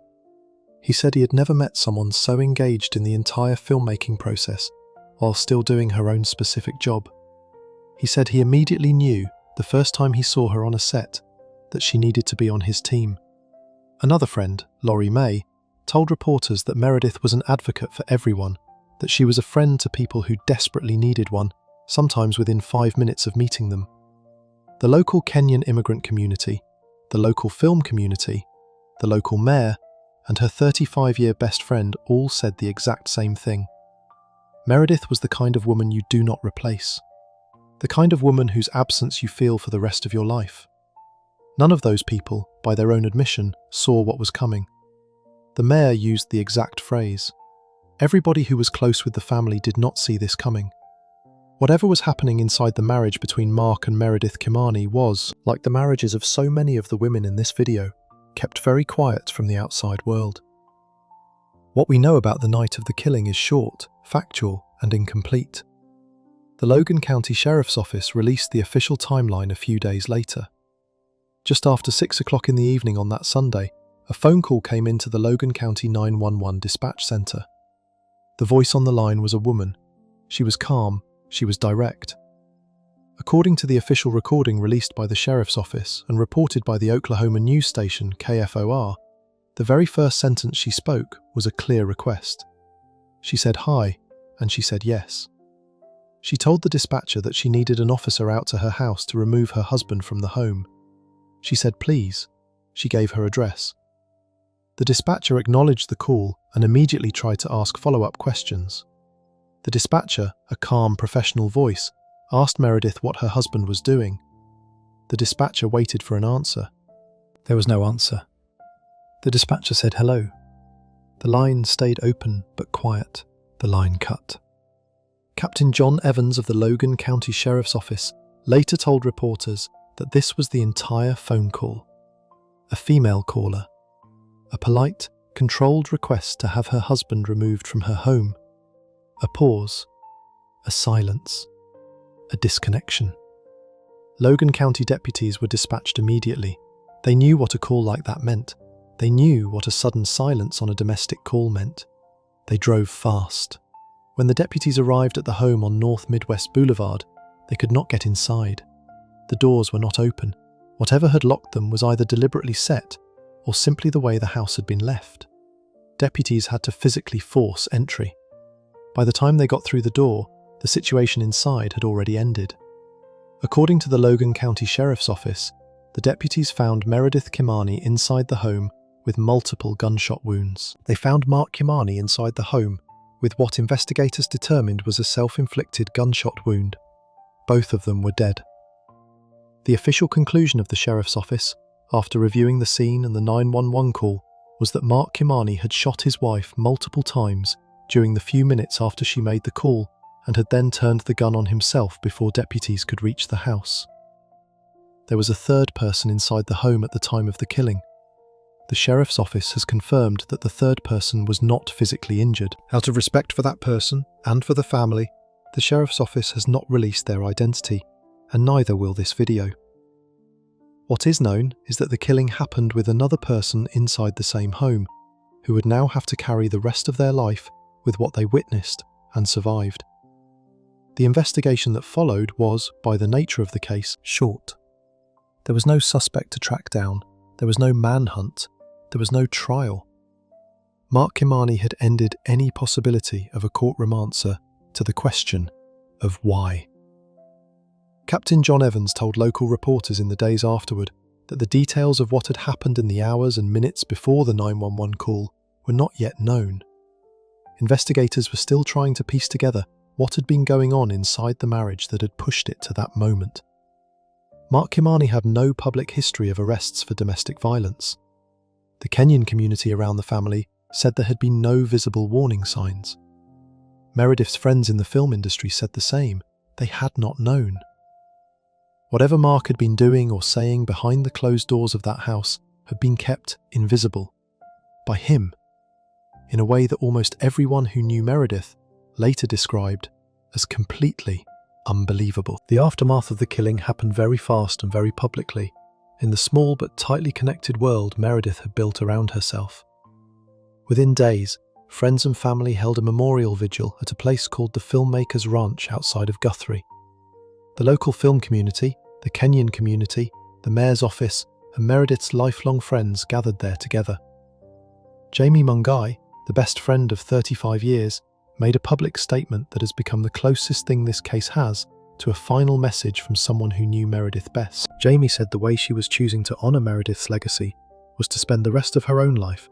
[SPEAKER 1] He said he had never met someone so engaged in the entire filmmaking process while still doing her own specific job. He said he immediately knew, the first time he saw her on a set, that she needed to be on his team. Another friend, Laurie May, told reporters that Meredith was an advocate for everyone, that she was a friend to people who desperately needed one, sometimes within 5 minutes of meeting them. The local Kenyan immigrant community, the local film community, the local mayor, and her 35-year best friend all said the exact same thing. Meredith was the kind of woman you do not replace. The kind of woman whose absence you feel for the rest of your life. None of those people, by their own admission, saw what was coming. The mayor used the exact phrase. Everybody who was close with the family did not see this coming. Whatever was happening inside the marriage between Mark and Meredith Kimmani was, like the marriages of so many of the women in this video, kept very quiet from the outside world. What we know about the night of the killing is short, factual, and incomplete. The Logan County Sheriff's Office released the official timeline a few days later. Just after 6 o'clock in the evening on that Sunday, a phone call came into the Logan County 911 dispatch center. The voice on the line was a woman. She was calm, she was direct. According to the official recording released by the Sheriff's Office and reported by the Oklahoma news station KFOR, the very first sentence she spoke was a clear request. She said hi, and she said yes. She told the dispatcher that she needed an officer out to her house to remove her husband from the home. She said please. She gave her address. The dispatcher acknowledged the call and immediately tried to ask follow-up questions. The dispatcher, a calm, professional voice, asked Meredith what her husband was doing. The dispatcher waited for an answer. There was no answer. The dispatcher said hello. The line stayed open but quiet. The line cut. Captain John Evans of the Logan County Sheriff's Office later told reporters that this was the entire phone call. A female caller. A polite, controlled request to have her husband removed from her home. A pause. A silence. A disconnection. Logan County deputies were dispatched immediately. They knew what a call like that meant. They knew what a sudden silence on a domestic call meant. They drove fast. When the deputies arrived at the home on North Midwest Boulevard, they could not get inside. The doors were not open. Whatever had locked them was either deliberately set or simply the way the house had been left. Deputies had to physically force entry. By the time they got through the door, the situation inside had already ended. According to the Logan County Sheriff's Office, the deputies found Meredith Kimmani inside the home with multiple gunshot wounds. They found Mark Kimmani inside the home with what investigators determined was a self-inflicted gunshot wound. Both of them were dead. The official conclusion of the Sheriff's Office, after reviewing the scene and the 911 call, was that Mark Kimmani had shot his wife multiple times during the few minutes after she made the call and had then turned the gun on himself before deputies could reach the house. There was a third person inside the home at the time of the killing. The Sheriff's Office has confirmed that the third person was not physically injured. Out of respect for that person and for the family, the Sheriff's Office has not released their identity, and neither will this video. What is known is that the killing happened with another person inside the same home, who would now have to carry the rest of their life with what they witnessed and survived. The investigation that followed was, by the nature of the case, short. There was no suspect to track down, there was no manhunt, there was no trial. Mark Kimmani had ended any possibility of a courtroom answer to the question of why. Captain John Evans told local reporters in the days afterward that the details of what had happened in the hours and minutes before the 911 call were not yet known. Investigators were still trying to piece together what had been going on inside the marriage that had pushed it to that moment. Mark Kimmani had no public history of arrests for domestic violence. The Kenyan community around the family said there had been no visible warning signs. Meredith's friends in the film industry said the same. They had not known. Whatever Mark had been doing or saying behind the closed doors of that house had been kept invisible. By him. In a way that almost everyone who knew Meredith later described as completely unbelievable. The aftermath of the killing happened very fast and very publicly, in the small but tightly connected world Meredith had built around herself. Within days, friends and family held a memorial vigil at a place called the Filmmakers Ranch outside of Guthrie. The local film community, the Kenyan community, the mayor's office, and Meredith's lifelong friends gathered there together. Jamie Mungai, the best friend of 35 years, made a public statement that has become the closest thing this case has to a final message from someone who knew Meredith best. Jamie said the way she was choosing to honour Meredith's legacy was to spend the rest of her own life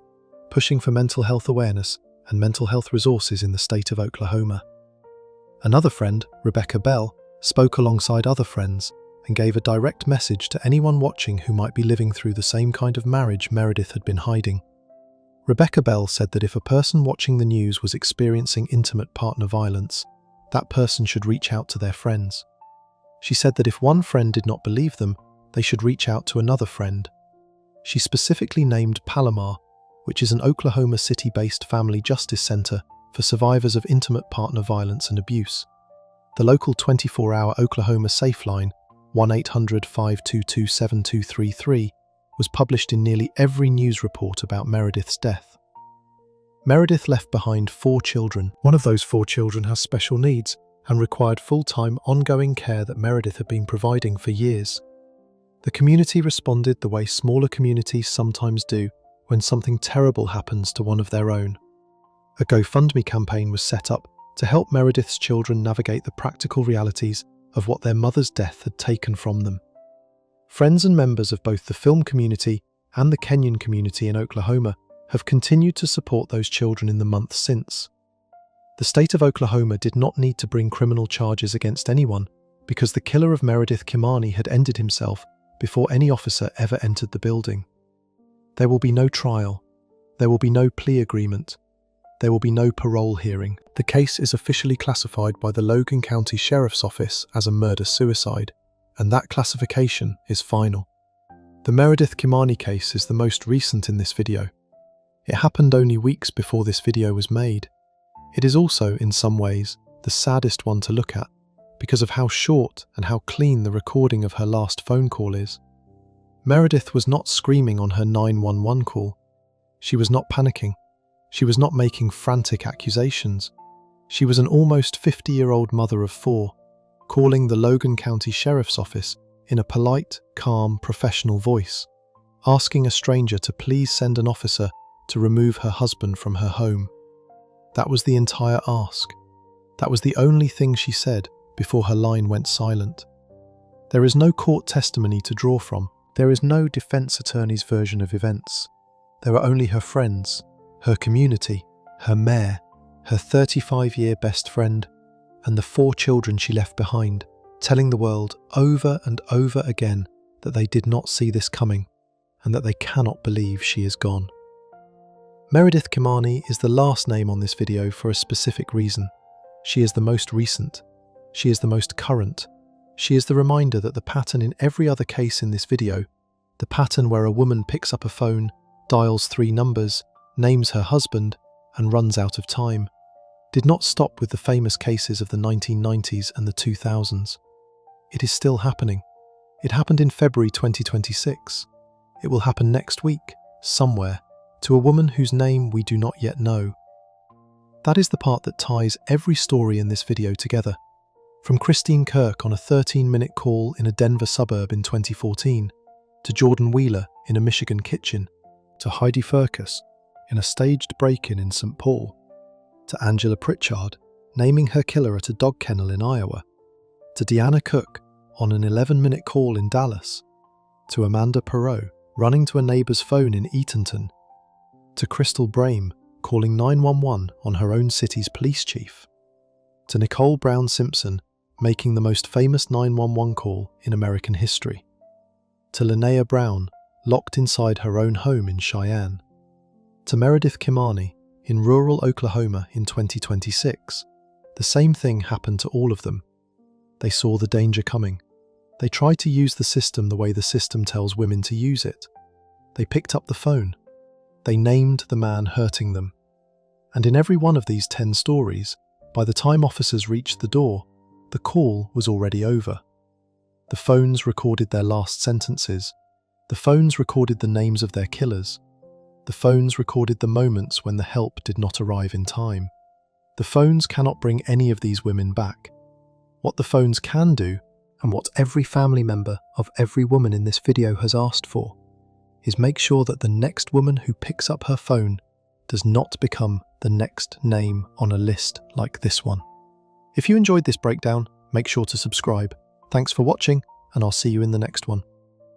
[SPEAKER 1] pushing for mental health awareness and mental health resources in the state of Oklahoma. Another friend, Rebecca Bell, spoke alongside other friends and gave a direct message to anyone watching who might be living through the same kind of marriage Meredith had been hiding. Rebecca Bell said that if a person watching the news was experiencing intimate partner violence, that person should reach out to their friends. She said that if one friend did not believe them, they should reach out to another friend. She specifically named Palomar, which is an Oklahoma City-based family justice center for survivors of intimate partner violence and abuse. The local 24-hour Oklahoma Safe Line, 1-800-522-7233, was published in nearly every news report about Meredith's death. Meredith left behind 4 children. One of those 4 children has special needs and required full-time, ongoing care that Meredith had been providing for years. The community responded the way smaller communities sometimes do when something terrible happens to one of their own. A GoFundMe campaign was set up to help Meredith's children navigate the practical realities of what their mother's death had taken from them. Friends and members of both the film community and the Kenyan community in Oklahoma have continued to support those children in the months since. The state of Oklahoma did not need to bring criminal charges against anyone because the killer of Meredith Kimmani had ended himself before any officer ever entered the building. There will be no trial. There will be no plea agreement. There will be no parole hearing. The case is officially classified by the Logan County Sheriff's Office as a murder-suicide, and that classification is final. The Meredith Kimmani case is the most recent in this video. It happened only weeks before this video was made. It is also, in some ways, the saddest one to look at, because of how short and how clean the recording of her last phone call is. Meredith was not screaming on her 911 call. She was not panicking. She was not making frantic accusations. She was an almost 50-year-old mother of 4, calling the Logan County Sheriff's Office in a polite, calm, professional voice, asking a stranger to please send an officer to remove her husband from her home. That was the entire ask. That was the only thing she said before her line went silent. There is no court testimony to draw from. There is no defense attorney's version of events. There are only her friends, her community, her mayor, her 35-year best friend, and the 4 children she left behind, telling the world over and over again that they did not see this coming and that they cannot believe she is gone. Meredith Kimmani is the last name on this video for a specific reason. She is the most recent. She is the most current. She is the reminder that the pattern in every other case in this video, the pattern where a woman picks up a phone, dials 3 numbers, names her husband, and runs out of time, did not stop with the famous cases of the 1990s and the 2000s. It is still happening. It happened in February 2026. It will happen next week, somewhere, to a woman whose name we do not yet know. That is the part that ties every story in this video together. From Christine Kirk on a 13-minute call in a Denver suburb in 2014, to Jordan Wheeler in a Michigan kitchen, to Heidi Firkus in a staged break-in in St. Paul, to Angela Pritchard naming her killer at a dog kennel in Iowa, to Deanna Cook on an 11-minute call in Dallas, to Amanda Perau running to a neighbour's phone in Eatonton, to Crystal Brame calling 911 on her own city's police chief, to Nicole Brown Simpson making the most famous 911 call in American history, to Linnea Brown locked inside her own home in Cheyenne, to Meredith Kimmani in rural Oklahoma in 2026. The same thing happened to all of them. They saw the danger coming. They tried to use the system the way the system tells women to use it. They picked up the phone. They named the man hurting them. And in every one of these 10 stories, by the time officers reached the door, the call was already over. The phones recorded their last sentences. The phones recorded the names of their killers. The phones recorded the moments when the help did not arrive in time. The phones cannot bring any of these women back. What the phones can do, and what every family member of every woman in this video has asked for, is make sure that the next woman who picks up her phone does not become the next name on a list like this one. If you enjoyed this breakdown, make sure to subscribe. Thanks for watching, and I'll see you in the next one.